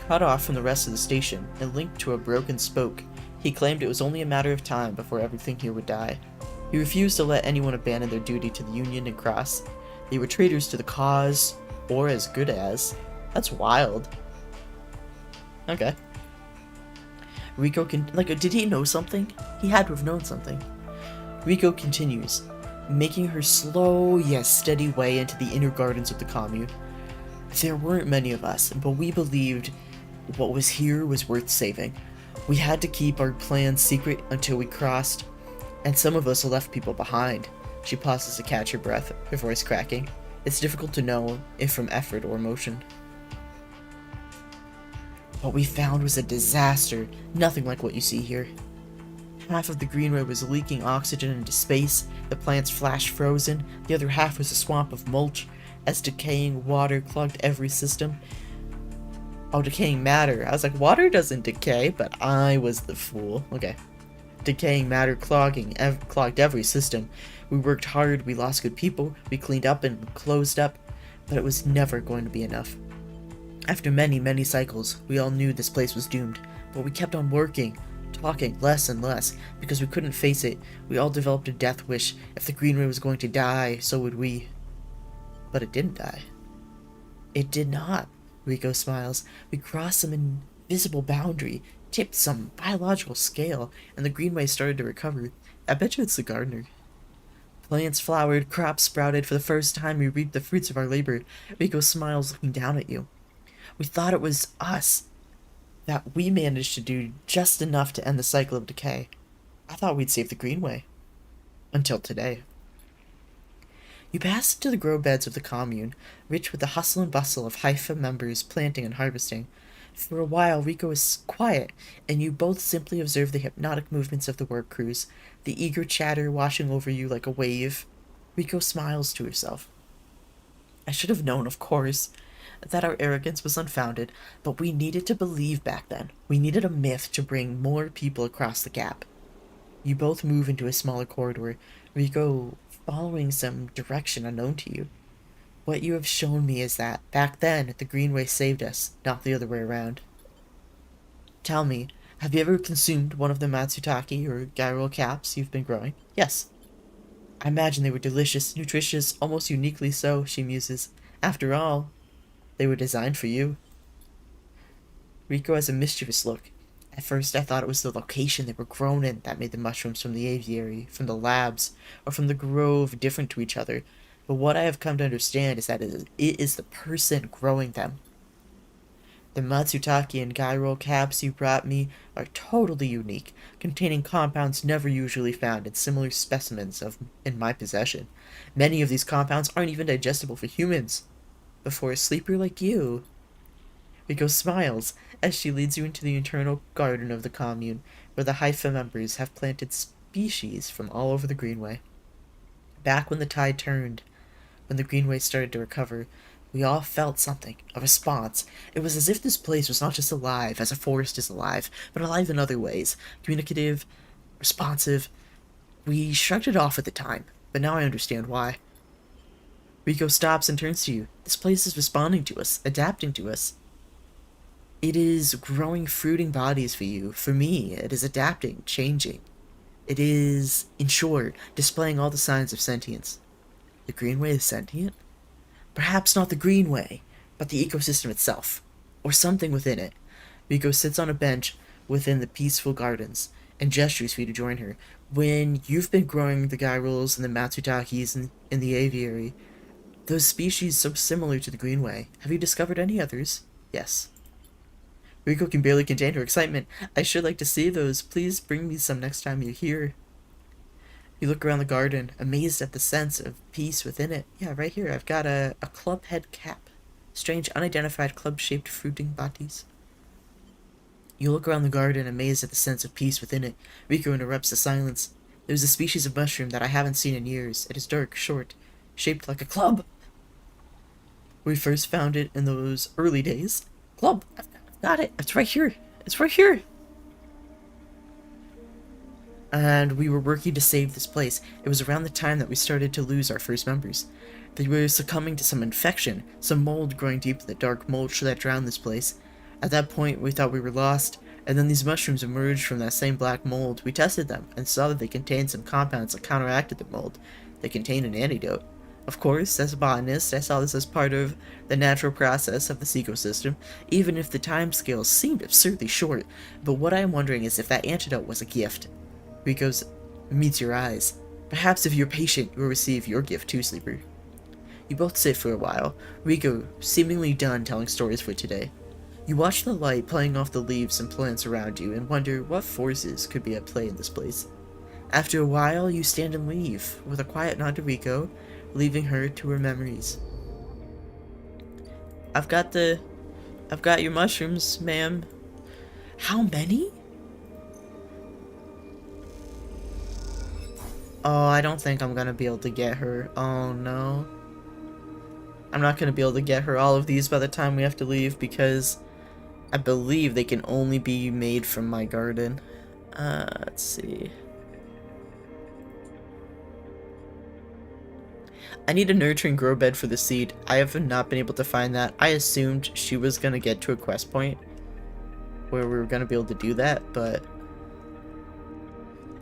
cut off from the rest of the station, and linked to a broken spoke. He claimed it was only a matter of time before everything here would die. He refused to let anyone abandon their duty to the Union and cross. They were traitors to the cause, or as good as. That's wild. Okay. Rico did he know something? He had to have known something. Rico continues, making her slow yet steady way into the inner gardens of the commune. There weren't many of us, but we believed what was here was worth saving. We had to keep our plans secret until we crossed, and some of us left people behind. She pauses to catch her breath, her voice cracking. It's difficult to know if from effort or emotion. What we found was a disaster, nothing like what you see here. Half of the greenway was leaking oxygen into space, the plants flash frozen, the other half was a swamp of mulch, as decaying water clogged every system. Oh, decaying matter. I was like, water doesn't decay, but I was the fool. Okay. Decaying matter clogged every system. We worked hard, we lost good people, we cleaned up and closed up, but it was never going to be enough. After many, many cycles, we all knew this place was doomed, but we kept on working, talking less and less, because we couldn't face it. We all developed a death wish. If the Greenway was going to die, so would we. But it didn't die. It did not. Rico smiles. We crossed some invisible boundary, tipped some biological scale, and the Greenway started to recover. I bet you it's the gardener. Plants flowered, crops sprouted. For the first time, we reaped the fruits of our labor. Rico smiles, looking down at you. We thought it was us, that we managed to do just enough to end the cycle of decay. I thought we'd save the Greenway. Until today. You pass into the grow beds of the commune, rich with the hustle and bustle of Haifa members planting and harvesting. For a while, Rico is quiet, and you both simply observe the hypnotic movements of the work crews, the eager chatter washing over you like a wave. Rico smiles to herself. I should have known, of course, that our arrogance was unfounded, but we needed to believe back then. We needed a myth to bring more people across the gap. You both move into a smaller corridor, Rico following some direction unknown to you. What you have shown me is that, back then, the Greenway saved us, not the other way around. Tell me, have you ever consumed one of the Matsutake or gyro caps you've been growing? Yes. I imagine they were delicious, nutritious, almost uniquely so, she muses. After all, they were designed for you. Rico has a mischievous look. At first I thought it was the location they were grown in that made the mushrooms from the aviary, from the labs, or from the grove different to each other. But what I have come to understand is that it is the person growing them. The Matsutake and gyro caps you brought me are totally unique, containing compounds never usually found in similar specimens in my possession. Many of these compounds aren't even digestible for humans. But for a sleeper like you, Rico smiles as she leads you into the internal garden of the commune, where the Haifa members have planted species from all over the Greenway. Back when the tide turned, when the Greenway started to recover, we all felt something, a response. It was as if this place was not just alive, as a forest is alive, but alive in other ways. Communicative, responsive. We shrugged it off at the time, but now I understand why. Rico stops and turns to you. This place is responding to us, adapting to us. It is growing fruiting bodies for you. For me, it is adapting, changing. It is, in short, displaying all the signs of sentience. The Greenway is sentient? Perhaps not the Greenway, but the ecosystem itself, or something within it. Rico sits on a bench within the peaceful gardens and gestures for you to join her. When you've been growing the gyrules and the matsutakis in the aviary, those species so similar to the Greenway, have you discovered any others? Yes. Rico can barely contain her excitement. I should like to see those. Please bring me some next time you're here. You look around the garden, amazed at the sense of peace within it. Yeah, right here, I've got a club head cap. Strange, unidentified club-shaped fruiting bodies. You look around the garden, amazed at the sense of peace within it. Rico interrupts the silence. There's a species of mushroom that I haven't seen in years. It is dark, short, shaped like a club. We first found it in those early days. Club, I've got it. It's right here. It's right here. And we were working to save this place. It was around the time that we started to lose our first members. They were succumbing to some infection, some mold growing deep in the dark mulch that drowned this place. At that point, we thought we were lost, and then these mushrooms emerged from that same black mold. We tested them, and saw that they contained some compounds that counteracted the mold. They contained an antidote. Of course, as a botanist, I saw this as part of the natural process of this ecosystem, even if the timescales seemed absurdly short. But what I am wondering is if that antidote was a gift. Rico's meets your eyes. Perhaps if you're patient, you'll receive your gift too, Sleeper. You both sit for a while, Rico seemingly done telling stories for today. You watch the light playing off the leaves and plants around you and wonder what forces could be at play in this place. After a while, you stand and leave, with a quiet nod to Rico, leaving her to her memories. I've got your mushrooms, ma'am. How many? Oh, I don't think I'm gonna be able to get her. Oh no. I'm not gonna be able to get her all of these by the time we have to leave because I believe they can only be made from my garden. Let's see. I need a nurturing grow bed for the seed. I have not been able to find that. I assumed she was gonna get to a quest point where we were gonna be able to do that, but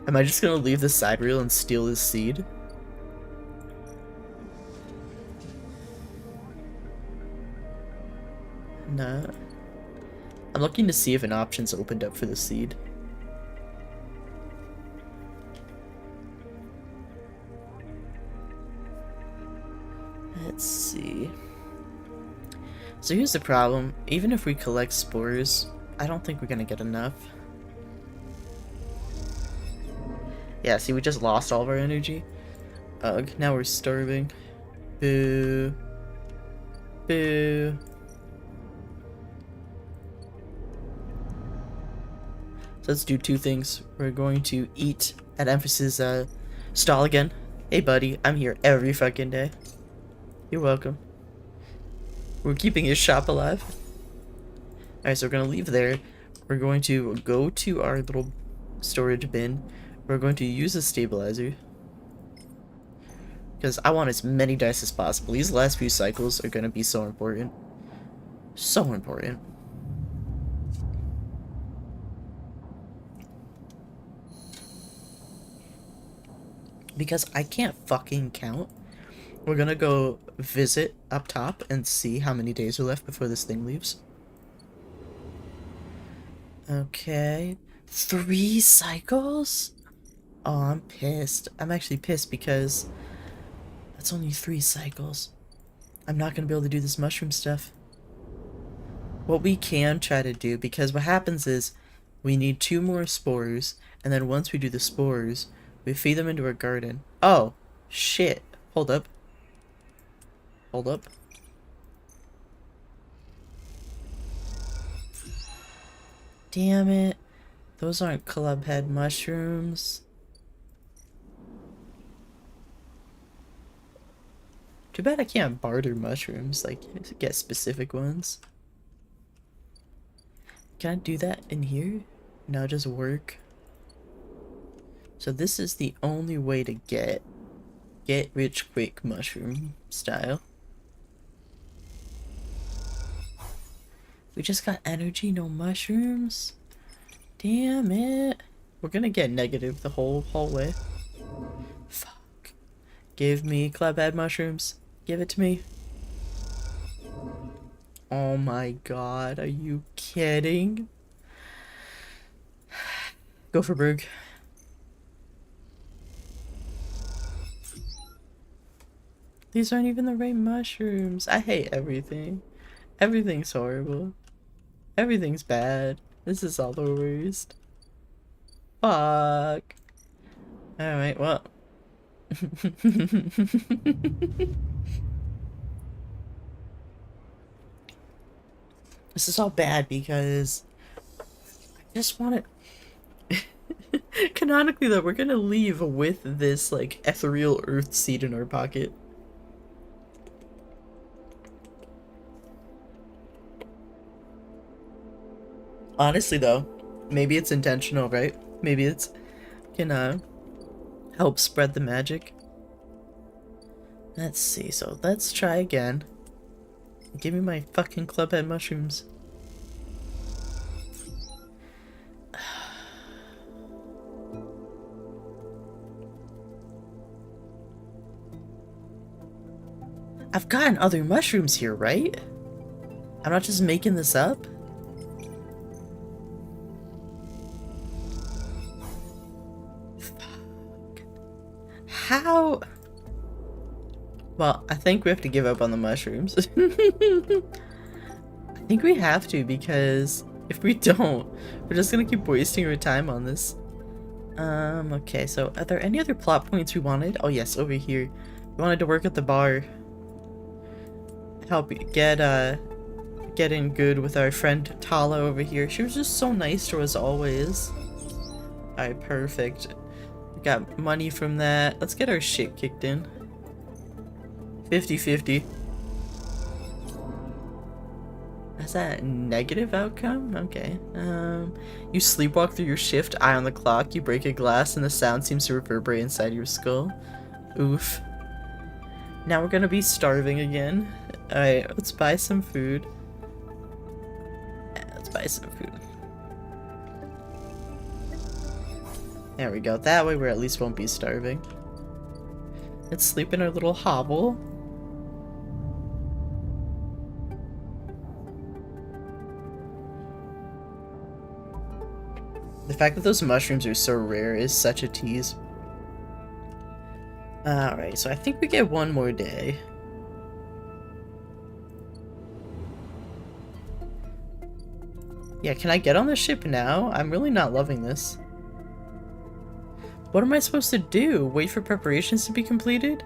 am I just gonna leave the side reel and steal his seed? Nah. I'm looking to see if an option's opened up for the seed. Let's see. So here's the problem. Even if we collect spores, I don't think we're gonna get enough. Yeah, see, we just lost all of our energy. Ugh, now we're starving. Boo. Boo. So let's do two things. We're going to eat at Emphasis stall again. Hey buddy, I'm here every fucking day. You're welcome. We're keeping his shop alive. Alright, so we're gonna leave there. We're going to go to our little storage bin. We're going to use a stabilizer. Because I want as many dice as possible. These last few cycles are going to be so important. So important. Because I can't fucking count. We're going to go visit up top and see how many days are left before this thing leaves. Okay. 3 cycles? Oh, I'm pissed. I'm actually pissed because that's only 3 cycles. I'm not gonna be able to do this mushroom stuff. what we can try to do, because what happens is we need 2 more spores, and then once we do the spores, we feed them into our garden. Oh, shit. Hold up. Hold up. Damn it. Those aren't clubhead mushrooms. Too bad I can't barter mushrooms, like, get specific ones. Can I do that in here? No, just work. So this is the only way to get rich quick mushroom style. We just got energy, no mushrooms? Damn it. We're gonna get negative the whole way. Fuck. Give me clubhead mushrooms. Give it to me. Oh my god, are you kidding? Go for Berg. These aren't even the right mushrooms. I hate everything. Everything's horrible. Everything's bad. This is all the worst. Fuck. Alright, well. This is all bad because I just want it. Canonically, though, we're gonna leave with this, like, ethereal earth seed in our pocket. Honestly, though, maybe it's intentional, right? Maybe it's can help spread the magic. Let's see. So let's try again. Give me my fucking clubhead mushrooms. I've gotten other mushrooms here, right? I'm not just making this up? Fuck. How? Well, I think we have to give up on the mushrooms. I think we have to, because if we don't, we're just gonna keep wasting our time on this. Okay, so are there any other plot points we wanted? Oh yes, over here. We wanted to work at the bar. Help get in good with our friend Tala over here. She was just so nice to us always. Alright, perfect. We got money from that. Let's get our shit kicked in. 50-50. Is that a negative outcome? Okay. You sleepwalk through your shift, eye on the clock, you break a glass, and the sound seems to reverberate inside your skull. Oof. Now we're gonna be starving again. Alright, let's buy some food. Yeah, let's buy some food. There we go. That way we at least won't be starving. Let's sleep in our little hovel. The fact that those mushrooms are so rare is such a tease. Alright, so I think we get one more day. Yeah, can I get on the ship now? I'm really not loving this. What am I supposed to do? Wait for preparations to be completed?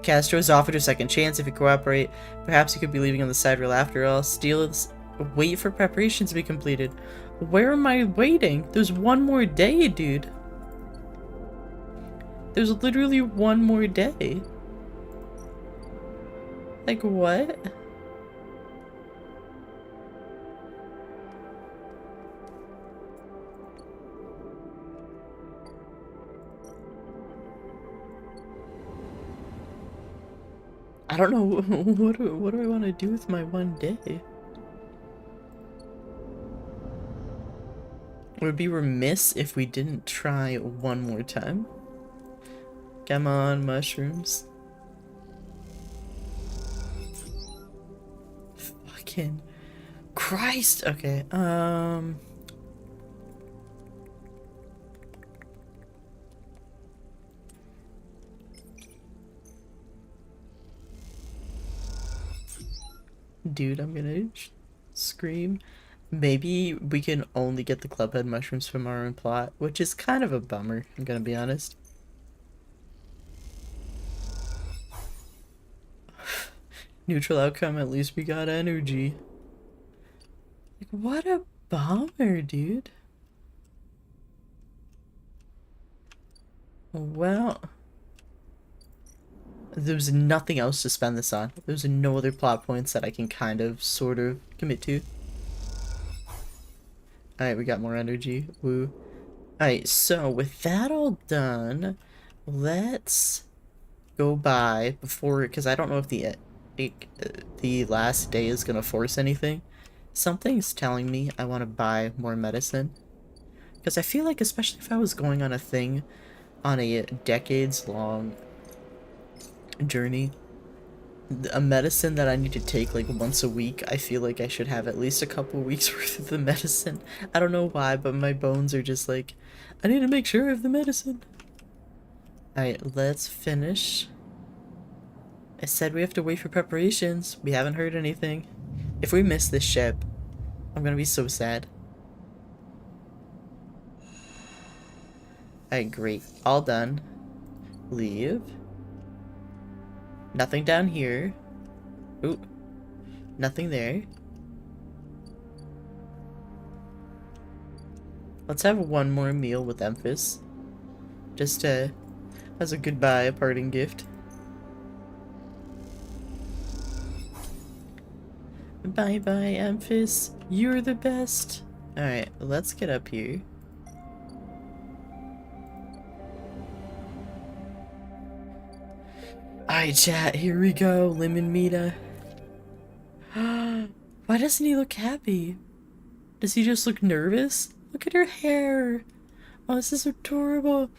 Castro has offered a second chance if you cooperate. Perhaps you could be leaving on the side rail after all. Wait for preparations to be completed. Where am I waiting? There's one more day, dude. There's literally one more day. Like, what? I don't know. What do I want to do with my one day? It would be remiss if we didn't try one more time. Come on, mushrooms. Fucking Christ. Okay, Dude, I'm gonna scream. Maybe we can only get the clubhead mushrooms from our own plot, which is kind of a bummer, I'm gonna be honest. Neutral outcome, at least we got energy. Like, what a bummer, dude. Well, there's nothing else to spend this on. There's no other plot points that I can kind of, sort of, commit to. Alright, we got more energy. Woo. Alright, so with that all done, let's go by before, because I don't know if the last day is gonna force anything. Something's telling me I want to buy more medicine. Because I feel like, especially if I was going on a thing, on a decades-long journey, a medicine that I need to take like once a week, I feel like I should have at least a couple weeks worth of the medicine. I don't know why, but my bones are just like, I need to make sure I have the medicine. Alright, let's finish. I said we have to wait for preparations. We haven't heard anything. If we miss this ship, I'm gonna be so sad. Alright, great. All done. Leave. Nothing down here. Ooh. Nothing there. Let's have one more meal with Emphas. Just as a goodbye, a parting gift. Bye bye, Emphas. You're the best. Alright, let's get up here. Alright, chat, here we go. Lemon Mita. Why doesn't he look happy? Does he just look nervous? Look at her hair. Oh, this is adorable.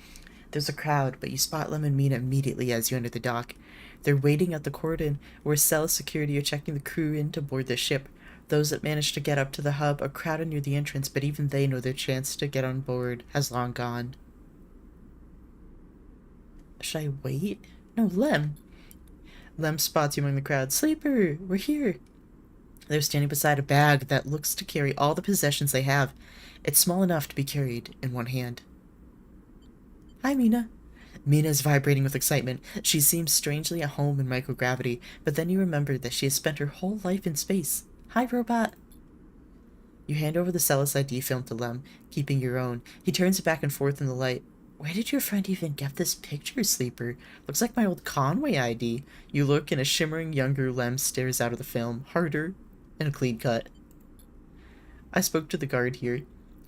There's a crowd, but you spot Lemon Mina immediately as you enter the dock. They're waiting at the cordon, where Cell security are checking the crew in to board the ship. Those that manage to get up to the hub are crowded near the entrance, but even they know their chance to get on board has long gone. Should I wait? No, Lem. Lem spots you among the crowd. Sleeper, we're here. They're standing beside a bag that looks to carry all the possessions they have. It's small enough to be carried in one hand. Hi, Mina. Mina is vibrating with excitement. She seems strangely at home in microgravity, but then you remember that she has spent her whole life in space. Hi, robot. You hand over the Celis ID film to Lem, keeping your own. He turns it back and forth in the light. Where did your friend even get this picture, Sleeper? Looks like my old Conway ID. You look, and a shimmering younger Lem stares out of the film, harder and a clean cut. I spoke to the guard here.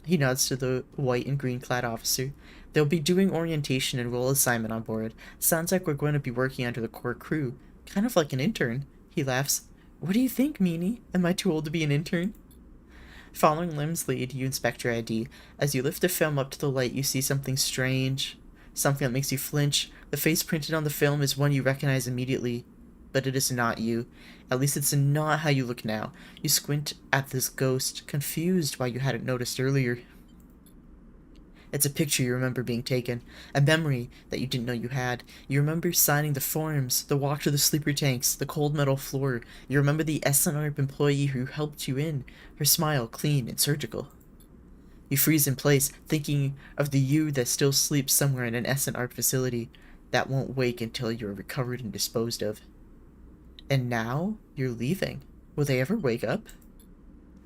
He nods to the white and green clad officer. They'll be doing orientation and role assignment on board. Sounds like we're going to be working under the core crew. Kind of like an intern. He laughs. What do you think, Meanie? Am I too old to be an intern? Following Lem's lead, you inspect your ID. As you lift the film up to the light, you see something strange. Something that makes you flinch. The face printed on the film is one you recognize immediately. But it is not you. At least it's not how you look now. You squint at this ghost, confused why you hadn't noticed earlier. It's a picture you remember being taken, a memory that you didn't know you had. You remember signing the forms, the walk to the sleeper tanks, the cold metal floor. You remember the SNRP employee who helped you in, her smile clean and surgical. You freeze in place, thinking of the you that still sleeps somewhere in an SNRP facility that won't wake until you're recovered and disposed of. And now you're leaving. Will they ever wake up?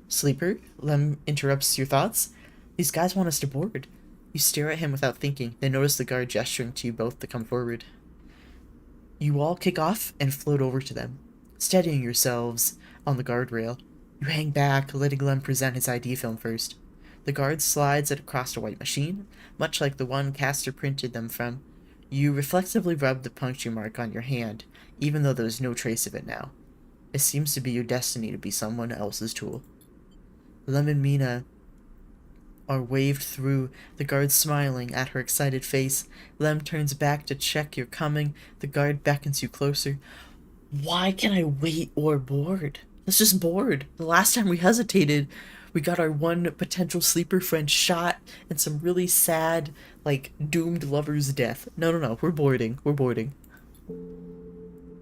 Sleeper, Lem interrupts your thoughts. These guys want us to board. You stare at him without thinking, then notice the guard gesturing to you both to come forward. You all kick off and float over to them, steadying yourselves on the guardrail. You hang back, letting Lem present his ID film first. The guard slides it across a white machine, much like the one Castor printed them from. You reflexively rub the puncture mark on your hand, even though there's no trace of it now. It seems to be your destiny to be someone else's tool. Lem and Mina are waved through, the guard smiling at her excited face. Lem turns back to check you're coming. The guard beckons you closer. Why can I wait or board? Let's just board. The last time we hesitated, we got our one potential sleeper friend shot and some really sad, like, doomed lover's death. No, we're boarding. We're boarding.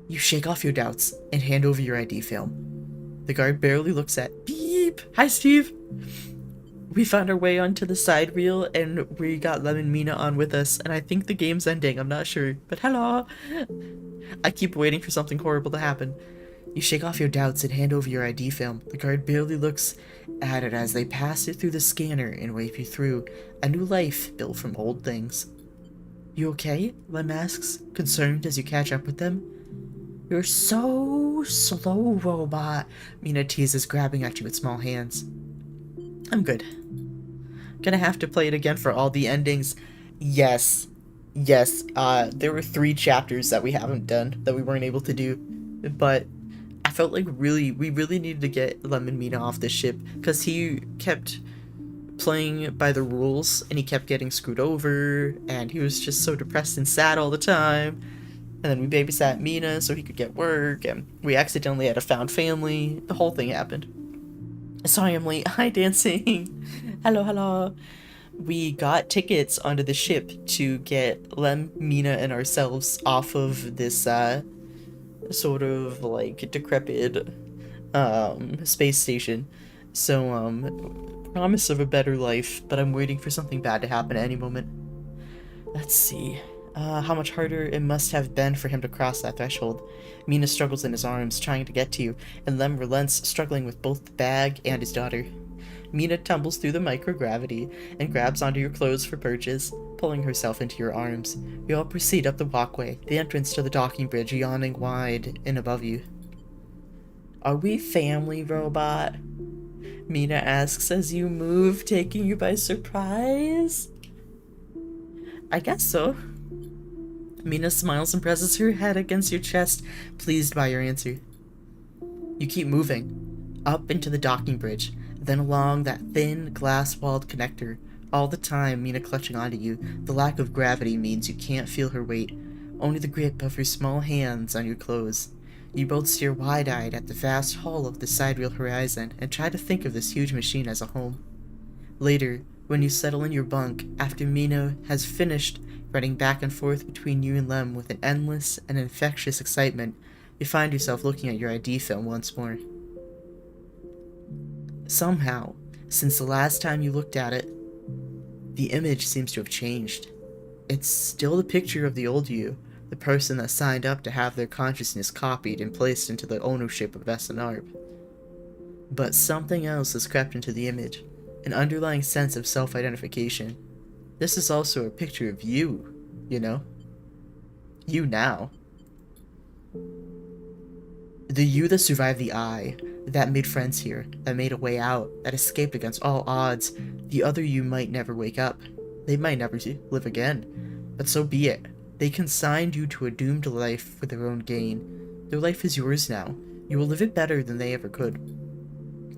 You shake off your doubts and hand over your ID film. The guard barely looks at beep. Hi, Steve. We found our way onto the side reel and we got Lem and Mina on with us, and I think the game's ending. I'm not sure, but hello. I keep waiting for something horrible to happen. You shake off your doubts and hand over your ID film. The guard barely looks at it as they pass it through the scanner and wave you through. A new life built from old things. You okay? Lem asks, concerned as you catch up with them. You're so slow, robot. Mina teases, grabbing at you with small hands. I'm good. Gonna have to play it again for all the endings. Yes. Yes. There were 3 chapters that we haven't done, that we weren't able to do. But I felt like we really needed to get Lem and Mina off this ship, because he kept playing by the rules and he kept getting screwed over, and he was just so depressed and sad all the time. And then we babysat Mina so he could get work, and we accidentally had a found family. The whole thing happened. Sorry, I'm late. Hi, dancing. Hello, hello. We got tickets onto the ship to get Lem, Mina, and ourselves off of this sort of like decrepit space station. So promise of a better life, but I'm waiting for something bad to happen at any moment. Let's see. How much harder it must have been for him to cross that threshold. Mina struggles in his arms, trying to get to you, and Lem relents, struggling with both the bag and his daughter. Mina tumbles through the microgravity and grabs onto your clothes for purchase, pulling herself into your arms. You all proceed up the walkway, the entrance to the docking bridge yawning wide and above you. Are we family, robot? Mina asks as you move, taking you by surprise. I guess so. Mina smiles and presses her head against your chest, pleased by your answer. You keep moving, up into the docking bridge, then along that thin, glass-walled connector, all the time Mina clutching onto you. The lack of gravity means you can't feel her weight, only the grip of her small hands on your clothes. You both stare wide-eyed at the vast hull of the sidereal horizon and try to think of this huge machine as a home. Later, when you settle in your bunk, after Mina has finished running back and forth between you and Lem with an endless and infectious excitement, you find yourself looking at your ID film once more. Somehow, since the last time you looked at it, the image seems to have changed. It's still the picture of the old you, the person that signed up to have their consciousness copied and placed into the ownership of SNR. But something else has crept into the image, an underlying sense of self-identification. This is also a picture of you, you know? You now. The you that survived the eye, that made friends here, that made a way out, that escaped against all odds. The other you might never wake up. They might never live again. But so be it. They consigned you to a doomed life for their own gain. Their life is yours now. You will live it better than they ever could.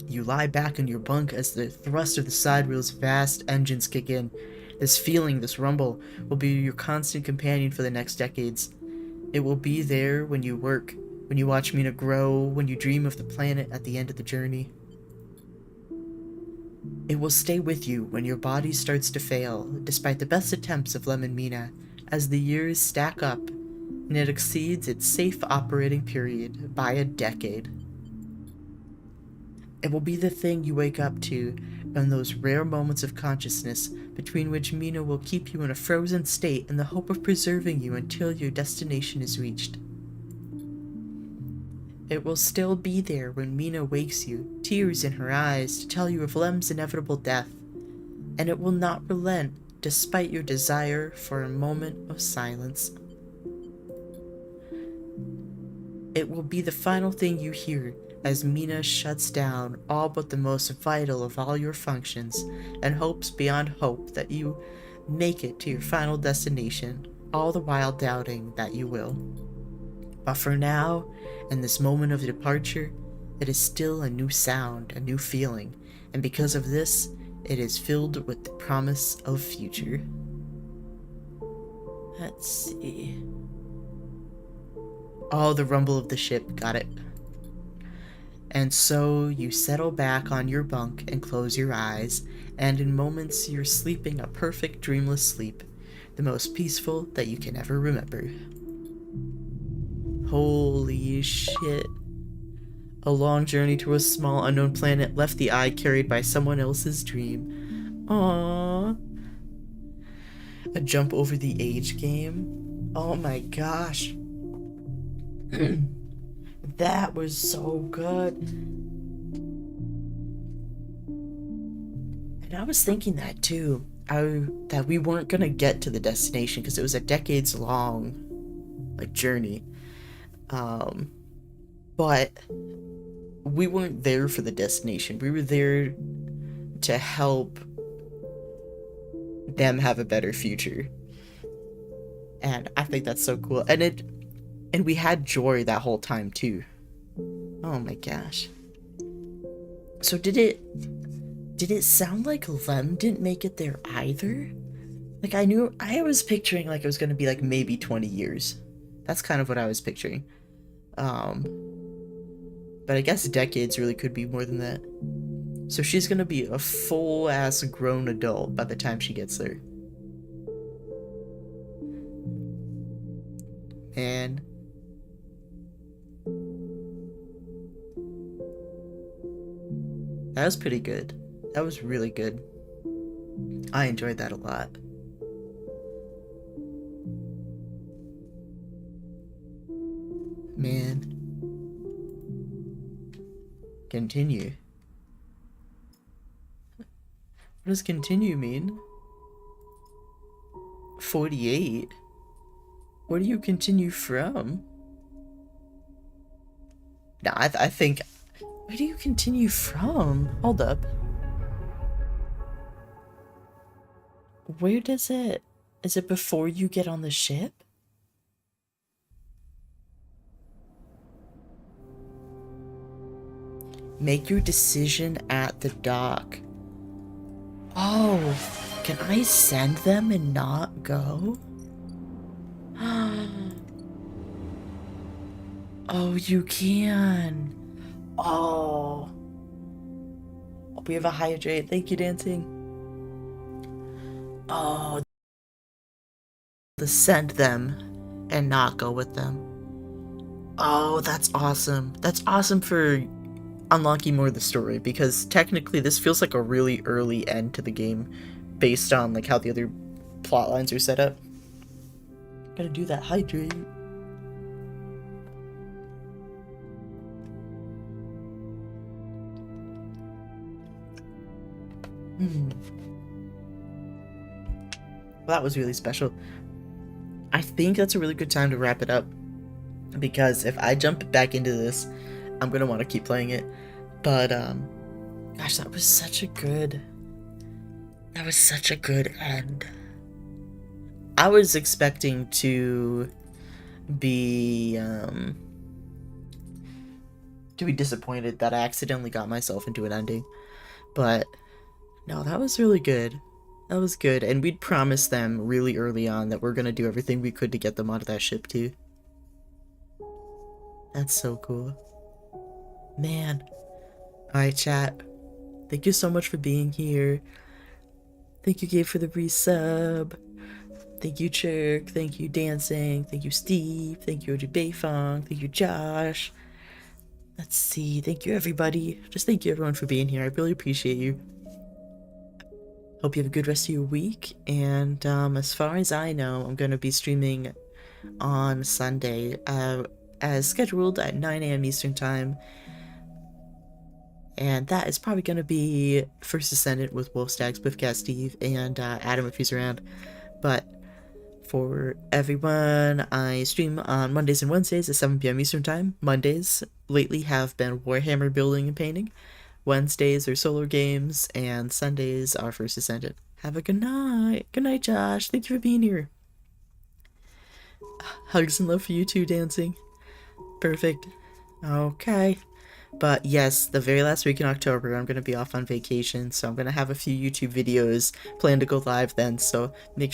You lie back in your bunk as the thrust of the side reel's vast engines kick in. This feeling, this rumble, will be your constant companion for the next decades. It will be there when you work, when you watch Mina grow, when you dream of the planet at the end of the journey. It will stay with you when your body starts to fail, despite the best attempts of Lem and Mina, as the years stack up, and it exceeds its safe operating period by a decade. It will be the thing you wake up to in those rare moments of consciousness between which Mina will keep you in a frozen state in the hope of preserving you until your destination is reached. It will still be there when Mina wakes you, tears in her eyes, to tell you of Lem's inevitable death, and it will not relent despite your desire for a moment of silence. It will be the final thing you hear as Mina shuts down all but the most vital of all your functions and hopes beyond hope that you make it to your final destination, all the while doubting that you will. But for now, in this moment of departure, it is still a new sound, a new feeling, and because of this, it is filled with the promise of future. Let's see. Oh, the rumble of the ship, got it. And so you settle back on your bunk and close your eyes, and in moments you're sleeping a perfect dreamless sleep, the most peaceful that you can ever remember. Holy shit. A long journey to a small unknown planet left the eye carried by someone else's dream. Aww. A jump over the age game. Oh my gosh. That was so good. And I was thinking that too. That we weren't gonna get to the destination because it was a decades long journey. But we weren't there for the destination. We were there to help them have a better future. And I think that's so cool. And we had joy that whole time too. Oh my gosh. So did it sound like Lem didn't make it there either? Like I was picturing like it was gonna be like maybe 20 years. That's kind of what I was picturing. But I guess decades really could be more than that. So she's gonna be a full-ass grown adult by the time she gets there. And that was pretty good. That was really good. I enjoyed that a lot. Man. Continue. What does continue mean? 48? Where do you continue from? Nah, I think... Where do you continue from? Hold up. Where does it... Is it before you get on the ship? Make your decision at the dock. Oh, can I send them and not go? Oh, you can. Oh. We have a hydrate. Thank you, dancing. Oh. To send them and not go with them. Oh, that's awesome. That's awesome for unlocking more of the story, because technically this feels like a really early end to the game based on like how the other plot lines are set up. Gotta do that hydrate. Well, that was really special. I think that's a really good time to wrap it up, because if I jump back into this, I'm gonna want to keep playing it. But gosh, that was such a good end. I was expecting to be disappointed that I accidentally got myself into an ending, but no, that was really good. That was good, and we'd promised them really early on that we're gonna do everything we could to get them onto that ship too. That's so cool. Man. Alright, chat. Thank you so much for being here. Thank you, Gabe, for the resub. Thank you, Chirk. Thank you, Dancing. Thank you, Steve. Thank you, OG Bayfong. Thank you, Josh. Let's see. Thank you, everybody. Just thank you, everyone, for being here. I really appreciate you. Hope you have a good rest of your week. And as far as I know, I'm going to be streaming on Sunday as scheduled at 9 a.m. Eastern Time. And that is probably going to be First Ascendant with Wolfstag, Swiftcast Steve, and Adam if he's around. But for everyone, I stream on Mondays and Wednesdays at 7 p.m. Eastern Time. Mondays lately have been Warhammer building and painting. Wednesdays are solo games, and Sundays are First Ascendant. Have a good night. Good night, Josh. Thank you for being here. Hugs and love for you too, Dancing. Perfect. Okay. But yes, the very last week in October, I'm going to be off on vacation, so I'm going to have a few YouTube videos planned to go live then, so make sure